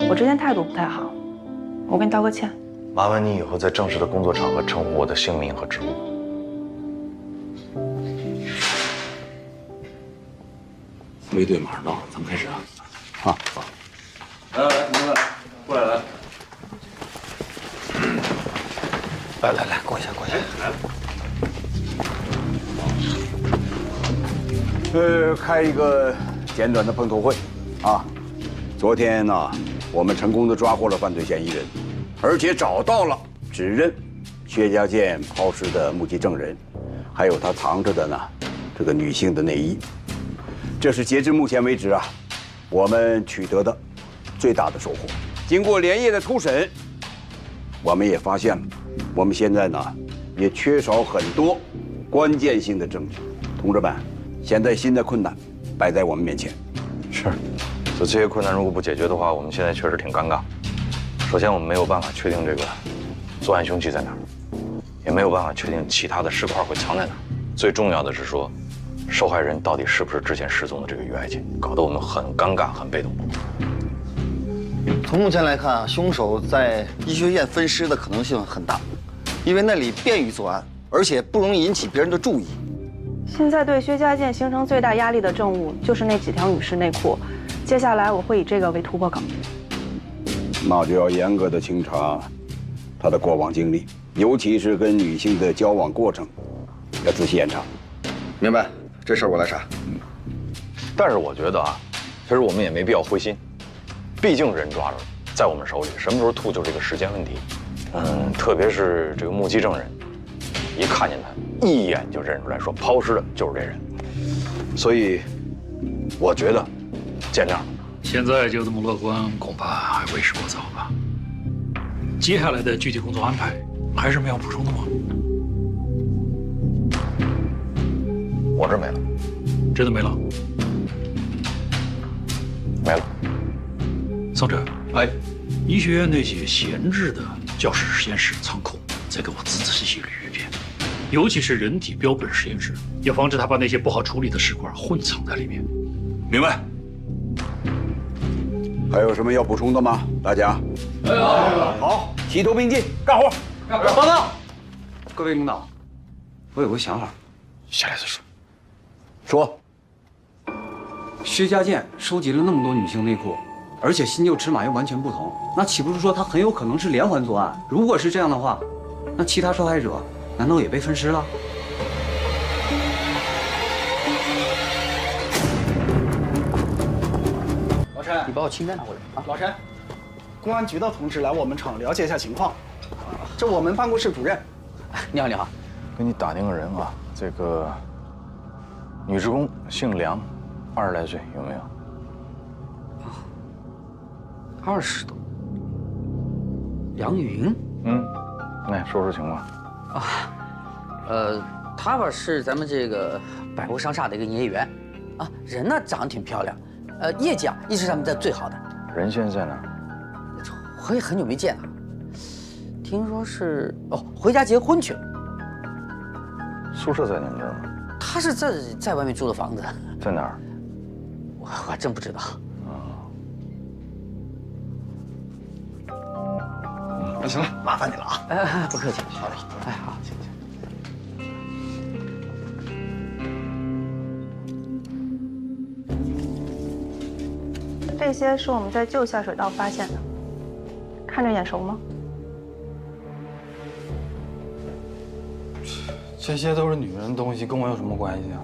我之前态度不太好，我跟你道个歉。麻烦你以后在正式的工作场合称呼我的姓名和职务。卫队马上到，咱们开始啊！好，来，同志们，过来。来，过一下。开一个简短的碰头会，啊，昨天呢，我们成功的抓获了犯罪嫌疑人，而且找到了指认薛家健抛尸的目击证人，还有他藏着的呢这个女性的内衣。这是截至目前为止啊，我们取得的最大的收获。经过连夜的突审，我们也发现了，我们现在呢也缺少很多关键性的证据。同志们，现在新的困难摆在我们面前。是，就这些困难如果不解决的话，我们现在确实挺尴尬。首先，我们没有办法确定这个作案凶器在哪儿，也没有办法确定其他的尸块会藏在哪儿。最重要的是说，受害人到底是不是之前失踪的这个于爱琴，搞得我们很尴尬、很被动。从目前来看啊，凶手在医学院分尸的可能性很大，因为那里便于作案，而且不容易引起别人的注意。现在对薛家健形成最大压力的证物就是那几条女士内裤，接下来我会以这个为突破口。那就要严格的清查他的过往经历，尤其是跟女性的交往过程，要仔细严查。明白，这事儿我来查。但是我觉得啊，其实我们也没必要灰心，毕竟人抓着了，在我们手里，什么时候吐就是一个时间问题。特别是这个目击证人，一看见他，一眼就认出来，说抛尸的就是这人。所以，我觉得，见谅。现在就这么乐观，恐怕还为时过早吧。接下来的具体工作安排，还是没有补充的吗？我这没了。真的没了？没了。宋哲，哎，医学院那些闲置的教室、实验室、仓库，再给我仔细捋一遍。尤其是人体标本实验室，要防止他把那些不好处理的试管混藏在里面。明白。还有什么要补充的吗？大家？好，齐头并进，干活。报告，各位领导，我有个想法，下来再说。说。薛家健收集了那么多女性内裤，而且新旧尺码又完全不同，那岂不是说他很有可能是连环作案？如果是这样的话，那其他受害者难道也被分尸了？老陈，你把我清单拿过来啊！老陈，公安局的同志来我们厂了解一下情况，这我们办公室主任。你好，你好，给你打听个人啊，这个女职工姓梁，20来岁，有没有？20多。梁云？来说说情况。她吧是咱们这个百货商厦的一个营业员，啊，人呢长得挺漂亮，业绩啊一直是他们在最好的。人现在在哪儿？我也很久没见了，听说是回家结婚去了。宿舍在你们这儿吗？他是在外面租的房子。在哪儿？我还真不知道。那行了，麻烦你了啊！不客气。好嘞。哎，好，行。这些是我们在旧下水道发现的，看着眼熟吗？这些都是女人的东西，跟我有什么关系啊？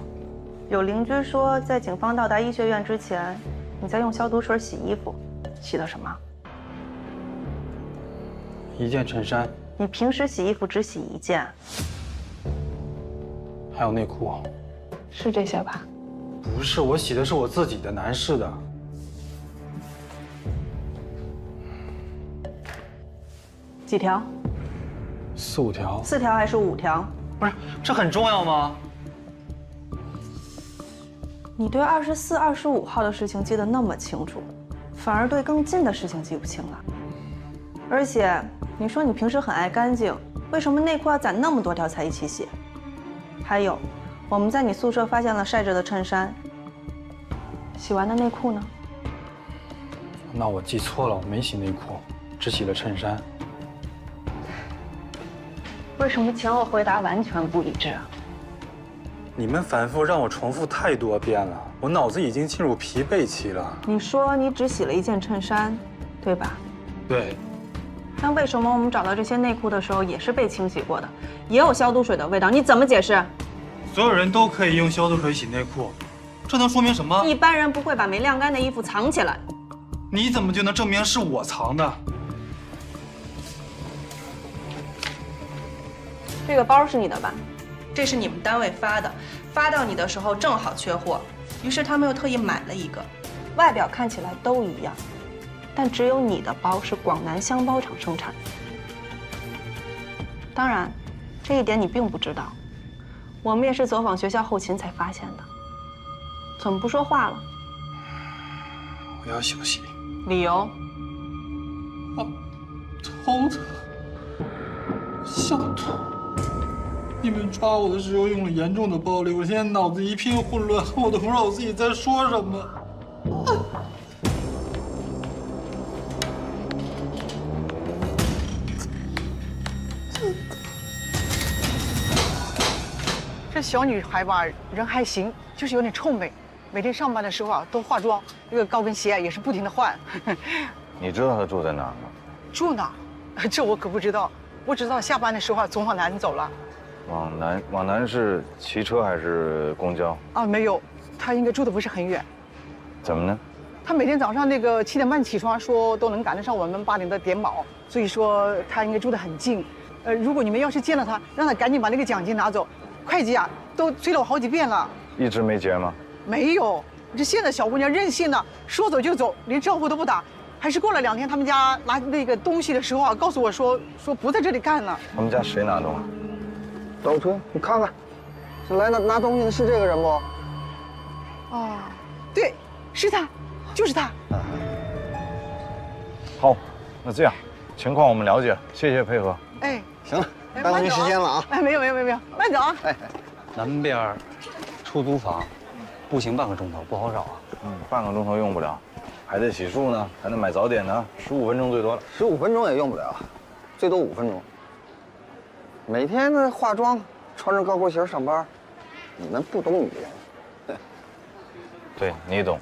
有邻居说，在警方到达医学院之前，你在用消毒水洗衣服，洗的什么？一件衬衫。你平时洗衣服只洗一件。还有内裤。是这些吧？不是，我洗的是我自己的男士的。几条？4、5条。4条还是5条？不是，这很重要吗？你对24、25号的事情记得那么清楚，反而对更近的事情记不清了。而且你说你平时很爱干净，为什么内裤要攒那么多条才一起洗？还有，我们在你宿舍发现了晒着的衬衫，洗完的内裤呢？那我记错了，我没洗内裤，只洗了衬衫。为什么前后回答完全不一致啊？你们反复让我重复太多遍了，我脑子已经进入疲惫期了。你说你只洗了一件衬衫，对吧？对。那为什么我们找到这些内裤的时候也是被清洗过的，也有消毒水的味道？你怎么解释？所有人都可以用消毒水洗内裤，这能说明什么？一般人不会把没晾干的衣服藏起来。你怎么就能证明是我藏的？这个包是你的吧？这是你们单位发的，发到你的时候正好缺货，于是他们又特意买了一个，外表看起来都一样，但只有你的包是广南箱包厂生产的。当然，这一点你并不知道，我们也是走访学校后勤才发现的。怎么不说话了？我要休息。理由？头疼，想吐。你们抓我的时候用了严重的暴力，我现在脑子一片混乱，我都不知道我自己在说什么。这小女孩吧，人还行，就是有点臭美。每天上班的时候啊，都化妆，那个高跟鞋也是不停的换。你知道她住在哪儿吗？住哪？这我可不知道。我只知道下班的时候啊，总往南走了。往南是骑车还是公交？啊，没有，她应该住的不是很远。怎么呢？她每天早上那个7点半起床，说都能赶得上我们8点的点卯，所以说她应该住得很近。如果你们要是见了她，让她赶紧把那个奖金拿走。会计啊，都催了我好几遍了。一直没结吗？没有，这现在小姑娘任性的，说走就走，连招呼都不打。还是过了2天，他们家拿那个东西的时候啊，告诉我说不在这里干了。他们家谁拿东西？倒车，你看看，这来拿东西的是这个人不？哦，对，是他，就是他。好，那这样，情况我们了解了，谢谢配合。哎，行了，耽误您时间了啊。哎，没有，慢走啊。哎，南边出租房，步行半个钟头，不好找啊。半个钟头用不了，还得洗漱呢，还得买早点呢，15分钟最多了。15分钟也用不了，最多5分钟。每天呢化妆，穿着高跟鞋上班，你们不懂女人。对你懂。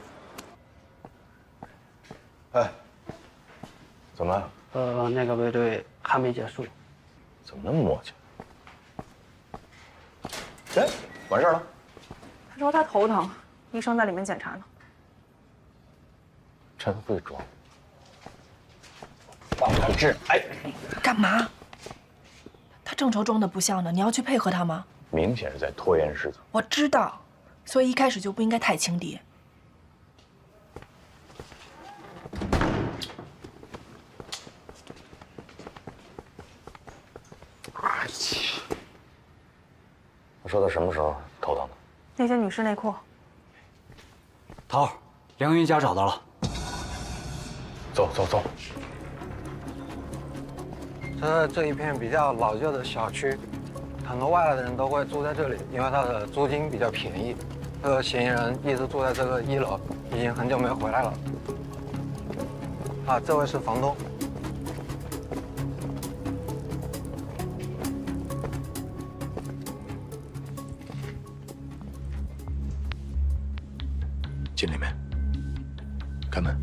哎，怎么了？那个卫队还没结束。怎么那么磨叽？哎，完事儿了。他说他头疼，医生在里面检查呢。真会装。王同志，哎，干嘛？他正愁装的不像呢，你要去配合他吗？明显是在拖延事情。我知道，所以一开始就不应该太轻敌。他说他什么时候头疼的？那件女士内裤。涛，梁云家找到了。走。这一片比较老旧的小区，很多外来的人都会住在这里，因为它的租金比较便宜。这个嫌疑人一直住在这个1楼，已经很久没有回来了。啊，这位是房东。进里面，开门。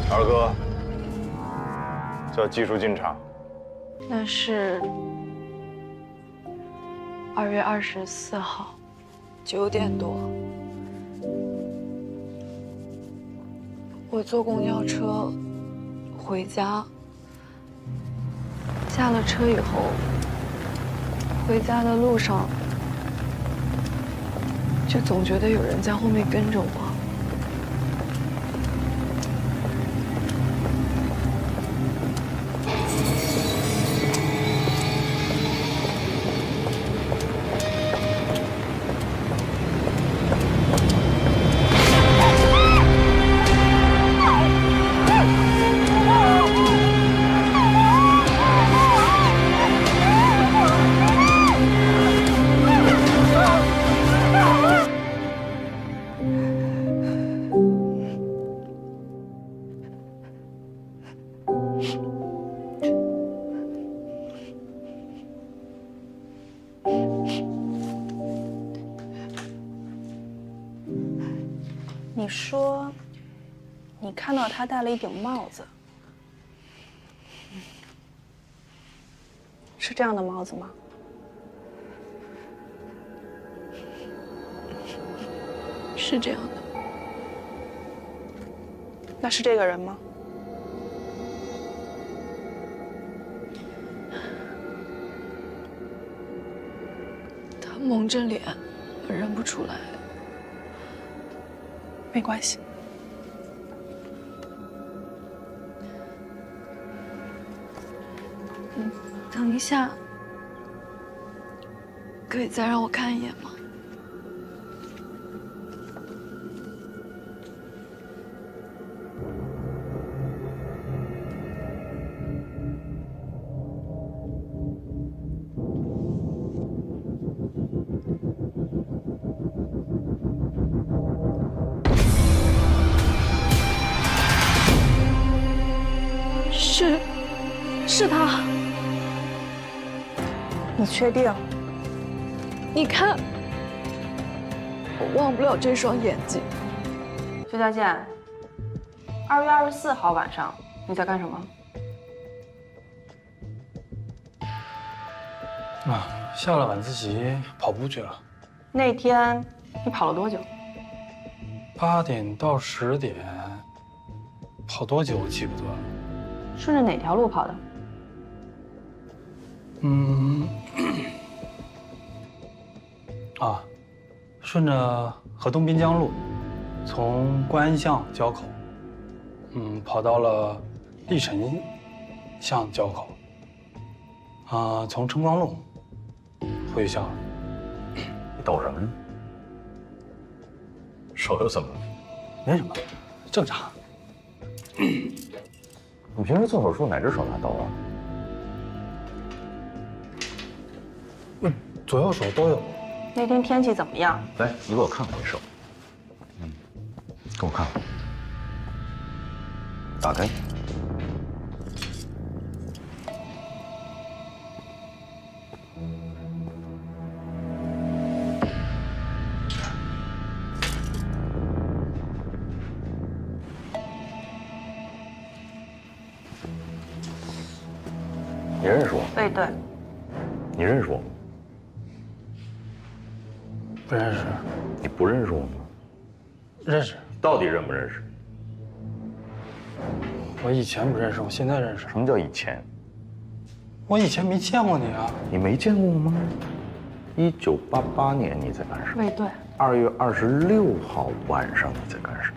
二哥，叫技术进场。那是2月24号9点多，我坐公交车回家，下了车以后，回家的路上就总觉得有人在后面跟着我。说，你看到他戴了一顶帽子，是这样的帽子吗？是这样的。那是这个人吗？他蒙着脸，我认不出来。没关系。等一下，可以再让我看一眼吗？是他。你确定？你看，我忘不了这双眼睛。薛家健，2月24号晚上你在干什么？下了晚自习跑步去了。那天你跑了多久？8点到10点，跑多久我记不得了。顺着哪条路跑的？顺着河东滨江路，从观安巷交口，跑到了历城巷交口，从春光路回校了。你抖什么呢？手又怎么了？没什么，正常。你平时做手术哪只手拿刀啊？左右手都有。那天天气怎么样？来，你给我看看你手。给我看看。打开。你认识我？对。你认识我吗？不认识。你不认识我吗？认识。到底认不认识？我以前不认识，我现在认识。什么叫以前？我以前没见过你啊。你没见过我吗？1988年你在干什么？对。 2月26号晚上你在干什么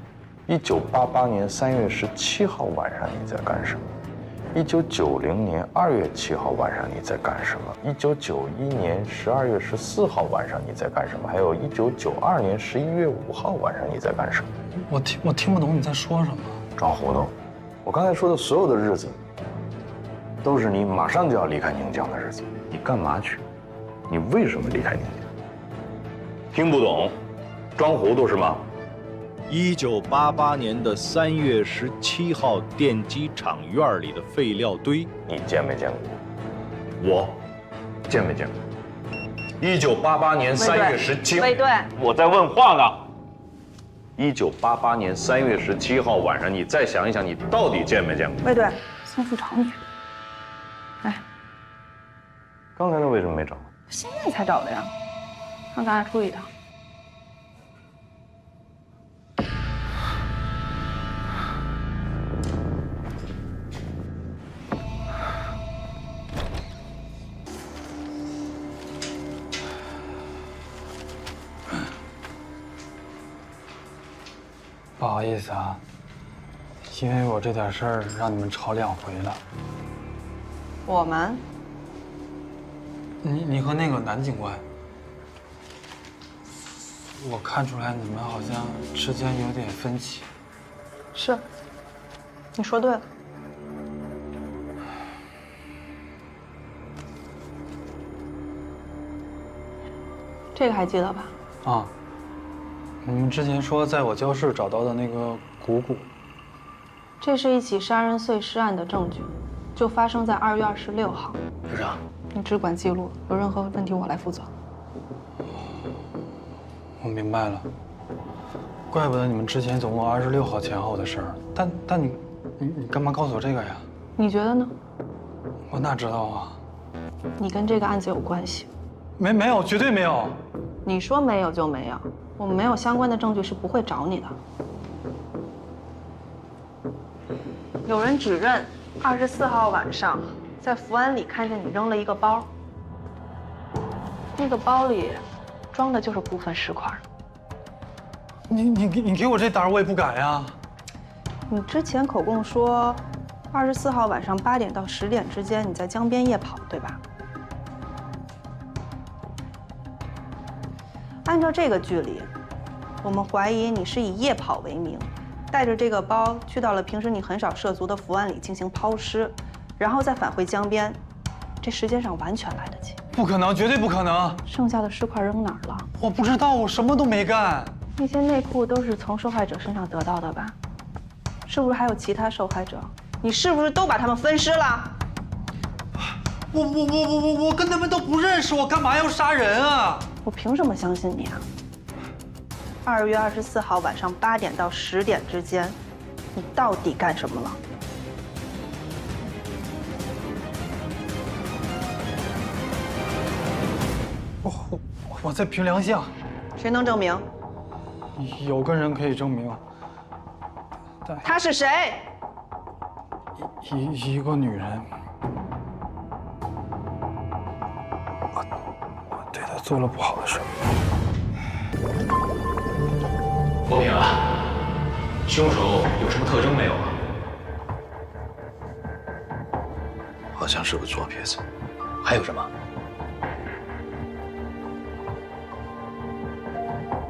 ？1988年3月17号晚上你在干什么？1990年2月7号晚上你在干什么？1991年12月14号晚上你在干什么？还有1992年11月5号晚上你在干什么？我听不懂你在说什么。装糊涂！我刚才说的所有的日子，都是你马上就要离开宁江的日子。你干嘛去？你为什么离开宁江？听不懂，装糊涂是吗？1988年的3月17号，电机厂院里的废料堆，你见没见过？我见没见过？1988年3月17号，对，我在问话呢。1988年3月17号晚上，你再想一想，你到底见没见过？对，松树找你。来，刚才他为什么没找？现在才找的呀，让咱俩出去一趟。 不好意思啊，因为我这点事儿让你们吵2回了。我们？你和那个男警官，我看出来你们好像之间有点分歧。是，你说对了。这个还记得吧？啊。 你们之前说在我教室找到的那个鼓鼓，这是一起杀人碎尸案的证据，就发生在2月26号。部长，你只管记录，有任何问题我来负责。我明白了。怪不得你们之前总共26号前后的事儿，但你干嘛告诉我这个呀？你觉得呢？我哪知道啊？你跟这个案子有关系？没有，绝对没有。你说没有就没有，我们没有相关的证据是不会找你的。有人指认24号晚上在福安里看见你扔了一个包，那个包里装的就是部分石块。你给我这胆儿，我也不敢呀。你之前口供说，24号晚上8点到10点之间你在江边夜跑，对吧？按照这个距离，我们怀疑你是以夜跑为名，带着这个包去到了平时你很少涉足的福安里进行抛尸，然后再返回江边，这时间上完全来得及。不可能，绝对不可能！剩下的尸块扔哪儿了？我不知道，我什么都没干。那些内裤都是从受害者身上得到的吧？是不是还有其他受害者？你是不是都把他们分尸了？我跟他们都不认识，我干嘛要杀人啊？我凭什么相信你啊？2月24号晚上8点到10点之间，你到底干什么了？我在平凉巷。谁能证明？有个人可以证明。他是谁？一个女人。我对她做了不好的事。国平啊，凶手有什么特征没有啊？好像是个左撇子。还有什么？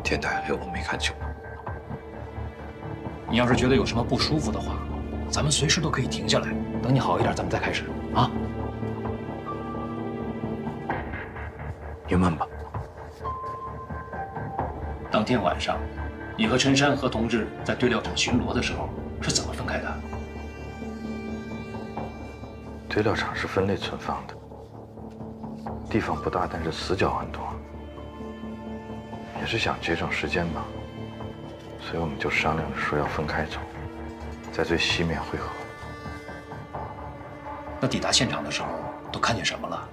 天太黑，我没看清。你要是觉得有什么不舒服的话，咱们随时都可以停下来，等你好一点，咱们再开始啊。你问吧。当天晚上，你和陈山和同志在堆料场巡逻的时候是怎么分开的？堆料场是分类存放的，地方不大，但是死角很多。也是想节省时间吧，所以我们就商量着说要分开走，在最西面汇合。那抵达现场的时候都看见什么了？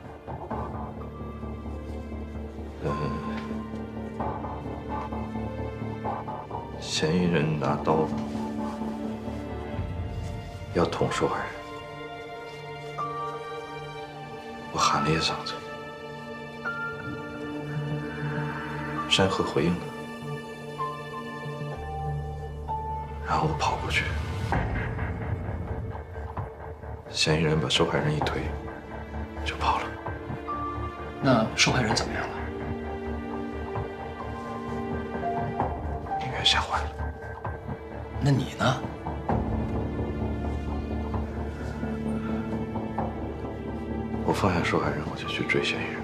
嫌疑人拿刀要捅受害人，我喊了一嗓子。山河回应了，然后我跑过去，嫌疑人把受害人一推，就跑了。那受害人怎么样了？应该吓坏了。那你呢？我放下受害人，我就去追嫌疑人。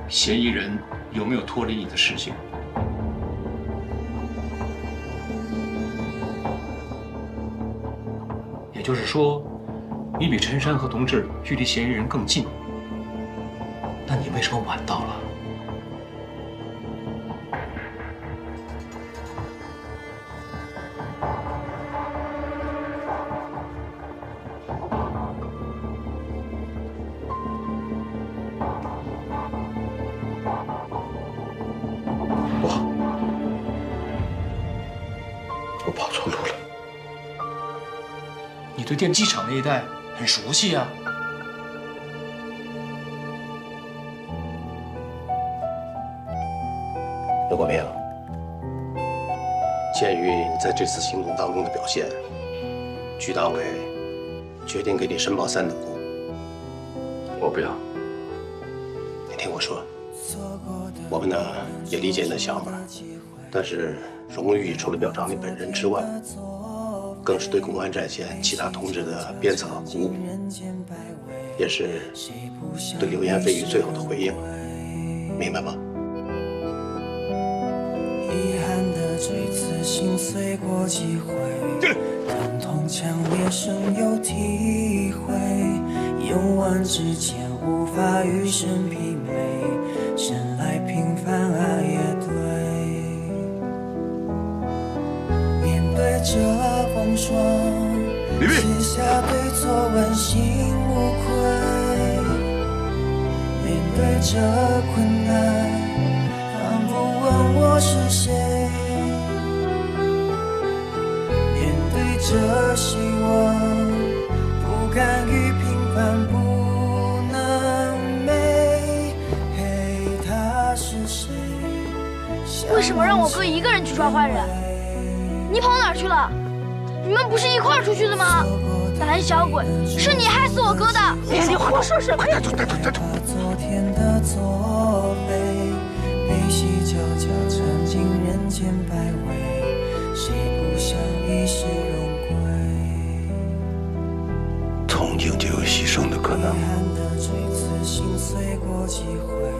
嫌疑人有没有脱离你的视线？也就是说，你比陈山和同志距离嫌疑人更近，那你为什么晚到了？我跑错路了。你对电机厂那一带很熟悉啊。刘国平，鉴于你在这次行动当中的表现，区党委决定给你申报3等功。我不要。你听我说，我们呢也理解你的想法，但是荣誉除了表彰你本人之外，更是对公安战线其他同志的鞭策和鼓舞，也是对流言蜚语最后的回应，明白吗？遗憾的这次心碎过几回，疼痛强烈深有体会，用完之前无法与生媲美，深爱平凡啊也对。面对着风霜，写下对昨晚心无愧。面对着困难，反复问我是谁。面对着希望，不甘于平凡不能美。嘿，他是谁？为什么让我哥一个人去抓坏人？你跑哪儿去了？你们不是一块儿出去的吗？胆小鬼，是你害死我哥的！你胡说什么呀？昨天的作废，悲喜交加尝尽人间百味，谁不想一世荣归？从警就有牺牲的可能，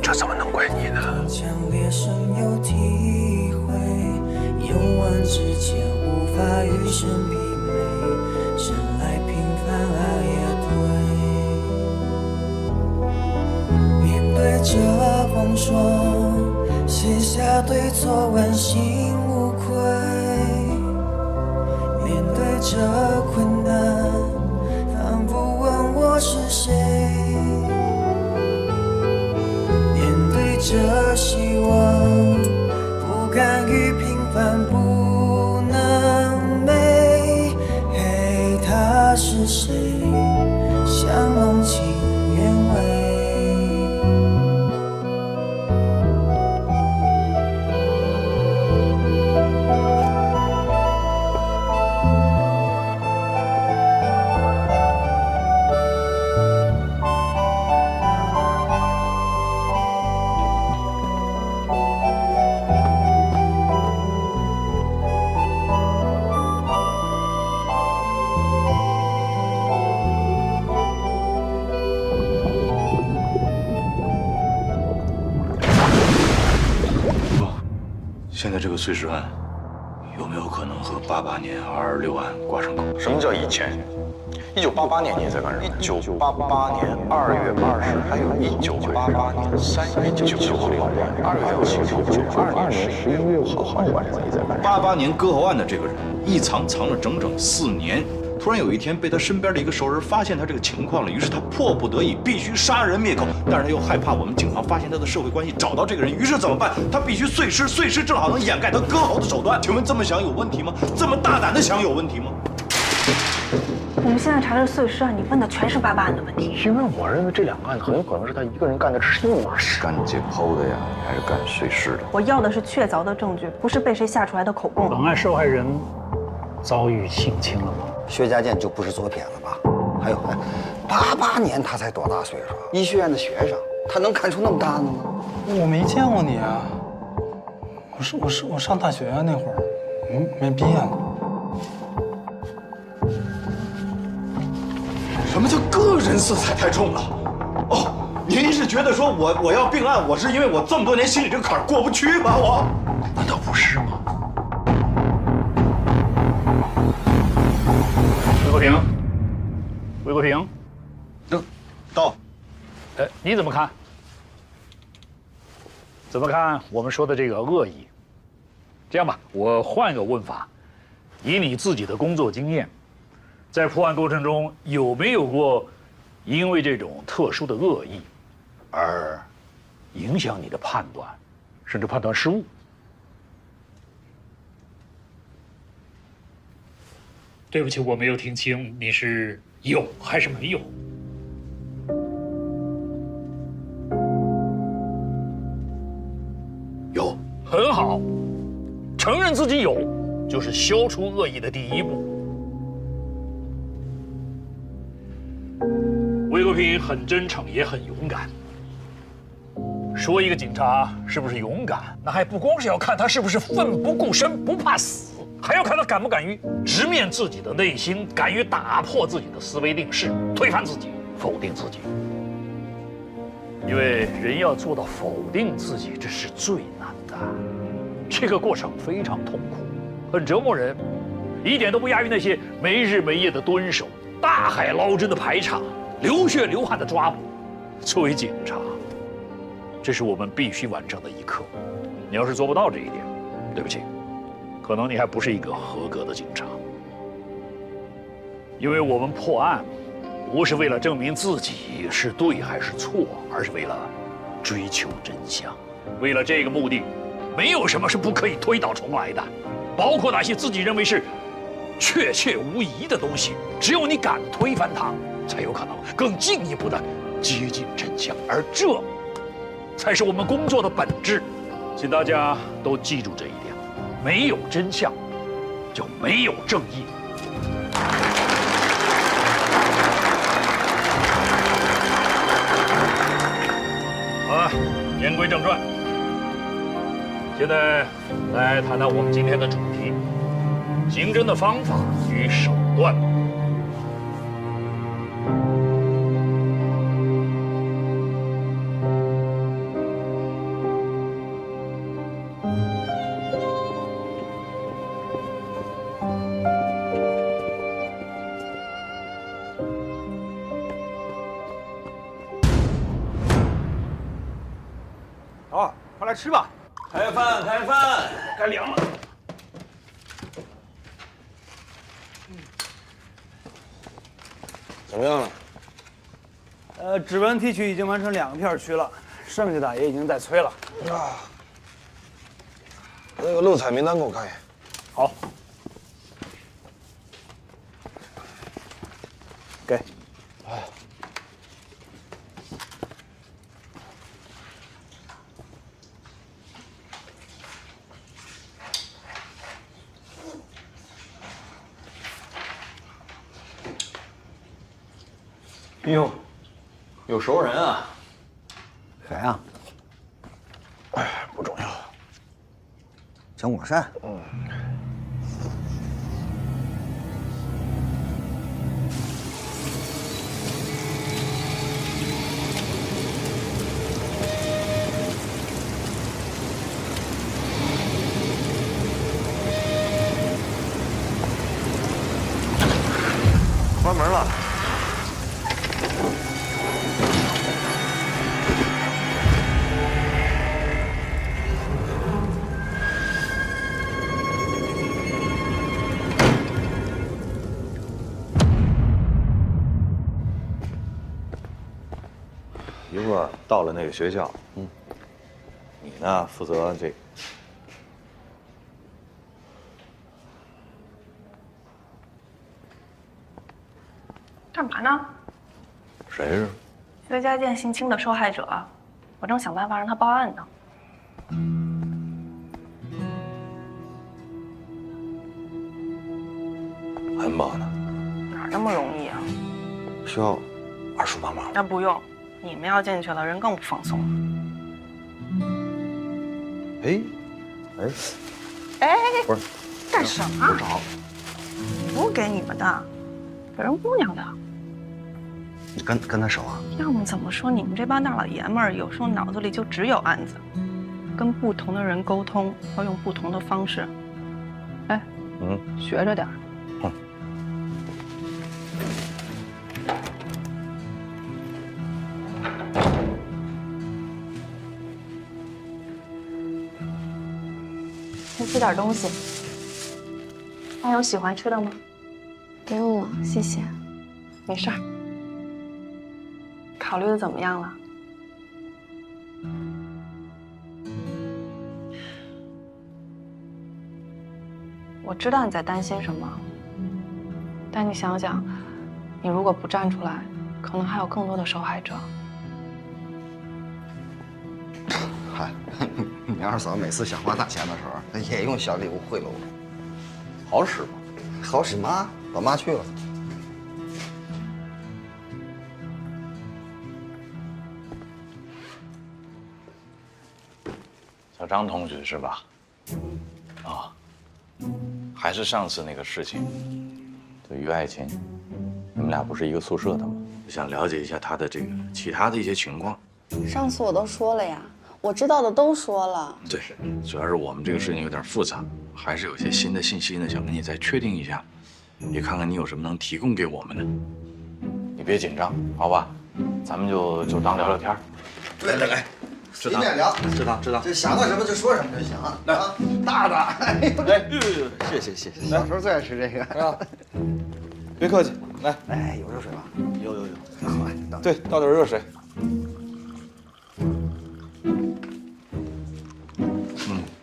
这怎么能怪你呢？强烈深有体会，用完之前无法与生媲美，深爱平凡啊也对。面对着风霜，写下对昨晚心无愧。面对着困难，反复问我是谁。面对着希望，不甘于平凡不能美。嘿，他是谁？相浓情愿违。现在这个碎尸案，有没有可能和88年226案挂上钩？什么叫以前？1988年你在干什么？1988年2月20，还有1988年3月9号、2月7号、92年11月5号，晚上你在干什么？88年割喉案的这个人一藏了整整4年。突然有一天被他身边的一个熟人发现他这个情况了，于是他迫不得已必须杀人灭口，但是他又害怕我们警方发现他的社会关系，找到这个人，于是怎么办？他必须碎尸正好能掩盖他割喉的手段。请问这么想有问题吗？这么大胆的想有问题吗？我们现在查的是碎尸案，你问的全是88案的问题。因为我认为这两个案子很有可能是他一个人干的，这是一码事。干解剖的呀，还是干碎尸的？我要的是确凿的证据，不是被谁下出来的口供。本案受害人遭遇性侵了吗？薛家健就不是左撇子吧？还有，88年他才多大岁数？医学院的学生，他能看出那么大的吗？我没见过你啊！我上大学那会儿，没毕业呢。什么叫个人色彩太重了？哦，您是觉得说我要并案，我是因为我这么多年心里这个坎儿过不去吗？我难道不是吗？魏国平，到。你怎么看？怎么看我们说的这个恶意？这样吧，我换个问法，以你自己的工作经验，在破案过程中有没有过因为这种特殊的恶意而影响你的判断，甚至判断失误？对不起，我没有听清，你是有还是没有？有，很好，承认自己有，就是消除恶意的第一步。魏国平很真诚，也很勇敢。说一个警察是不是勇敢，那还不光是要看他是不是奋不顾身、不怕死。还要看他敢不敢于直面自己的内心，敢于打破自己的思维定式，推翻自己，否定自己。因为人要做到否定自己，这是最难的，这个过程非常痛苦，很折磨人，一点都不亚于那些没日没夜的蹲守、大海捞针的排查、流血流汗的抓捕。作为警察，这是我们必须完成的一课。你要是做不到这一点，对不起，可能你还不是一个合格的警察。因为我们破案，不是为了证明自己是对还是错，而是为了追求真相。为了这个目的，没有什么是不可以推倒重来的，包括那些自己认为是确切无疑的东西。只有你敢推翻它，才有可能更进一步的接近真相，而这才是我们工作的本质。请大家都记住这一点：没有真相，就没有正义。好了，言归正传，现在来谈谈我们今天的主题：刑侦的方法与手段。好，快来吃吧！开饭，开饭，该凉了。怎么样了？指纹提取已经完成2个片区了，剩下的也已经在催了。啊，那个漏采名单给我看一眼。好。给。哎。哟，有熟人啊？谁啊？哎，不重要。蒋果善。嗯。关门了。一会儿到了那个学校，你呢负责这个。干嘛呢？谁是？薛家健性侵的受害者，我正想办法让他报案呢。安保呢？哪那么容易啊？需要二叔帮忙。那不用，你们要进去了，人更不放松了。哎，哎，不是，干什么？不找，不给你们的，给人姑娘的。你跟他熟啊？要么怎么说你们这帮大老爷们儿有时候脑子里就只有案子，跟不同的人沟通要用不同的方式。哎，学着点儿。先吃点东西。还有喜欢吃的吗？不用了，谢谢。没事儿。考虑的怎么样了？我知道你在担心什么，但你想想，你如果不站出来，可能还有更多的受害者。嗨，你二嫂每次想花大钱的时候，也用小礼物贿赂我，好使吗？好使妈，老妈去了。小张同学是吧？啊，还是上次那个事情，对于爱琴，你们俩不是一个宿舍的吗？想了解一下他的这个其他的一些情况。上次我都说了呀，我知道的都说了。对，主要是我们这个事情有点复杂，还是有些新的信息呢，想跟你再确定一下，也看看你有什么能提供给我们的。你别紧张，好吧？咱们就当聊聊天。来，随便聊，知道。就想到什么就说什么就行。来啊，大的，哎呦，谢谢。小时候最爱吃这个。别客气，来。哎，有热水吧？有。好，对，倒点热水。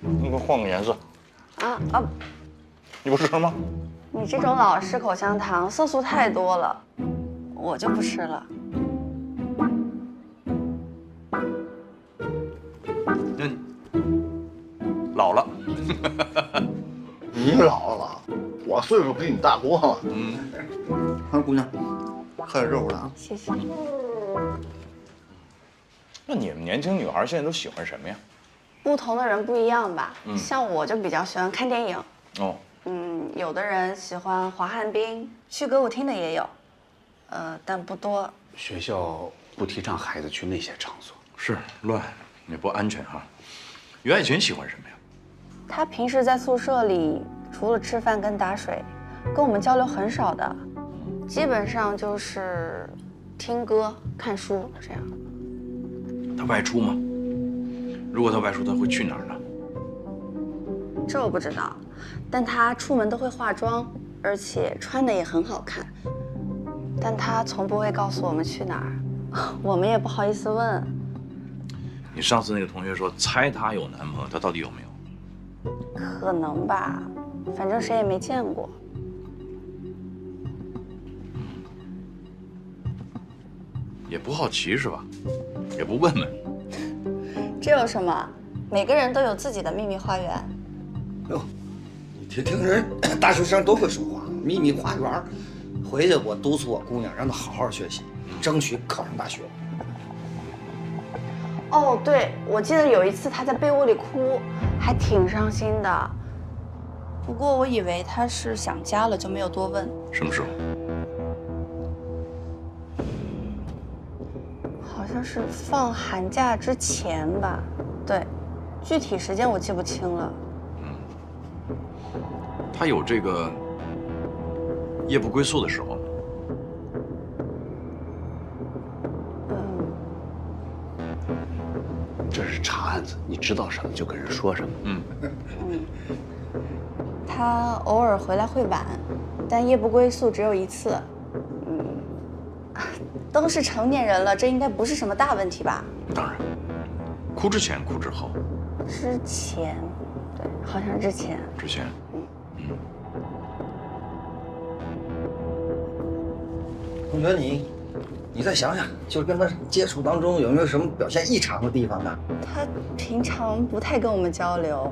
你给我换个颜色。啊，你不吃吗？你这种老式口香糖色素太多了，我就不吃了。老了。你老了，我岁数比你大多了。姑娘，喝点热乎的啊。谢谢。那你们年轻女孩现在都喜欢什么呀？不同的人不一样吧？嗯像我就比较喜欢看电影。哦，有的人喜欢滑旱冰，去歌舞厅的也有，但不多。学校不提倡孩子去那些场所，是乱，也不安全哈。于爱琴喜欢什么呀？他平时在宿舍里，除了吃饭跟打水，跟我们交流很少的，基本上就是听歌、看书这样。他外出吗？如果他外出，他会去哪儿呢？这我不知道，但他出门都会化妆，而且穿的也很好看。但他从不会告诉我们去哪儿，我们也不好意思问。你上次那个同学说猜她有男朋友，她到底有没有？可能吧，反正谁也没见过。也不好奇是吧？也不问问。这有什么？每个人都有自己的秘密花园。哟，你听人大学生都会说话，秘密花园。回去我督促我姑娘，让她好好学习，争取考上大学。哦，对，我记得有一次她在被窝里哭，还挺伤心的。不过我以为她是想家了，就没有多问。什么时候？好像是放寒假之前吧。对，具体时间我记不清了。她有这个夜不归宿的时候吗？这是查案子，你知道什么就跟人说什么。他偶尔回来会晚，但夜不归宿只有一次。都是成年人了，这应该不是什么大问题吧？当然，哭之前，哭之后。之前，对，好像之前。之前。同学，你再想想，就是跟他接触当中有没有什么表现异常的地方呢？他平常不太跟我们交流，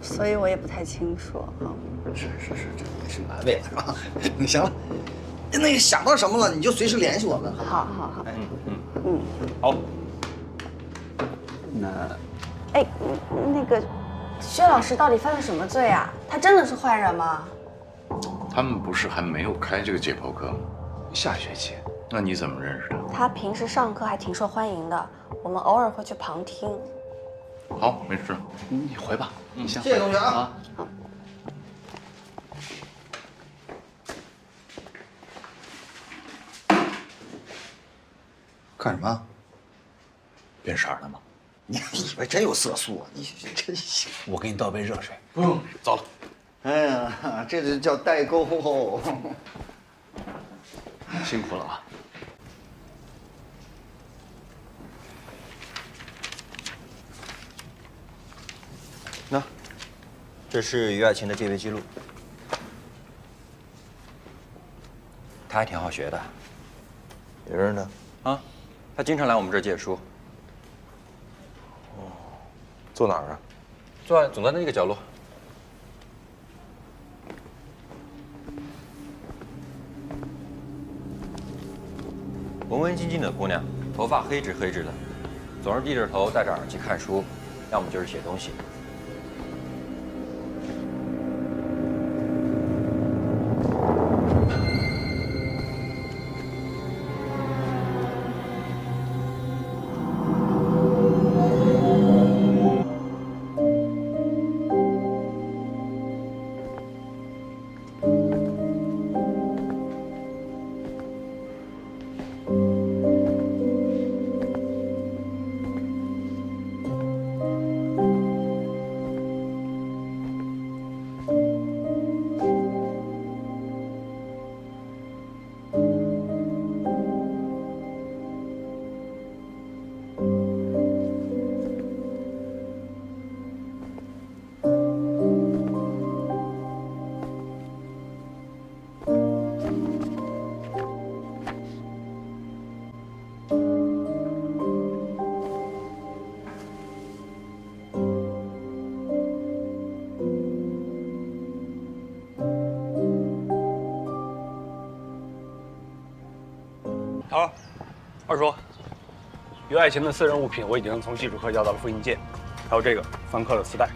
所以我也不太清楚啊。是，这也是难为了，是吧？行了，那个想到什么了，你就随时联系我们。好。好。那个，薛老师到底犯了什么罪啊？他真的是坏人吗？他们不是还没有开这个解剖课吗？下学期。那你怎么认识的？他平时上课还挺受欢迎的，我们偶尔会去旁听。好，没事。你回吧。你先。谢谢同学啊。干什么？变色了吗？你以为真有色素啊？你真行。我给你倒杯热水。不用，糟了。哎呀，这就叫代沟。辛苦了啊。那，这是于爱琴的戒备记录。她还挺好学的。别人呢？啊，她经常来我们这儿借书。坐哪儿啊？总在那个角落。文文静静的姑娘，头发黑直黑直的，总是低着头戴着耳机看书，要么就是写东西。好，二叔，于爱琴的私人物品我已经从技术科要到了复印件，还有这个梵克的磁带。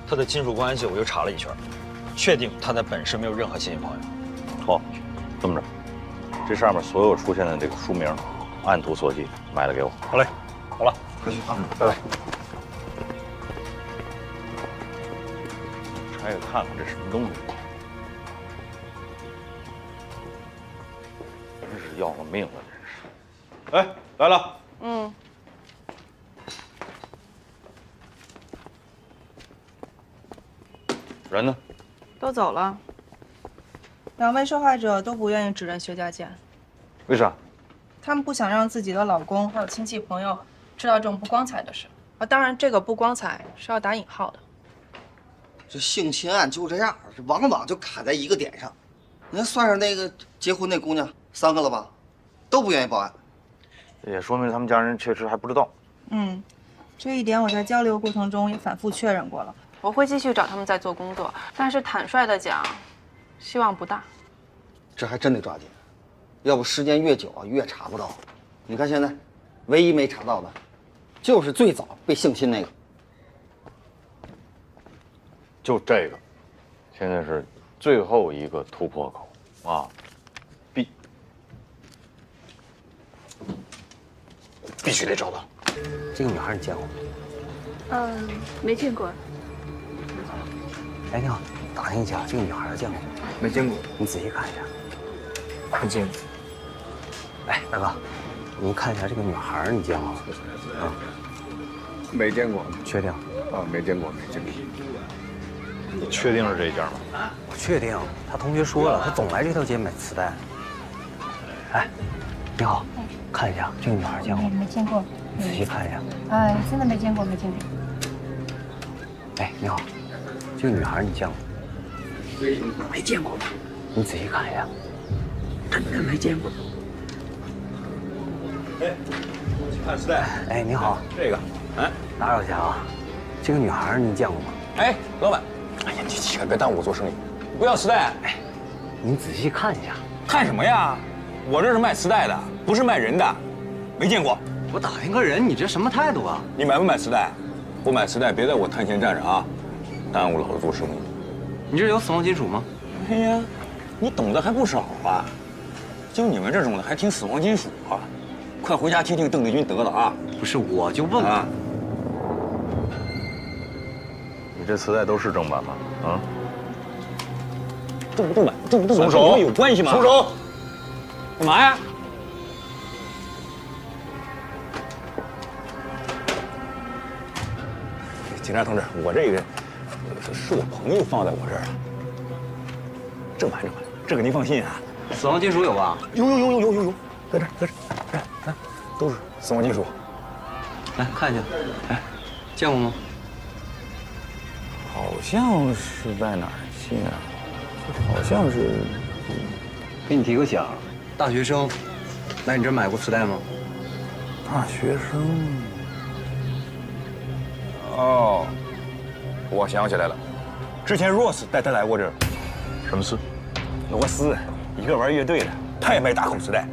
他的亲属关系我又查了一圈，确定他在本市没有任何亲戚朋友。好，这么着，这上面所有出现的这个书名，按图索骥，买了给我。好嘞，好了，回去啊，拜拜。拆开看看这什么东西，真是要了命了，真是。哎，来了。嗯。人呢？都走了。2位受害者都不愿意指认薛家健，为啥？他们不想让自己的老公还有亲戚朋友知道这种不光彩的事。啊，当然这个不光彩是要打引号的。这性侵案就这样，这往往就卡在一个点上。你看，算上那个结婚那姑娘，3个了吧，都不愿意报案。也说明他们家人确实还不知道。嗯，这一点我在交流过程中也反复确认过了。我会继续找他们在做工作，但是坦率的讲，希望不大。这还真得抓紧，要不时间越久啊，越查不到。你看现在，唯一没查到的，就是最早被性侵那个。就这个，现在是最后一个突破口啊！必须得找到。这个女孩你见过吗？没见过。哎，你好，打听一下，这个女孩见过吗？没见过。你仔细看一下。没见过。哎，大哥，你看一下这个女孩，你见过吗？啊，没见过。确定？啊，没见过，没见过。你确定是这一家吗？我确定，他同学说了，他总来这条街买磁带。哎，你好，看一下这个女孩见过吗？没见过。你仔细看一下。真的没见过，没见过。哎，你好，这个女孩你见过吗？没见过。你仔细看一下。真的没见过。哎，看磁带。哎，你好，这个，哎，打扰一下啊，这个女孩你见过吗？哎，老板，哎呀，你千万别耽误我做生意，不要磁带。哎，你仔细看一下。看什么呀？我这是卖磁带的，不是卖人的，没见过。我打听个人，你这什么态度啊？你买不买磁带？不买磁带，别在我摊前站着啊，耽误了我做生意。你这有死亡金属吗？哎呀，你懂得还不少啊。就你们这种的还听死亡金属啊？快回家听听邓丽君得了啊！不是，我就问啊。你这磁带都是正版吗？啊？正不正版？正不正版？松手！有关系吗？松手！干嘛呀？警察同志，我这个是我朋友放在我这儿的，正版，这个您放心啊。死亡金属有吧？有，在这，看，都是死亡金属。来看一下，哎，见过吗？好像是在哪儿见啊？好像是。给你提个醒，大学生来你这儿买过磁带吗？大学生。哦，我想起来了，之前 Ross 带他来过这儿。什么事？罗斯，一个玩乐队的，他也卖大口磁带。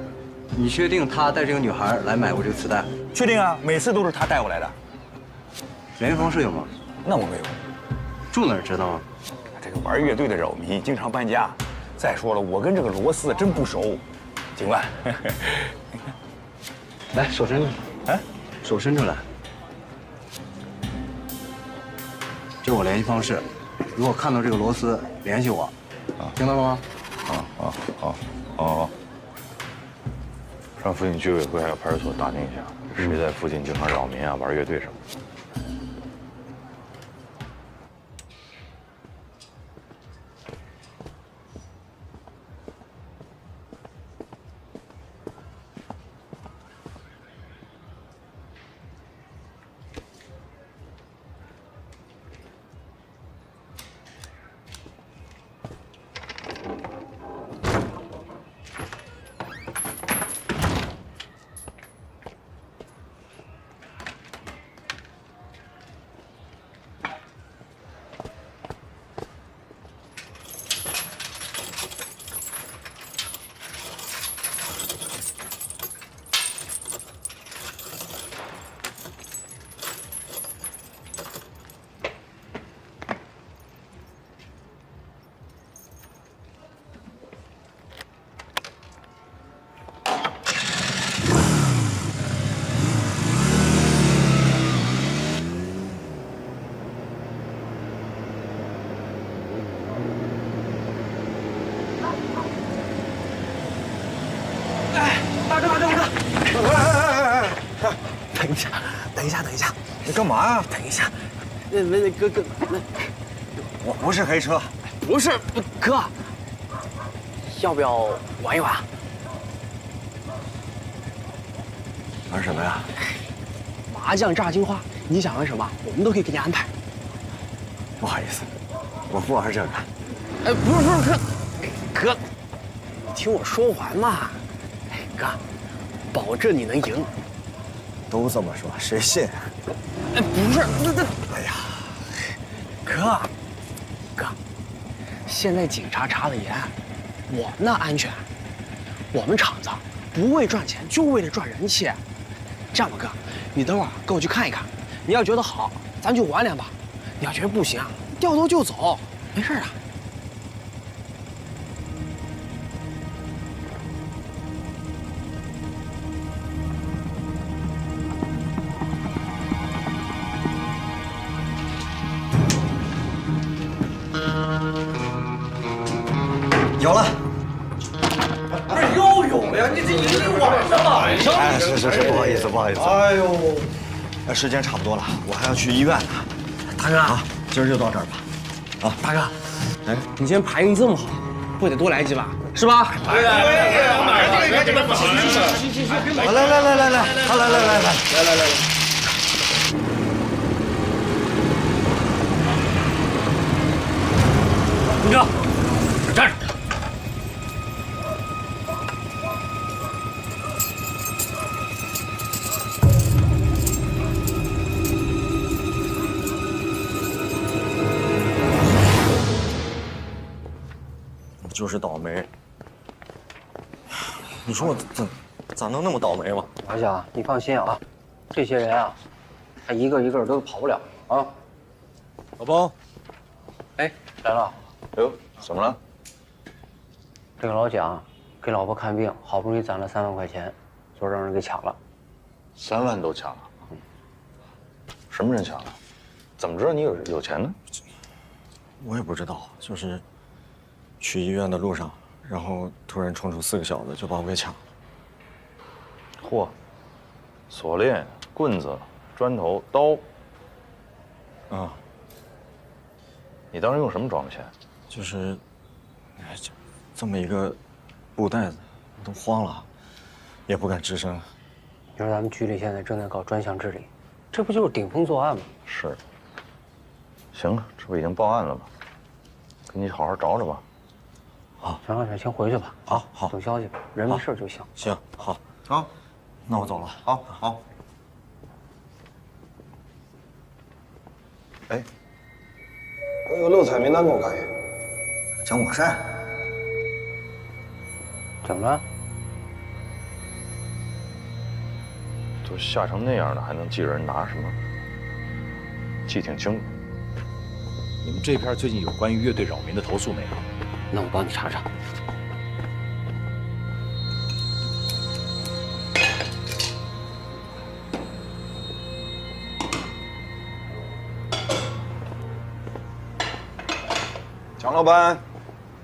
你确定他带这个女孩来买过这个磁带？确定啊，每次都是他带过来的。联系方式有吗？那我没有。住哪儿知道吗？这个玩乐队的扰民，经常搬家。再说了，我跟这个罗斯真不熟。警官，来，手伸出来。哎，手伸出来。这是我联系方式，如果看到这个螺丝，联系我。啊，听到了吗？哦。上附近居委会还有派出所打听一下，谁在附近经常扰民啊、玩乐队什么的。干嘛呀？等一下，哥，我不是黑车。不是哥，要不要玩一玩？玩什么呀？麻将炸金花，你想玩什么，我们都可以给你安排。不好意思，我不玩这个。哎，不是哥，听我说完嘛。哎，哥，保证你能赢。都这么说，谁信？哎，不是，哎呀，哥，现在警察查得严，我们那安全。我们厂子不为赚钱，就为了赚人气。这样吧，哥，你等会儿跟我去看一看。你要觉得好，咱就玩2把；你要觉得不行，掉头就走，没事的。有了。不是又有了呀？你这一晚上了。哎，是，不好意思。哎呦，时间差不多了，我还要去医院呢。大哥啊，今儿就到这儿吧。啊，大哥，哎，你今天牌运这么好，不得多来几把，是吧？来，你这站着。我就是倒霉。你说我咋能那么倒霉嘛？老蒋，你放心啊，这些人啊，他一个都跑不了啊。老包，哎，来了。哎呦，怎么了？这个老蒋给老婆看病，好不容易攒了3万块钱，昨儿让人给抢了。3万都抢了？什么人抢了？怎么知道你有钱呢？我也不知道，就是去医院的路上，然后突然冲出4个小子，就把我给抢了。嚯，锁链、棍子、砖头、刀。啊。你当时用什么装的钱？就是，这么一个布袋子，都慌了，也不敢吱声。你说咱们局里现在正在搞专项治理，这不就是顶风作案吗？是。行了，这不已经报案了吗？给你好好找找吧。好，行，先回去吧。好，等消息吧，人没事就行。行，好，那我走了。好。哎，那个漏彩名单给我看一眼。蒋广善，怎么了？都吓成那样了，还能记着人拿什么？记挺清楚。你们这片最近有关于乐队扰民的投诉没有？那我帮你查查。蒋老板，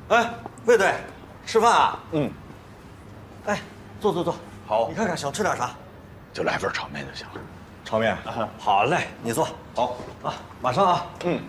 哎，魏队，吃饭啊？嗯。哎，坐。好。你看看想吃点啥？就来份炒面就行了。炒面。好嘞，你坐。好啊，马上啊。嗯。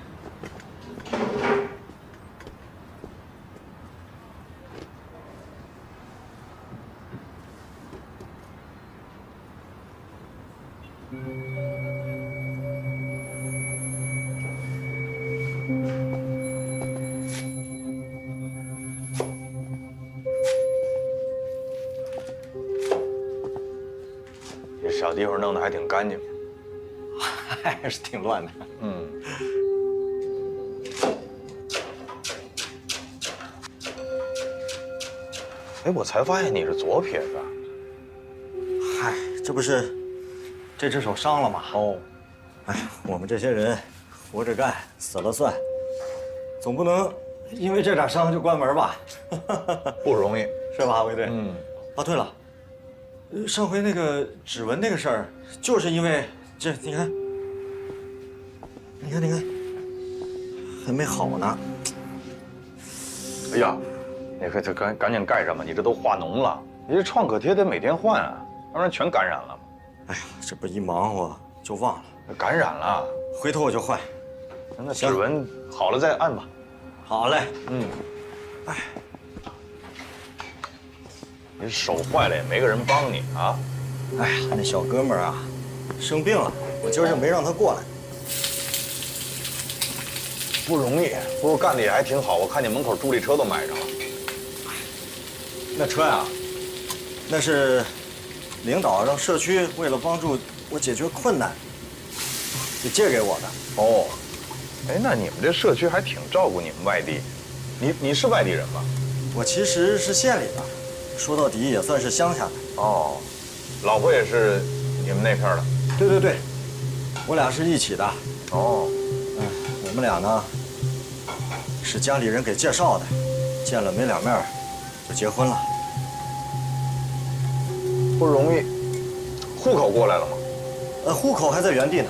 这小地方弄得还挺干净，还是挺乱的。嗯。哎，我才发现你是左撇子。嗨，这不是这只手伤了吗？哦。哎，我们这些人活着干，死了算，总不能因为这点伤就关门吧？不容易，是吧，魏队？嗯。啊，对了，上回那个指纹那个事儿，就是因为这，你看，还没好呢。哎呀，你可赶紧盖上吧，你这都化脓了。你这创可贴得每天换啊，要不然全感染了。哎呀，这不一忙活就忘了。感染了，回头我就换。那指纹好了再按吧。好嘞。嗯。哎，你手坏了也没个人帮你啊。哎呀，那小哥们儿啊，生病了，我今儿就没让他过来。不容易，不过干的也还挺好。我看见门口助力车都买上了。那车呀，那是领导让社区为了帮助我解决困难，就借给我的。哦，哎，那你们这社区还挺照顾你们外地。你是外地人吧？我其实是县里的，说到底也算是乡下的。哦，老婆也是你们那片的？对对对，我俩是一起的。哦，我们俩呢是家里人给介绍的，见了没两面就结婚了。不容易。户口过来了吗？户口还在原地呢。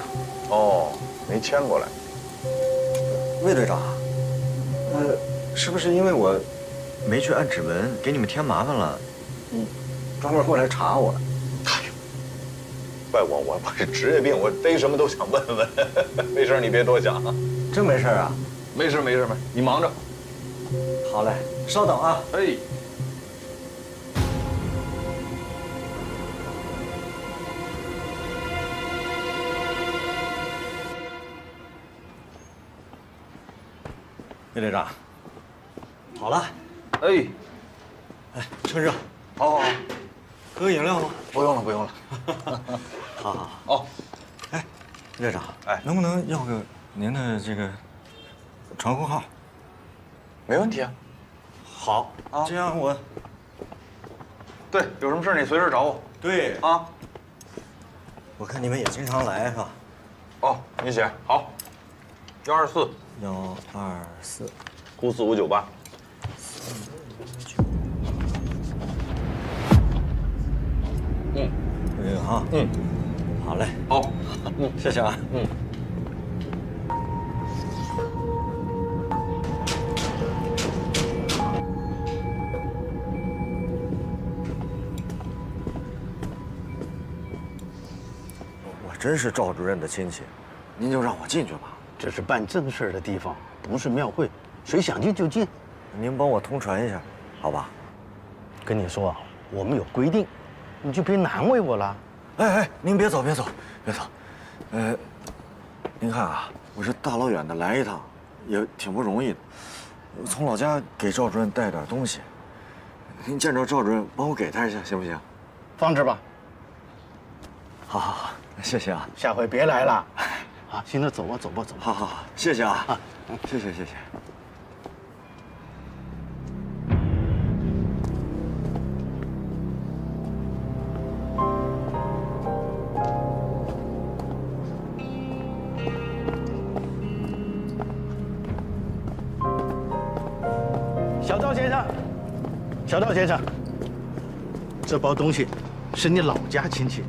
哦，没迁过来。魏队长，是不是因为我没去按指纹，给你们添麻烦了？专门过来查我？哎呦，怪我是职业病，我逮什么都想问问。没事，你别多想。真没事啊？没事，你忙着。好嘞，稍等啊。哎。魏队长，好了。哎，趁热。好。喝饮料吗？不用了。好。哦，哎，魏队长，能不能要个您的这个传呼号？没问题啊。好啊，这样我。对，有什么事你随时找我。对啊。我看你们也经常来是吧？哦，你写好。124。124。呼45985。这个哈。好嘞。好。谢谢啊。我真是赵主任的亲戚，您就让我进去吧。这是办正事的地方，不是庙会，谁想进就进。您帮我通传一下，好吧？跟你说啊，我们有规定，你就别难为我了。哎，您别走。您看啊，我这大老远的来一趟，也挺不容易的。我从老家给赵主任带点东西，您见着赵主任帮我给他一下，行不行？放这吧。好，谢谢啊。下回别来了。啊，行了，走吧。好，谢谢啊。谢谢。小赵先生，这包东西是你老家亲戚，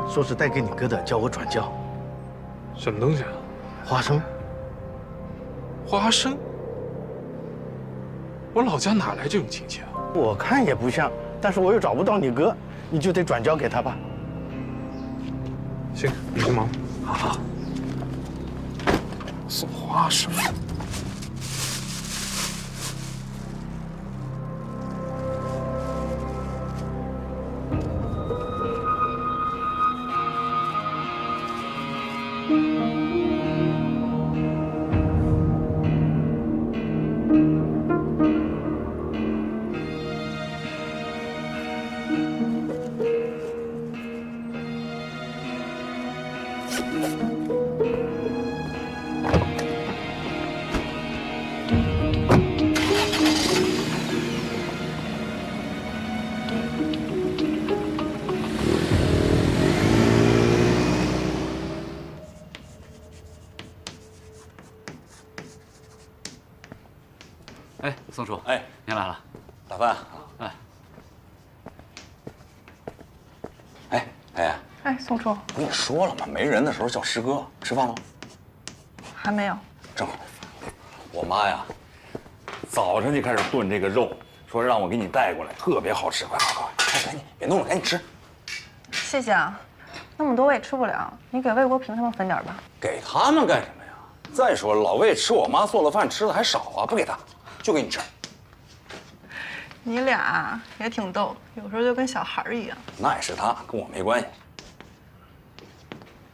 说是带给你哥的，叫我转交。什么东西啊？花生。花生？我老家哪来这种亲戚啊？我看也不像，但是我又找不到你哥，你就得转交给他吧。行，你去忙。好。送花生。哎，宋叔，哎，您来了，打饭。哎，宋叔，不跟你说了吗？没人的时候叫师哥。吃饭了吗？还没有。正好，我妈呀，早晨就开始炖这个肉，说让我给你带过来，特别好吃。快，赶紧别弄了，赶紧吃。谢谢啊，那么多我也吃不了，你给魏国平他们分点吧。给他们干什么呀？再说老魏吃我妈做的饭吃的还少啊，不给他，就给你吃。你俩也挺逗，有时候就跟小孩一样。那也是他，跟我没关系。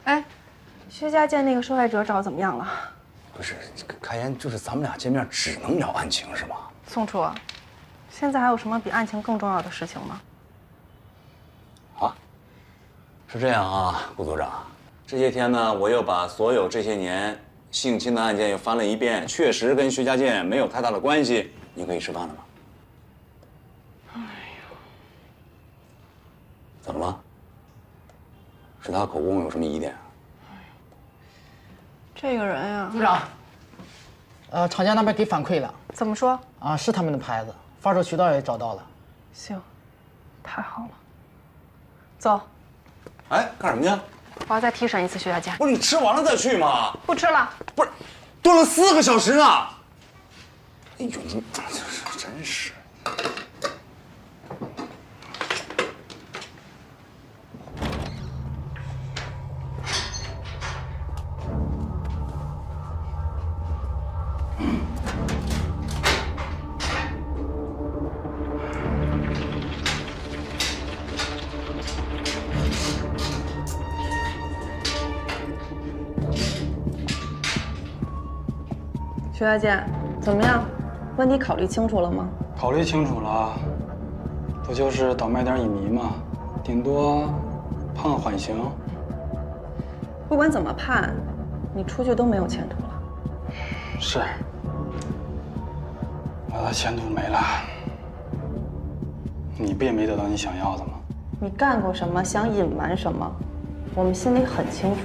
哎，薛家健那个受害者找得怎么样了？不是，开言就是咱们俩见面只能聊案情是吗？宋楚，现在还有什么比案情更重要的事情吗？是这样啊，顾组长，这些天呢，我又把所有这些年性侵的案件又翻了一遍，确实跟薛家健没有太大的关系。你可以吃饭了吗？哎呀，怎么了？是他口供有什么疑点？这个人呀，组长，厂家那边给反馈了，怎么说？啊，是他们的牌子，发售渠道也找到了。行，太好了。走。哎，干什么去？我要再提审一次薛家健。不是你吃完了再去吗？不吃了。不是，炖了4个小时呢。哎呦，你真是。薛家健，怎么样？问题考虑清楚了吗？考虑清楚了，不就是倒卖点乙醚吗？顶多判个缓刑。不管怎么判，你出去都没有前途了。是，我的前途没了。你不也没得到你想要的吗？你干过什么，想隐瞒什么，我们心里很清楚。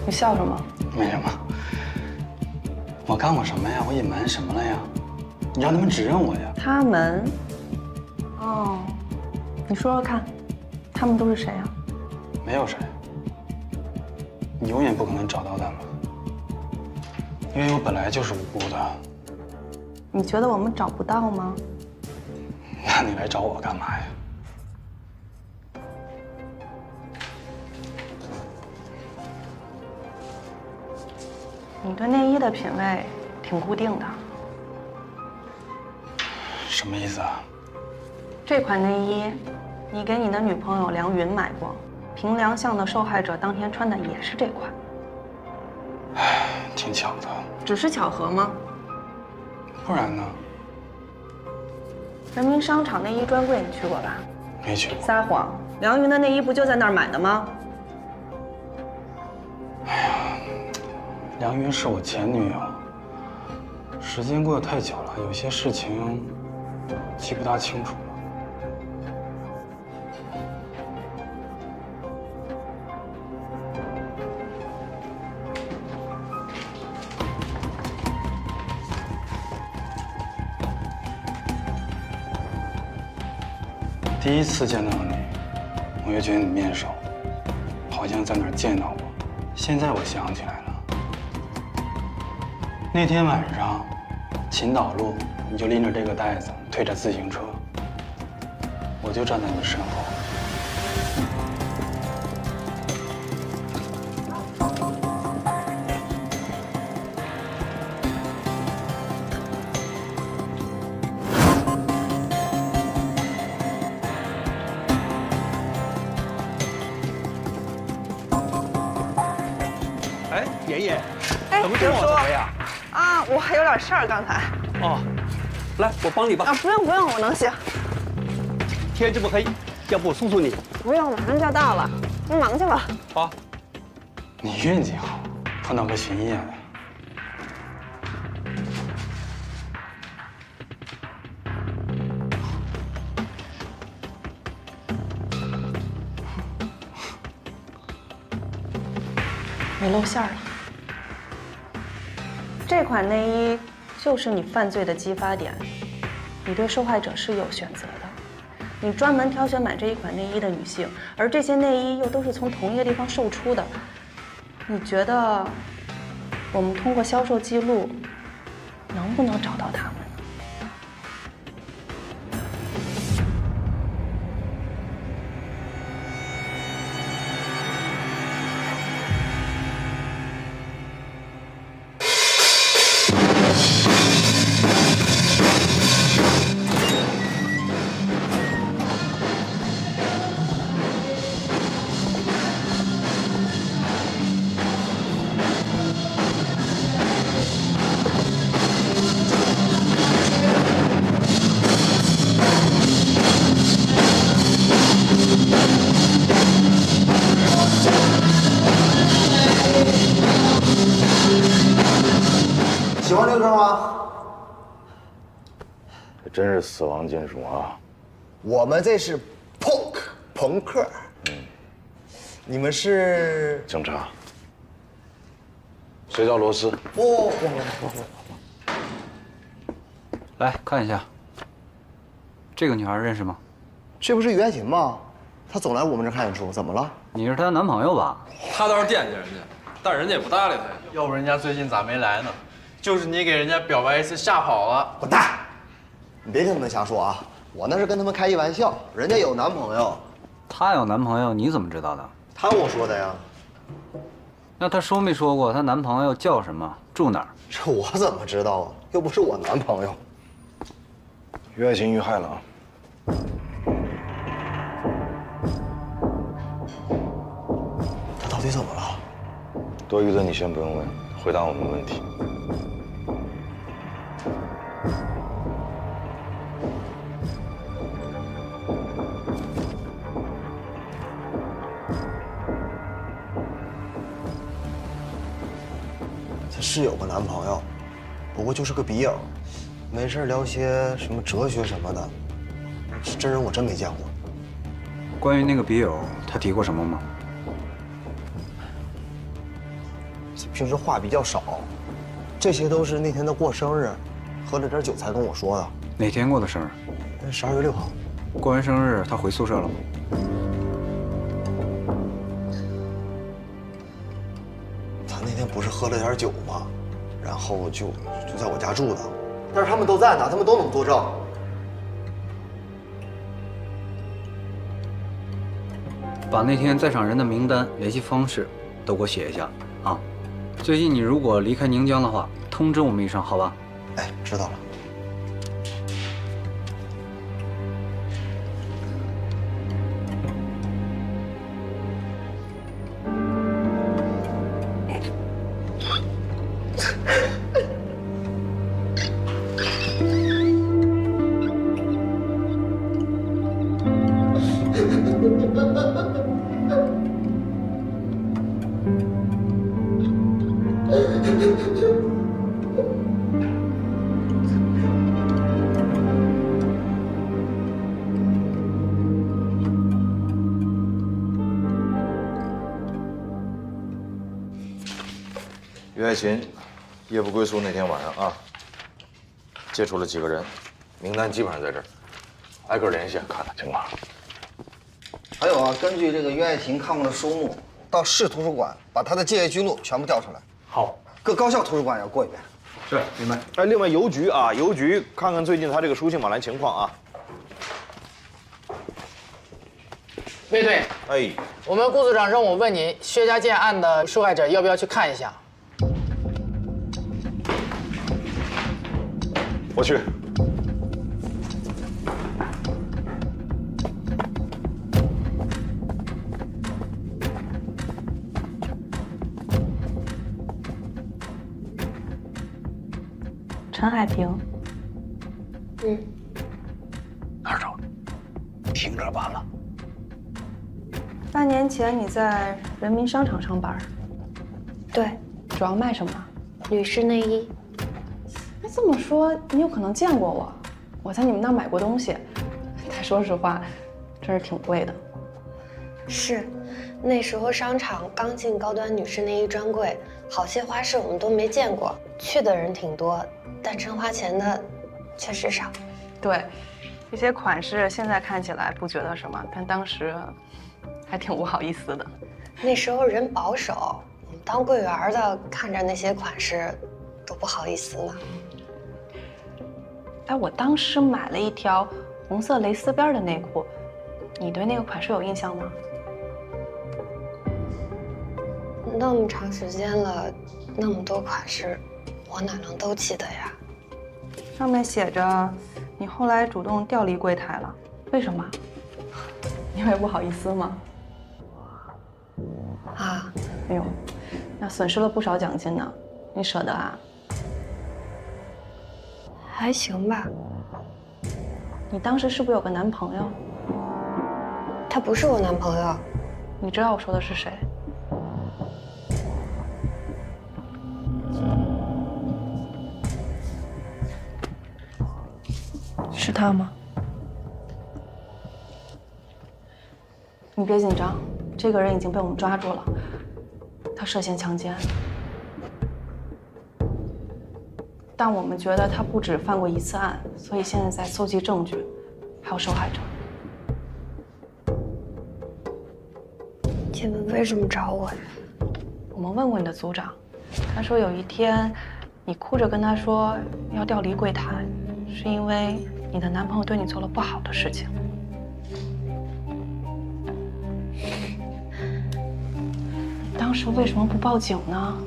你笑什么？没什么。我干过什么呀？我隐瞒什么了呀？你让他们指认我呀？他们？哦，你说说看，他们都是谁呀？没有谁。你永远不可能找到他们，因为我本来就是无辜的。你觉得我们找不到吗？那你来找我干嘛呀？你对内衣的品味挺固定的。什么意思啊？这款内衣，你给你的女朋友梁云买过，平梁巷的受害者当天穿的也是这款。唉，挺巧的。只是巧合吗？不然呢？人民商场内衣专柜你去过吧？没去过。撒谎！梁云的内衣不就在那儿买的吗？梁云是我前女友，时间过得太久了，有些事情记不大清楚了。第一次见到你，我就觉得你面熟，好像在哪儿见到过。现在我想起来了。那天晚上，秦岛路，你就拎着这个袋子，推着自行车，我就站在你身后。哎，爷爷，哎，怎么跟我走呀？啊，我还有点事儿，刚才。哦，来，我帮你吧。啊，不用不用，我能行。天这么黑，要不我送送你？不用，马上就要到了，你忙去吧。好。你运气好，碰到个巡夜的。你露馅了。这款内衣就是你犯罪的激发点，你对受害者是有选择的，你专门挑选买这一款内衣的女性，而这些内衣又都是从同一个地方售出的，你觉得我们通过销售记录能不能找到他们呢？喜欢这个歌吗？这真是死亡金属啊！我们这是 punk 朋克。你们是警察。谁叫罗斯？不。来看一下，这个女孩认识吗？这不是于爱琴吗？她总来我们这看演出，怎么了？你是她男朋友吧？他倒是惦记人家，但人家也不搭理他呀。要不人家最近咋没来呢？就是你给人家表白一次吓跑了。滚蛋！你别听他们瞎说啊！我那是跟他们开一玩笑，人家有男朋友。她有男朋友，你怎么知道的？她跟我说的呀。那她说没说过她男朋友叫什么，住哪儿？这我怎么知道啊？又不是我男朋友。于爱琴遇害了啊！她到底怎么了？多余的你先不用问，回答我们问题。她是有个男朋友，不过就是个笔友，没事聊些什么哲学什么的。真人我真没见过。关于那个笔友，他提过什么吗？平时话比较少，这些都是那天他过生日，喝了点酒才跟我说的。哪天过的生日？12月6号。过完生日，他回宿舍了吗？他那天不是喝了点酒吗？然后就在我家住的。但是他们都在呢，他们都能作证。把那天在场人的名单、联系方式都给我写一下啊！最近你如果离开宁江的话，通知我们一声，好吧？哎，知道了。于爱琴夜不归宿那天晚上啊，接触了几个人，名单基本上在这儿，挨个联系看看情况。还有啊，根据这个于爱琴看过的书目，到市图书馆把她的借阅记录全部调出来。好，各高校图书馆也要过一遍。是，明白。哎，另外邮局啊，邮局看看最近他这个书信往来情况啊。魏队，哎，我们顾组长让我问你，薛家健案的受害者要不要去看一下？我去。陈海平。哪儿找？听着罢了。半年前你在人民商场上班。对，主要卖什么？女士内衣。那这么说，你有可能见过我，我在你们那儿买过东西，但说实话，真是挺贵的。是，那时候商场刚进高端女士内衣专柜，好些花式我们都没见过，去的人挺多，但真花钱的确实少。对，这些款式现在看起来不觉得什么，但当时还挺不好意思的。那时候人保守，我们当柜员的看着那些款式，都不好意思呢。哎，我当时买了一条红色蕾丝边的内裤，你对那个款式有印象吗？那么长时间了，那么多款式，我哪能都记得呀？上面写着，你后来主动调离柜台了，为什么？因为不好意思吗？啊，哎呦，那损失了不少奖金呢，你舍得啊？还行吧。你当时是不是有个男朋友？他不是我男朋友。你知道我说的是谁？是他吗？你别紧张，这个人已经被我们抓住了，他涉嫌强奸。但我们觉得他不止犯过一次案，所以现在在搜集证据，还有受害者。你们为什么找我呀？我们问过你的组长，他说有一天你哭着跟他说要调离柜台，是因为你的男朋友对你做了不好的事情。你当时为什么不报警呢？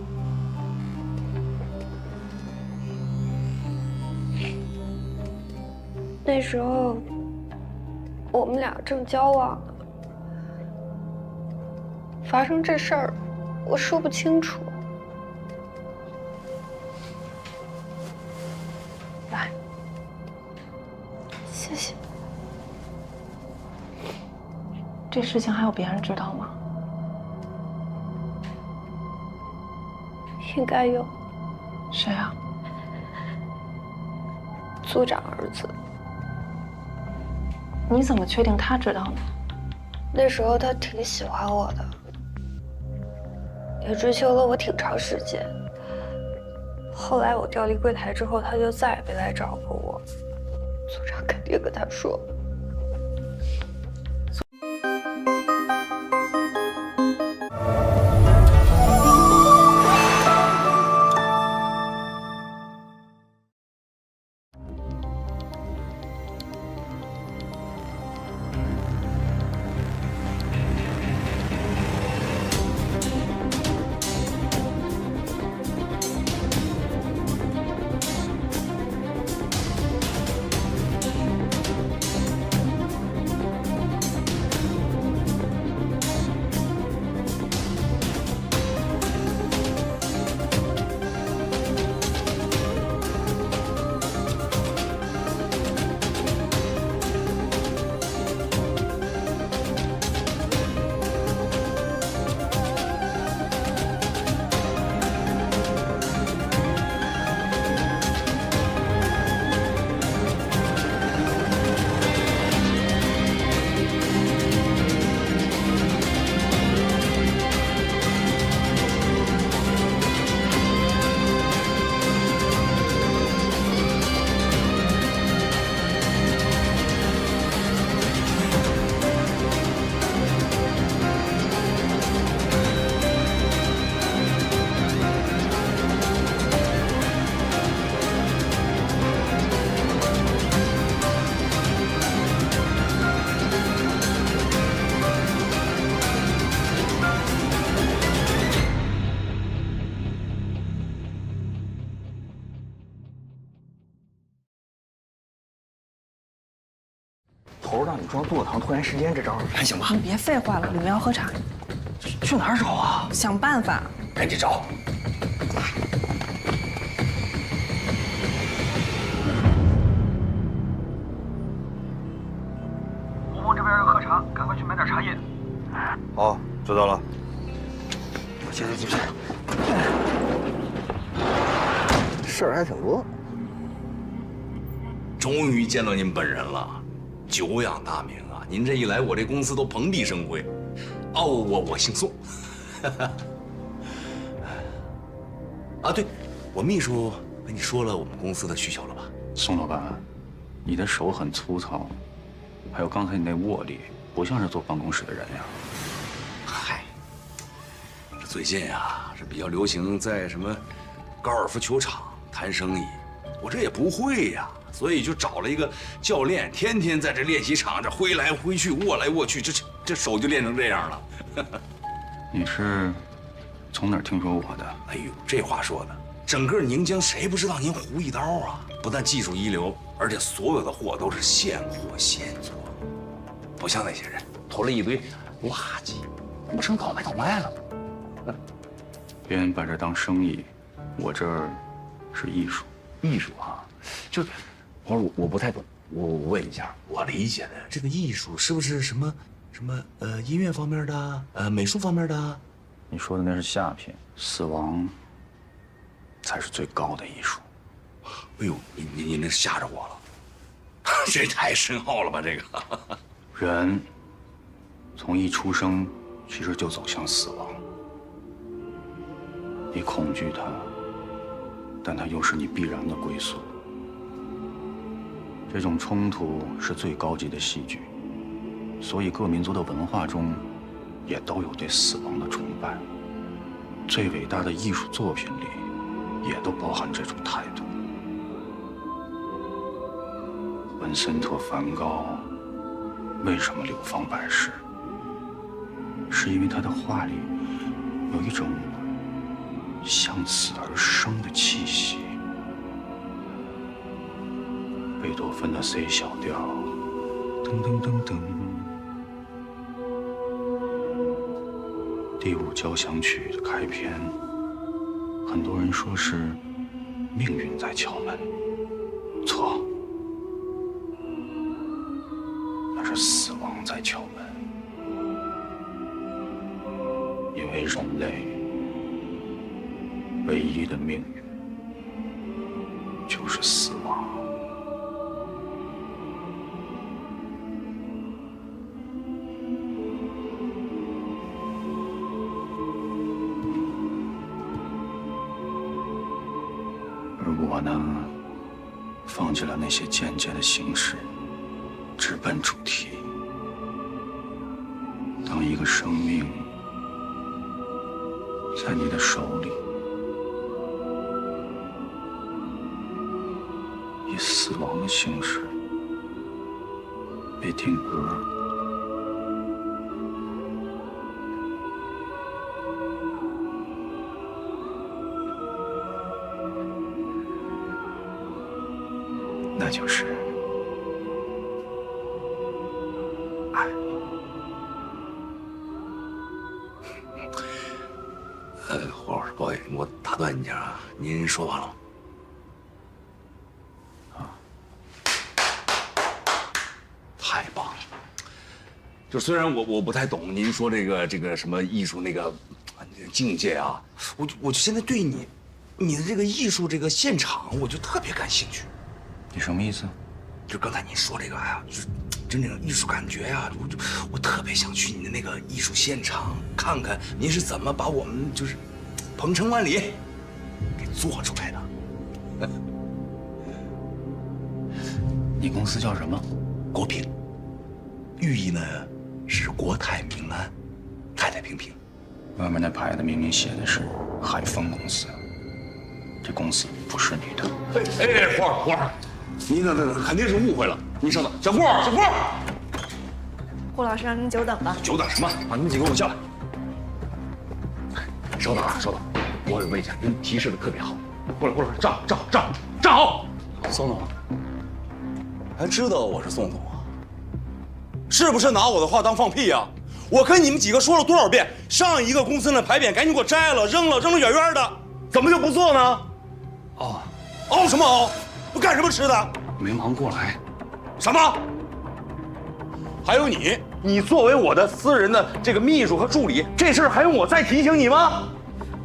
那时候我们俩正交往，发生这事儿，我说不清楚。来，谢谢。这事情还有别人知道吗？应该有。谁啊？组长儿子。你怎么确定他知道呢？那时候他挺喜欢我的，也追求了我挺长时间。后来我调离柜台之后，他就再也没来找过我。组长肯定跟他说。头让你装座堂拖延时间，这招还行吧？你别废话了，里面要喝茶。去哪儿找啊？想办法。赶紧找。吴峰这边要喝茶，赶快去买点茶叶。好，知道了。进去。事儿还挺多。终于见到您本人了，久仰大名啊！您这一来，我这公司都蓬荜生辉。哦，我姓宋。啊，对，我秘书跟你说了我们公司的需求了吧？宋老板，你的手很粗糙，还有刚才你那握力，不像是坐办公室的人呀。嗨，这最近啊是比较流行在什么高尔夫球场谈生意，我这也不会呀，所以就找了一个教练，天天在这练习场这挥来挥去，握来握去，这手就练成这样了。你是从哪儿听说我的？哎呦，这话说的，整个宁江谁不知道您胡一刀啊？不但技术一流，而且所有的货都是现货现做，不像那些人投了一堆垃圾，不成倒卖倒卖了。别人把这当生意，我这儿是艺术。艺术啊，就我不太懂，我问一下，我理解的这个艺术是不是什么音乐方面的，美术方面的？你说的那是下品，死亡才是最高的艺术。哎呦，你那吓着我了。这太深奥了吧？这个人从一出生其实就走向死亡。你恐惧它，但它又是你必然的归宿。这种冲突是最高级的戏剧，所以各民族的文化中也都有对死亡的崇拜。最伟大的艺术作品里也都包含这种态度。文森特·梵高为什么流芳百世？是因为他的画里有一种向死而生的气息。贝多芬的 C 小调，噔噔噔噔；第5交响曲的开篇，很多人说是命运在敲门，错，那是死亡在敲门。因为人类唯一的命运就是死亡。而我呢，放弃了那些间接的形式，直奔主题。当一个生命在你的手里，以死亡的形式被听歌，那就是爱。胡老师，不好意思，我打断你一下啊，您说完了吗？太棒了！就虽然我不太懂您说这个什么艺术那个境界啊，我就现在对你的这个艺术这个现场，我就特别感兴趣。你什么意思？就刚才您说这个，哎呀，就是真正的艺术感觉呀，我特别想去你的那个艺术现场看看，您是怎么把我们就是鹏程万里给做出来的。你公司叫什么？国平，寓意呢是国泰民安，太太平平。外面那牌子明明写的是海丰公司，这公司不是你的。哎，胡儿，您那肯定是误会了。您稍等，小顾，胡老师让您久等了。久等什么？把你们几个给我叫来。稍等啊，稍等，我有问一下，您提示的特别好。过来，站好。宋总，还知道我是宋总啊？是不是拿我的话当放屁呀？我跟你们几个说了多少遍，上一个公司的牌匾赶紧给我摘了，扔了远远的，怎么就不做呢？熬什么熬？我干什么吃的？没忙过来。什么？还有你作为我的私人的这个秘书和助理，这事儿还用我再提醒你吗？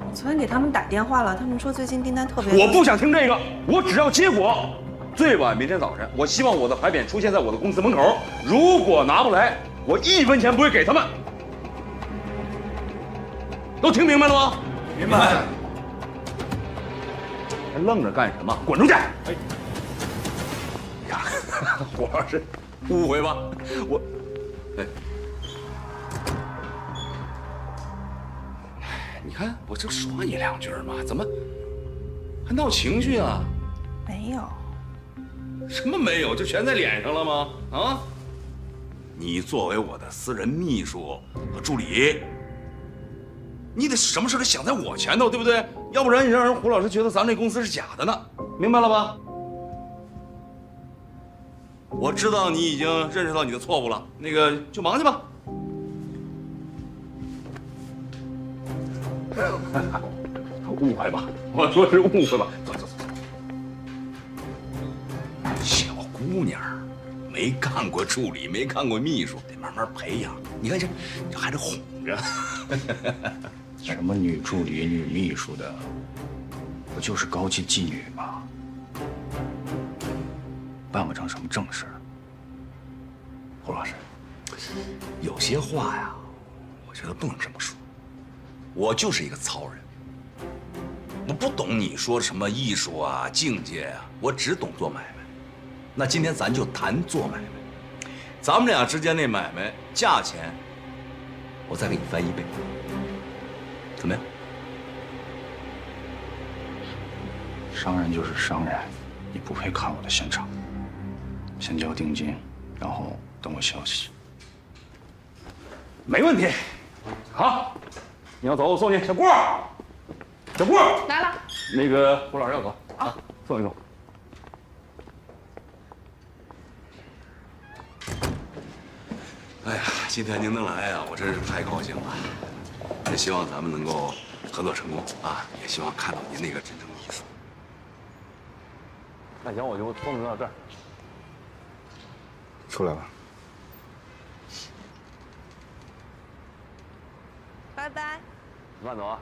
我昨天给他们打电话了，他们说最近订单特别多。我不想听这个，我只要结果。最晚明天早晨，我希望我的牌匾出现在我的公司门口。如果拿不来，我1分钱不会给他们。都听明白了吗？明白。还愣着干什么？滚出去！哎呀，胡老师，误会吧？你看，我就说你2句嘛，怎么还闹情绪啊？没有。什么没有？就全在脸上了吗？啊！你作为我的私人秘书和助理，你得什么事都想在我前头，对不对？要不然你让人胡老师觉得咱这公司是假的呢，明白了吧？我知道你已经认识到你的错误了，那个就忙去吧。误会吧？我说是误会吧？走。小姑娘，没干过助理，没干过秘书，得慢慢培养。你看这，你还得哄着。什么女助理、女秘书的，不就是高级妓女吗？办不成什么正事儿。胡老师，有些话呀，我觉得不能这么说。我就是一个糙人，我不懂你说什么艺术啊、境界啊，我只懂做买卖。那今天咱就谈做买卖，咱们俩之间那买卖价钱，我再给你翻1倍，怎么样？商人就是商人，你不配看我的现场。先交定金，然后等我消息。没问题。好，你要走我送你。小郭，小郭来了。那个胡老师要走啊，送一送。哎呀，今天您能来呀，我真是太高兴了。也希望咱们能够合作成功啊！也希望看到您那个真正的艺术。那行，我就送您到这儿。出来吧。拜拜。慢走啊。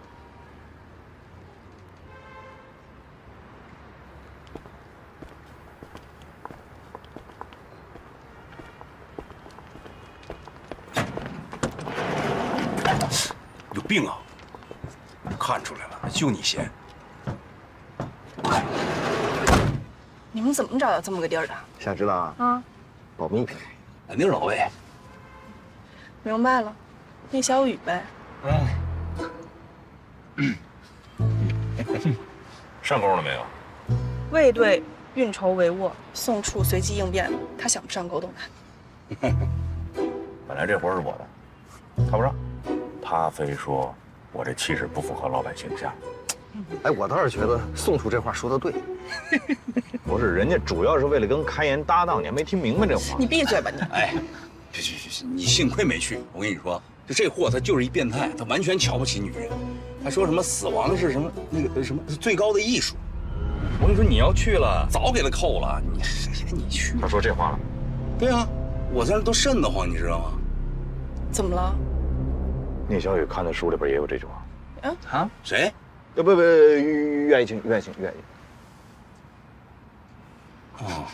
有病啊！看出来了，就你闲。你们怎么找到这么个地儿的？想知道啊？啊，保密。肯定是老魏。明白了，那小雨呗。上钩了没有？魏队运筹帷幄，宋处随机应变，他想不上钩都难。本来这活是我的，看不上，他非说我这气势不符合老百姓相。哎，我倒是觉得宋处这话说的对。不是，人家主要是为了跟开颜搭档，你还没听明白这话？你闭嘴吧你！哎，行，你幸亏没去。我跟你说，就这货他就是一变态，他完全瞧不起女人。还说什么死亡是什么那个什么最高的艺术。我跟你说，你要去了，早给他扣了。你去？他说这话了？对啊，我在那都瘆得慌，你知道吗？怎么了？聂小雨看的书里边也有这句话。嗯啊？谁？不，岳爱卿。哦。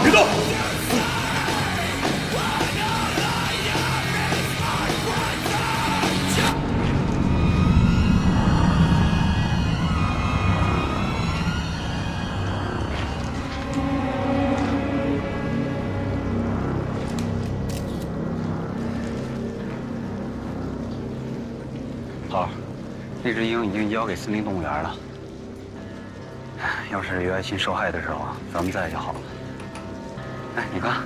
别动！头儿，那只鹰已经交给森林动物园了。要是刘爱卿受害的时候，咱们在就好了。哎，你看，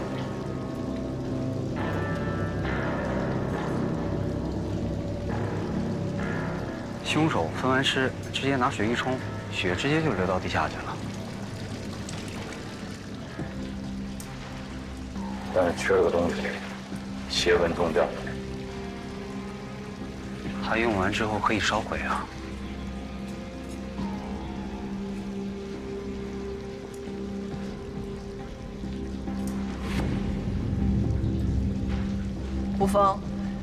凶手分完尸，直接拿水一冲，血直接就流到地下去了。但是缺了个东西，斜纹宗标。它用完之后可以烧毁啊。吴峰，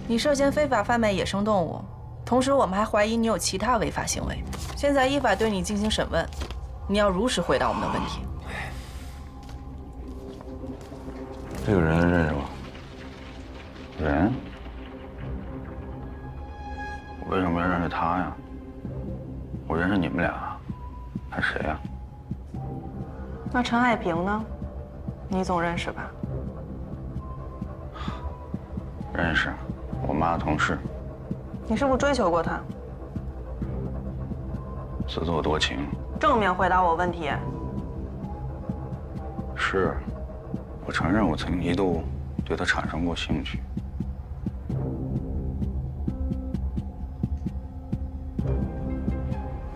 你涉嫌非法贩卖野生动物，同时我们还怀疑你有其他违法行为。现在依法对你进行审问，你要如实回答我们的问题。这个人认识吗？人？我为什么要认识他呀？我认识你们俩，还谁呀？那陈海平呢？你总认识吧？认识，我妈同事。你是不是追求过他？自作多情。正面回答我问题。是，我承认我曾经一度对他产生过兴趣。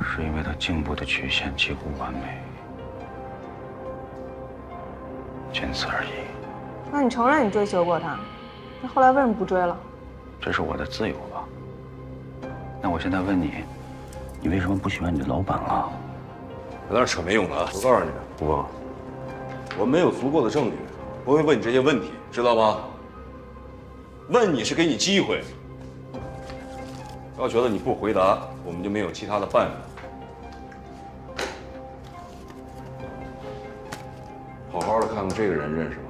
是因为他颈部的曲线几乎完美，仅此而已。那你承认你追求过他，那后来为什么不追了？这是我的自由吧？那我现在问你，你为什么不喜欢你的老板啊？别在那扯没用的啊！我告诉你，胡峰，我没有足够的证据，不会问你这些问题，知道吗？问你是给你机会，要觉得你不回答，我们就没有其他的办法。好好的看看这个人，认识吗？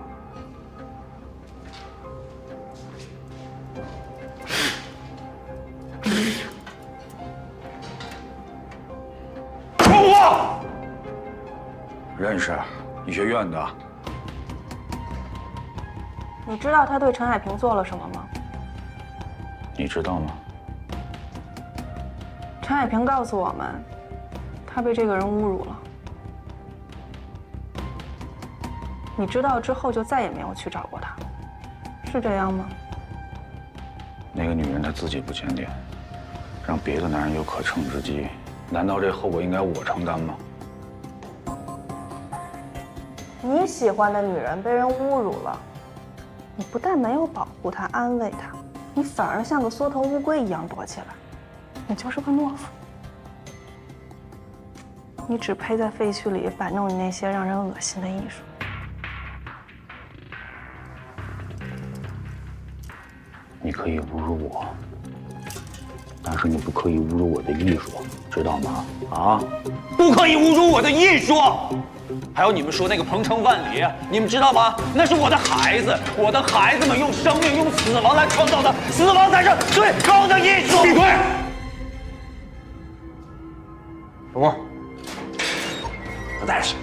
说我认识，医学院的。你知道他对陈海平做了什么吗？你知道吗？陈海平告诉我们，他被这个人侮辱了。你知道之后就再也没有去找过他，是这样吗？那个女人她自己不检点，让别的男人有可乘之机，难道这后果应该我承担吗？你喜欢的女人被人侮辱了，你不但没有保护她、安慰她，你反而像个缩头乌龟一样躲起来，你就是个懦夫。你只配在废墟里摆弄你那些让人恶心的艺术。你可以侮辱我，但是你不可以侮辱我的艺术，知道吗？啊！不可以侮辱我的艺术。还有你们说那个鹏程万里，你们知道吗？那是我的孩子，我的孩子们用生命、用死亡来创造的，死亡才是最高的艺术。闭嘴！小郭，我带着。走。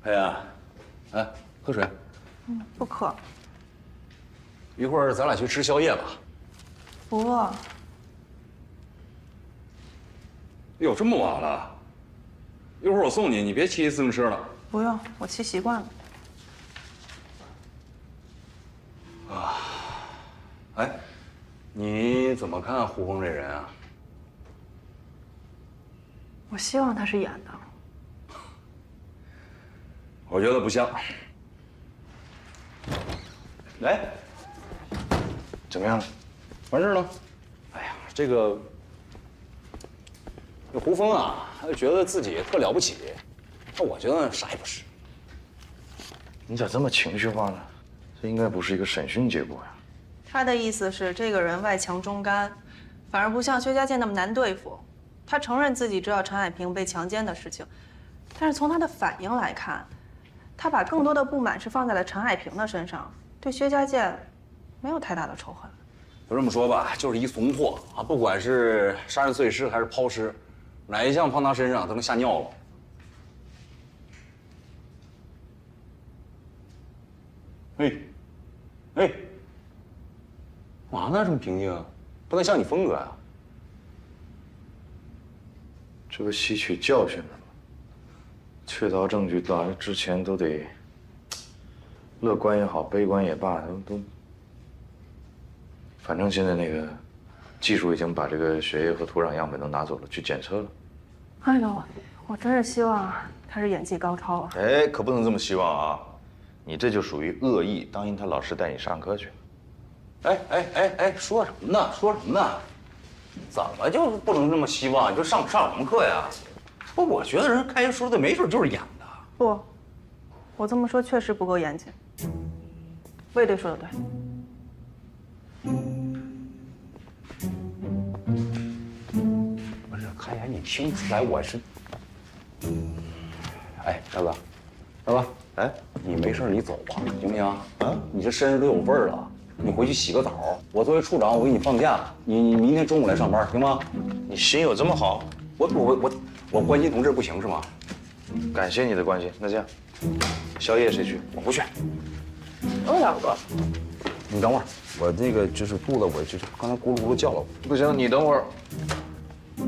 佩安，哎，喝水。不渴。一会儿咱俩去吃宵夜吧。不饿。哟，这么晚了，一会儿我送你，你别骑自行车了。不用，我骑习惯了。啊，哎，你怎么看胡峰这人啊？我希望他是演的。我觉得不像。来，怎么样了？完事了。哎呀，这胡峰啊，他就觉得自己特了不起，那我觉得啥也不是。你咋这么情绪化呢？这应该不是一个审讯结果呀。他的意思是，这个人外强中干，反而不像薛家健那么难对付。他承认自己知道陈海平被强奸的事情，但是从他的反应来看，他把更多的不满是放在了陈海平的身上，对薛家健没有太大的仇恨。就这么说吧，就是一怂货啊！不管是杀人碎尸还是抛尸，哪一项放他身上都能吓尿了。哎，哎，干嘛呢？这么平静，不太像你风格啊。这不吸取教训了吗？确凿证据到之前都得，乐观也好，悲观也罢，都。反正现在那个技术已经把这个血液和土壤样本都拿走了，去检测了。哎呦，我真是希望他是演技高超啊！哎，可不能这么希望啊！你这就属于恶意，当他老师带你上课去了。哎，说什么呢？说什么呢？怎么就不能这么希望？你说上什么课呀？不，我觉得人开学说的没准就是演的。不，我这么说确实不够严谨。卫队说的对。不是，开眼你听不出来我是？哎，大哥，哎，你没事你走吧，行不行？啊，你这身上都有味儿了。你回去洗个澡。我作为处长，我给你放假，你明天中午来上班，行吗？你心有这么好？我关心同志不行是吗？感谢你的关心。那这样，宵夜谁去？我不去。两个。你等会儿，我那个就是肚子，我就是刚才咕噜咕噜叫了。不行，你等会儿。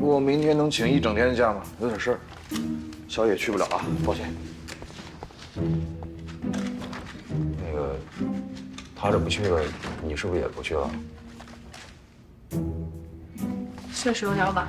我明天能请一整天的假吗？有点事儿，宵夜去不了啊，抱歉。那个，他这不去了，你是不是也不去了？确实有点晚。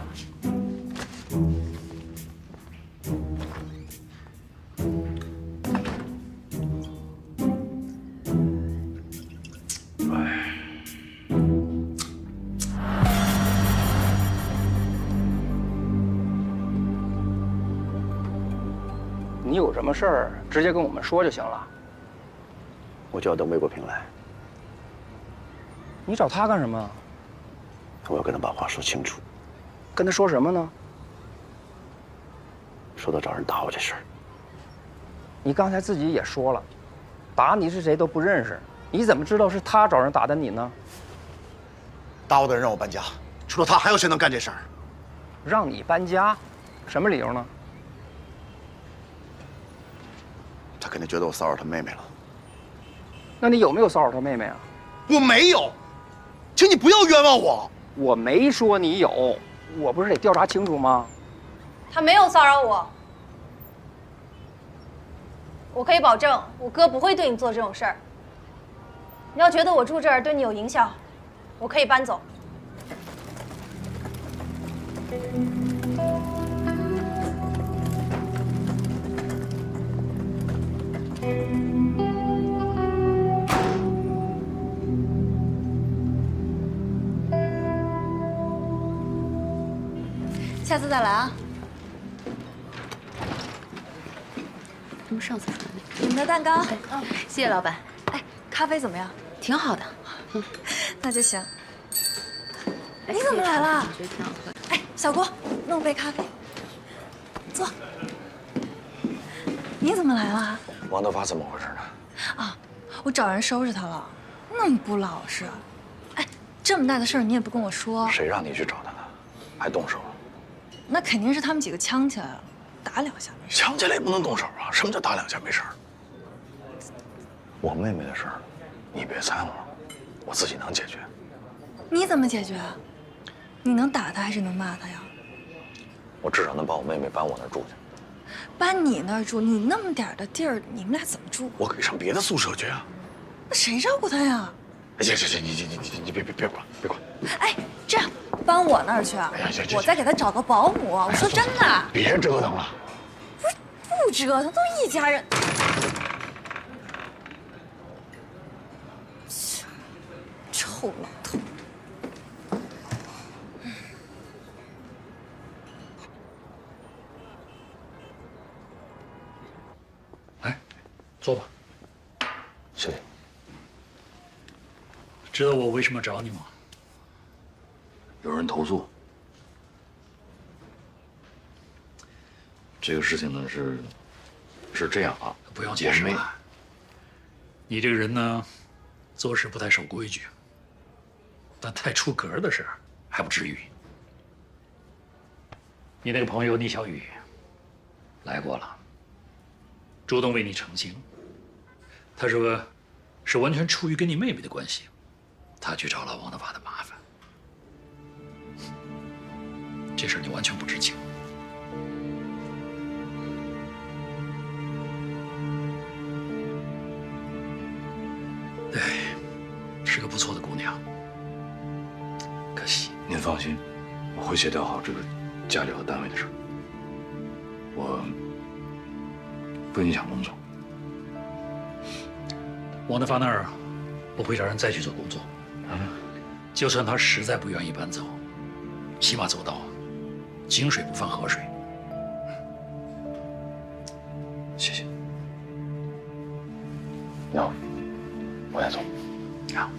你有什么事儿，直接跟我们说就行了。我就要等魏国平来，你找他干什么？我要跟他把话说清楚。跟他说什么呢？说到找人打我这事儿。你刚才自己也说了，打你是谁都不认识，你怎么知道是他找人打的你呢？打我的人让我搬家，除了他还有谁能干这事儿？让你搬家，什么理由呢？他肯定觉得我骚扰他妹妹了。那你有没有骚扰他妹妹啊？我没有，请你不要冤枉我。我没说你有，我不是得调查清楚吗？他没有骚扰我，我可以保证，我哥不会对你做这种事儿。你要觉得我住这儿对你有影响，我可以搬走。下次再来啊！他们上次说的那个，你们的蛋糕，谢谢老板。哎，咖啡怎么样？挺好的。那就行。你怎么来了？我觉得挺好喝的。哎，小郭，弄杯咖啡。坐。你怎么来了？王德发怎么回事呢？啊，我找人收拾他了，那么不老实。哎，这么大的事儿你也不跟我说。谁让你去找他的？还动手？那肯定是他们几个呛起来了，打两下没事。呛起来也不能动手啊！什么叫打两下没事？我妹妹的事儿，你别掺和，我自己能解决。你怎么解决啊？你能打他还是能骂他呀？我至少能把我妹妹搬我那儿住去。搬你那儿住，你那么点儿的地儿，你们俩怎么住？我可以上别的宿舍去啊。那谁照顾他呀？行，你别管。哎，这样搬我那儿去啊？行，我再给他找个保姆啊！我说真的。别折腾了。不折腾，都一家人。臭老头。坐吧。谢谢。知道我为什么找你吗？有人投诉。这个事情呢是这样啊，不用解释了。你这个人呢，做事不太守规矩，但太出格的事还不至于。你那个朋友聂小雨来过了，主动为你澄清。他说，是完全出于跟你妹妹的关系，他去找了王德发的麻烦。这事儿你完全不知情。对，是个不错的姑娘，可惜。您放心，我会协调好这个家里和单位的事儿。我不影响工作。王德发那儿，我会找人再去做工作。就算他实在不愿意搬走，起码做到井水不犯河水。谢谢。要，我先走。好。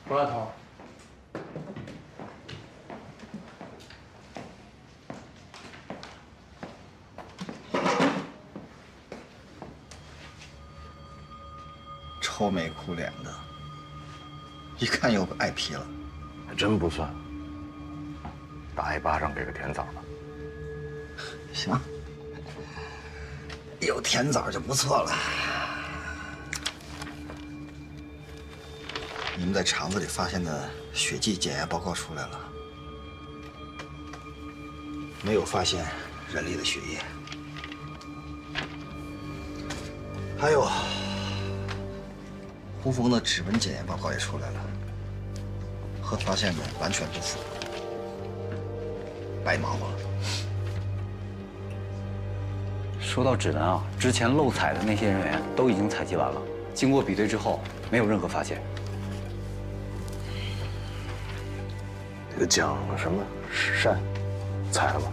王老头，愁眉苦脸的，一看又挨批了。还真不算，打一巴掌给个甜枣了。行，有甜枣就不错了。你们在肠子里发现的血迹检验报告出来了，没有发现人类的血液。还有，胡峰的指纹检验报告也出来了，和发现的完全不符，白忙活了。说到指纹啊，之前漏采的那些人员都已经采集完了，经过比对之后，没有任何发现。那个蒋什么善，采了吗？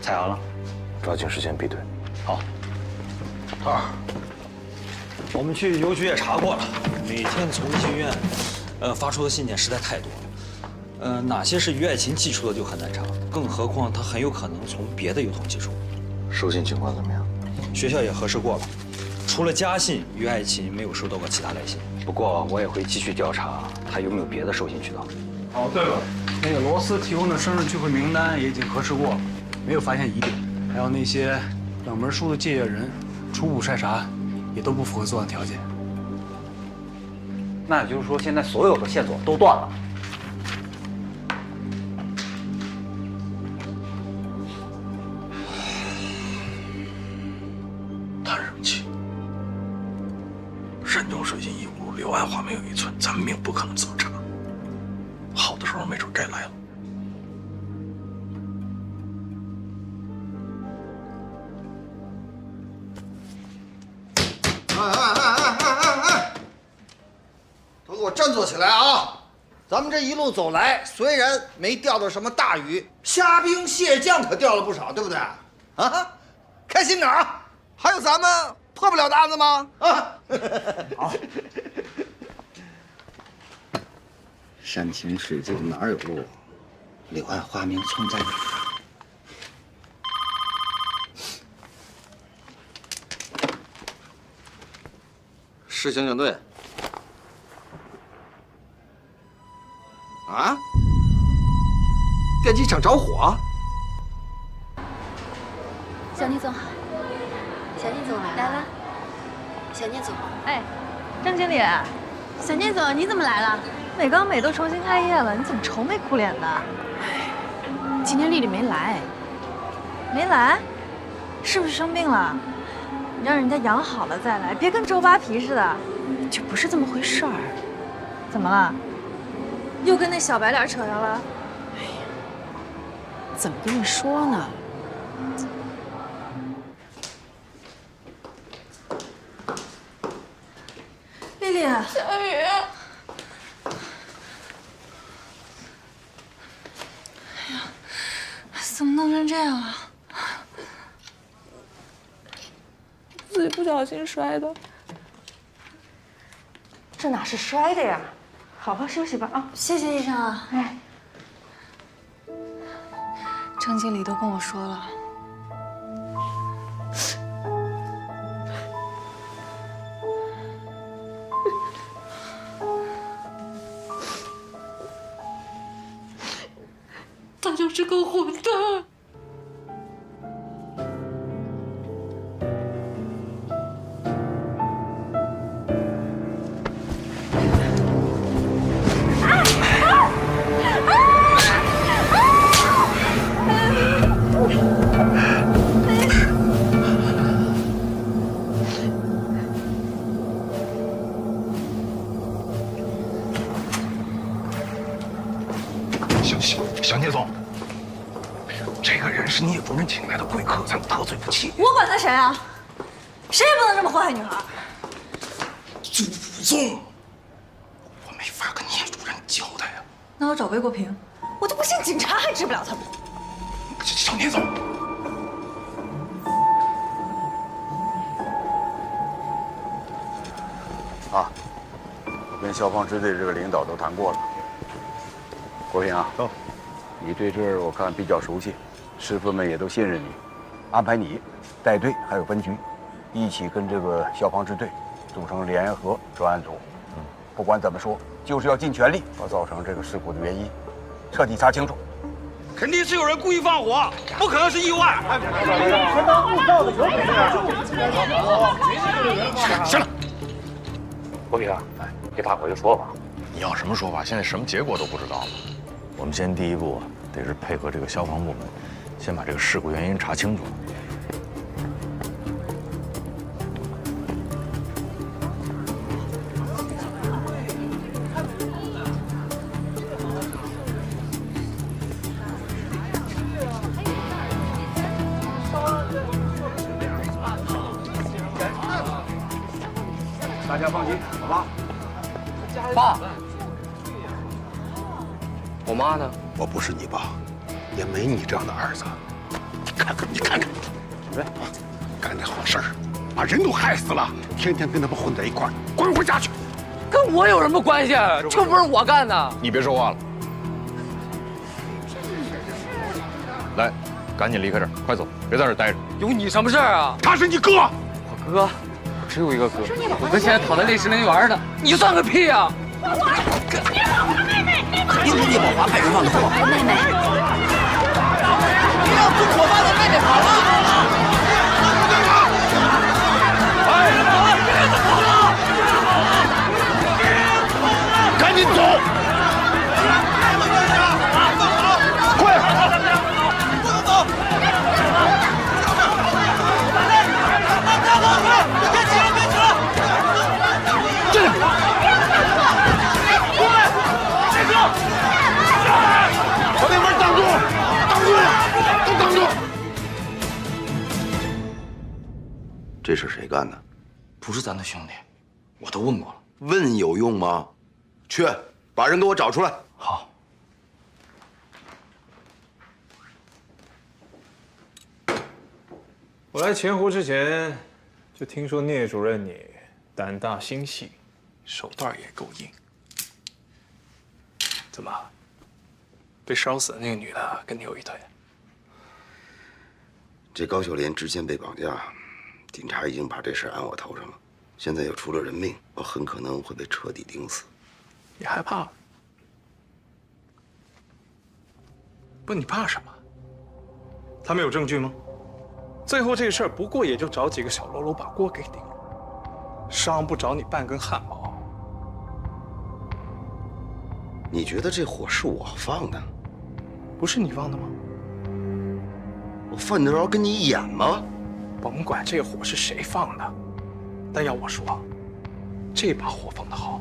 采完了，抓紧时间比对。好。头儿，我们去邮局也查过了，每天从医学院，发出的信件实在太多了。哪些是于爱琴寄出的就很难查，更何况他很有可能从别的邮筒寄出。收信情况怎么样？学校也核实过了，除了家信，于爱琴没有收到过其他来信。不过我也会继续调查他有没有别的收信渠道。哦，对了，那个罗斯提供的生日聚会名单也已经核实过了，没有发现疑点。还有那些冷门书的借阅人，初步筛查也都不符合作案条件。那也就是说，现在所有的线索都断了。谈生气，山中水尽疑无路，柳暗花明又一村，咱们命不可能这么长。好的时候没准该来了。都给我振作起来啊！咱们这一路走来，虽然没钓到什么大鱼，虾兵蟹将可钓了不少，对不对？啊，开心点啊！还有咱们破不了的案子吗？啊，好。山清水净哪有路？柳暗花明村在哪儿？市刑警队。啊！电机厂着火！小聂总好，小聂总来了。小聂总，哎，张经理，小聂总，你怎么来了？美高美都重新开业了，你怎么愁眉苦脸的？哎，今天丽丽没来。没来？是不是生病了？你让人家养好了再来，别跟周扒皮似的。就不是这么回事儿。怎么了？又跟那小白脸扯上了？哎呀，怎么跟你说呢？丽丽，小雨，哎呀，怎么弄成这样啊？自己不小心摔的。这哪是摔的呀？好好休息吧啊！谢谢医生啊。哎，张经理都跟我说了，他就是个混蛋。小聂总，这个人是聂主任请来的贵客，咱得罪不起。我管他谁啊？谁也不能这么祸害女孩。祖宗，我没法跟聂主任交代呀。那我找魏国平，我就不信警察还治不了他们。小聂总，啊，我跟消防支队这个领导都谈过了。国平啊，你对这儿我看比较熟悉，师傅们也都信任你，安排你带队还有分局，一起跟这个消防支队组成联合专案组。不管怎么说，就是要尽全力把造成这个事故的原因彻底查清楚。肯定是有人故意放火，不可能是意外。行了，国平，给大伙一个说法。你要什么说法？现在什么结果都不知道了。我们先第一步得是配合这个消防部门，先把这个事故原因查清楚。大家放心，好吧？爸，我妈呢？我不是你爸，也没你这样的儿子。你看看，干这好事儿，把人都害死了，天天跟他们混在一块儿，滚回家去！跟我有什么关系？这不是我干的。你别说话了，来，赶紧离开这儿，快走，别在这儿待着。有你什么事儿啊？他是你哥。我哥，我只有一个哥，我哥现在躺在烈士陵园呢。你算个屁呀！因为聂宝华派人放的火，妹妹，别让纵火犯的妹妹跑了！赶紧走！快！不能走！别起了，别起了！这里！把那门挡住！挡住！都挡住！这是谁干的？不是咱的兄弟，我都问过了。问有用吗？去，把人给我找出来。好。我来钱湖之前，就听说聂主任你胆大心细，手段也够硬。怎么，被烧死的那个女的跟你有一腿？这高秀莲之前被绑架，警察已经把这事安我头上了，现在又出了人命，我很可能会被彻底钉死。你害怕？不，你怕什么？他们有证据吗？最后这事儿不过也就找几个小喽啰把锅给顶了，伤不着你半根汗毛。你觉得这火是我放的？不是你放的吗？我犯得着跟你演吗？甭管这火是谁放的，但要我说，这把火放得好。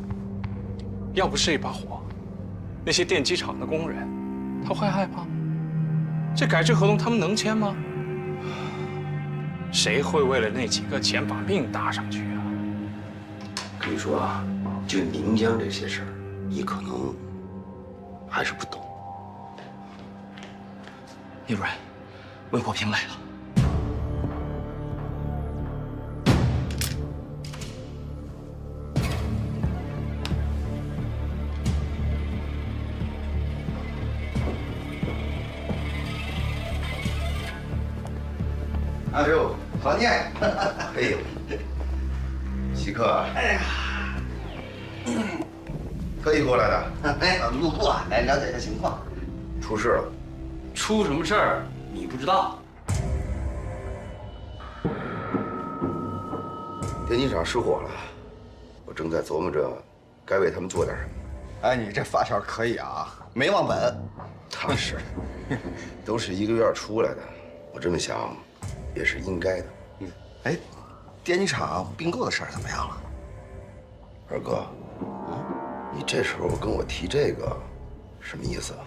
要不是这把火，那些电机厂的工人，他会害怕吗？这改制合同他们能签吗？谁会为了那几个钱把命搭上去啊？跟你说啊，就宁江这些事儿，你可能还是不懂。聂主任，魏国平来了。哎呦，老聂，哎呦，稀客，哎呀，特意过来的，哎，路过来了解一下情况。出事了？出什么事儿？你不知道？电机厂失火了，我正在琢磨着该为他们做点什么。哎，你这发小可以啊，没忘本。他是，都是一个院出来的，我这么想。也是应该的。哎，电机厂并购的事儿怎么样了？二哥，你这时候跟我提这个，什么意思啊？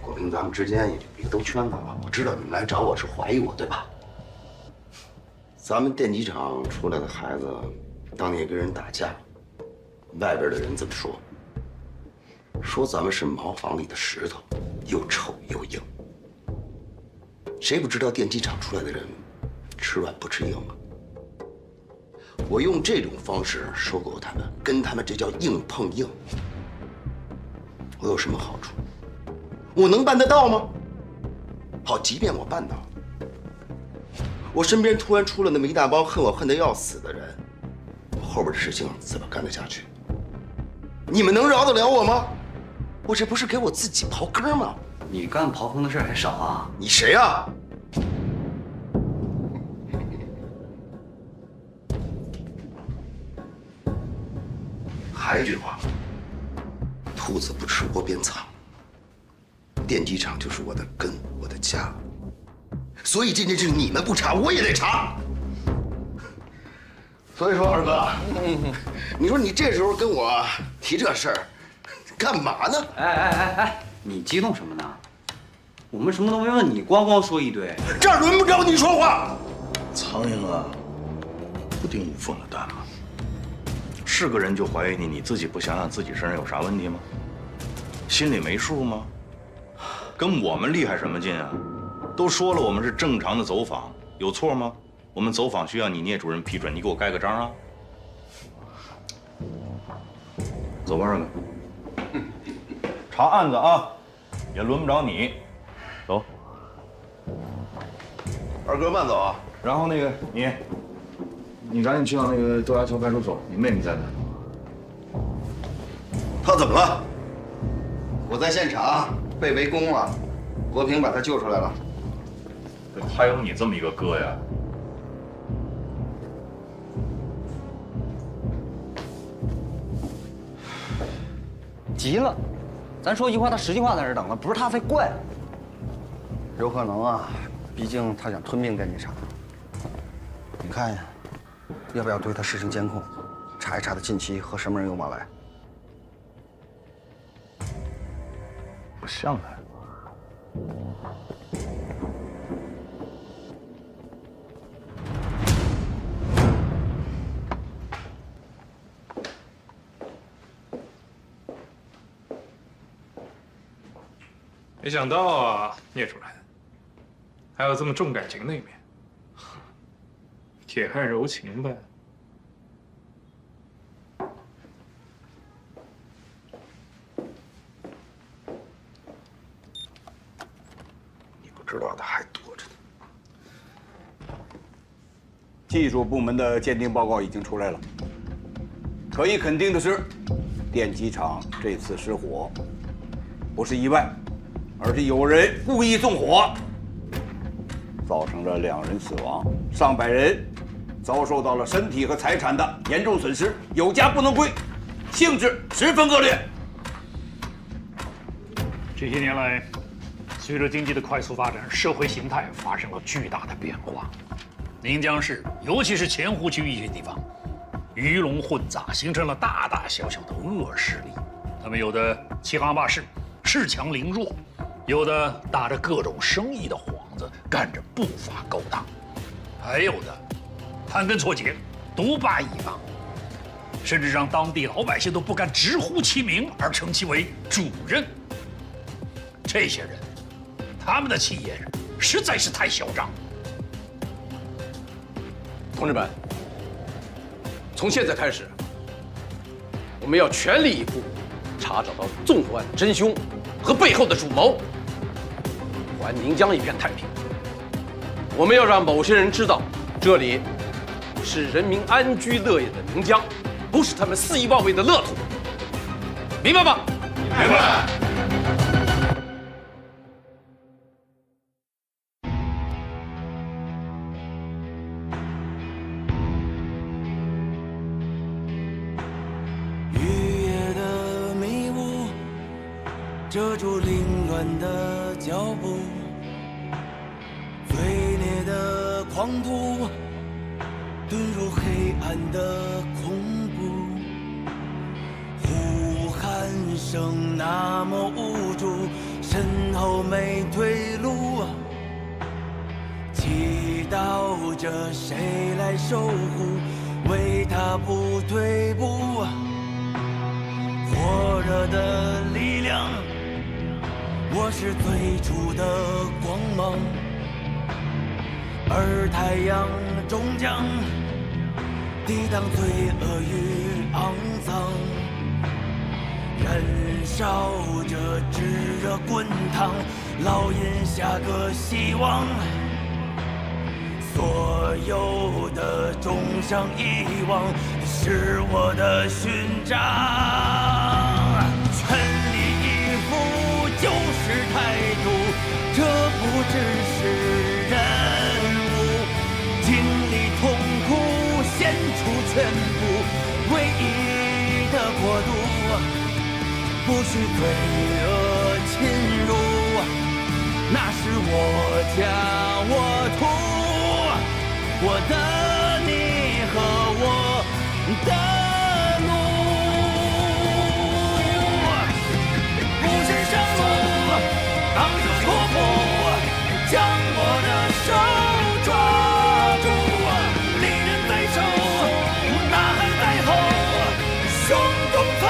国平，咱们之间也别兜圈子了。我知道你们来找我是怀疑我，对吧？咱们电机厂出来的孩子，当年跟人打架，外边的人这么说。说咱们是茅房里的石头，又臭又硬。谁不知道电机厂出来的人吃软不吃硬啊？我用这种方式收购他们，跟他们这叫硬碰硬。我有什么好处？我能办得到吗？好，即便我办到了，我身边突然出了那么一大帮恨我恨得要死的人，我后边的事情怎么干得下去？你们能饶得了我吗？我这不是给我自己刨坑吗？你干刨坑的事还少啊？你谁啊？还一句话，兔子不吃窝边草。电机厂就是我的根，我的家。所以这件事你们不查，我也得查。所以说，二哥，你说你这时候跟我提这事儿，干嘛呢？哎，你激动什么呢？我们什么都没问你，光说一堆。这儿轮不着你说话。苍蝇啊，不叮无缝的蛋吗？是个人就怀疑你，你自己不想想自己身上有啥问题吗？心里没数吗？跟我们厉害什么劲啊？都说了，我们是正常的走访，有错吗？我们走访需要你聂主任批准，你给我盖个章啊。走吧，二哥。查案子啊，也轮不着你。走。二哥慢走啊。然后那个你赶紧去到那个豆芽桥派出所，你妹妹在哪？他怎么了？我在现场被围攻了，国平把他救出来了。还有你这么一个哥呀？急了，咱说一句话，他10句话在这等着，不是他才怪。有可能啊，毕竟他想吞并电机厂。你看呀，要不要对他实行监控，查一查他近期和什么人有往来？不像他。没想到啊，聂主任，还有这么重感情的一面，铁汉柔情呗。你不知道的还多着呢。技术部门的鉴定报告已经出来了，可以肯定的是，电机厂这次失火不是意外。而是有人故意纵火，造成了2人死亡，上百人遭受到了身体和财产的严重损失，有家不能归，性质十分恶劣。这些年来，随着经济的快速发展，社会形态发生了巨大的变化。宁江市，尤其是前湖区一些地方，鱼龙混杂，形成了大大小小的恶势力。他们有的欺行霸市，恃强凌弱。有的打着各种生意的幌子，干着不法勾当；还有的盘根错节，独霸一方，甚至让当地老百姓都不敢直呼其名，而称其为主任。这些人，他们的气焰实在是太嚣张。同志们，从现在开始，我们要全力以赴，查找到纵火案的真凶和背后的主谋。还宁江一片太平。我们要让某些人知道，这里是人民安居乐业的宁江，不是他们肆意妄为的乐土。明白吗？明白。雨夜的迷雾遮住凌乱的脚步，最烈的狂徒遁入黑暗的恐怖，呼喊声那么无助，身后没退路，祈祷着谁来守护，为他不退步。火热的力量，我是最初的光芒，而太阳终将抵挡罪恶与肮脏。人生烧着炙热滚烫，烙印下个希望。所有的重伤遗忘，是我的勋章。全力以赴就是态度，这不只是任务。经历痛苦，献出全部，唯一的国度，不许罪恶侵入。那是我家我土。我的你和我的路，不是上路，当就托付，将我的手抓住。利刃在手，呐喊在后，胸中藏。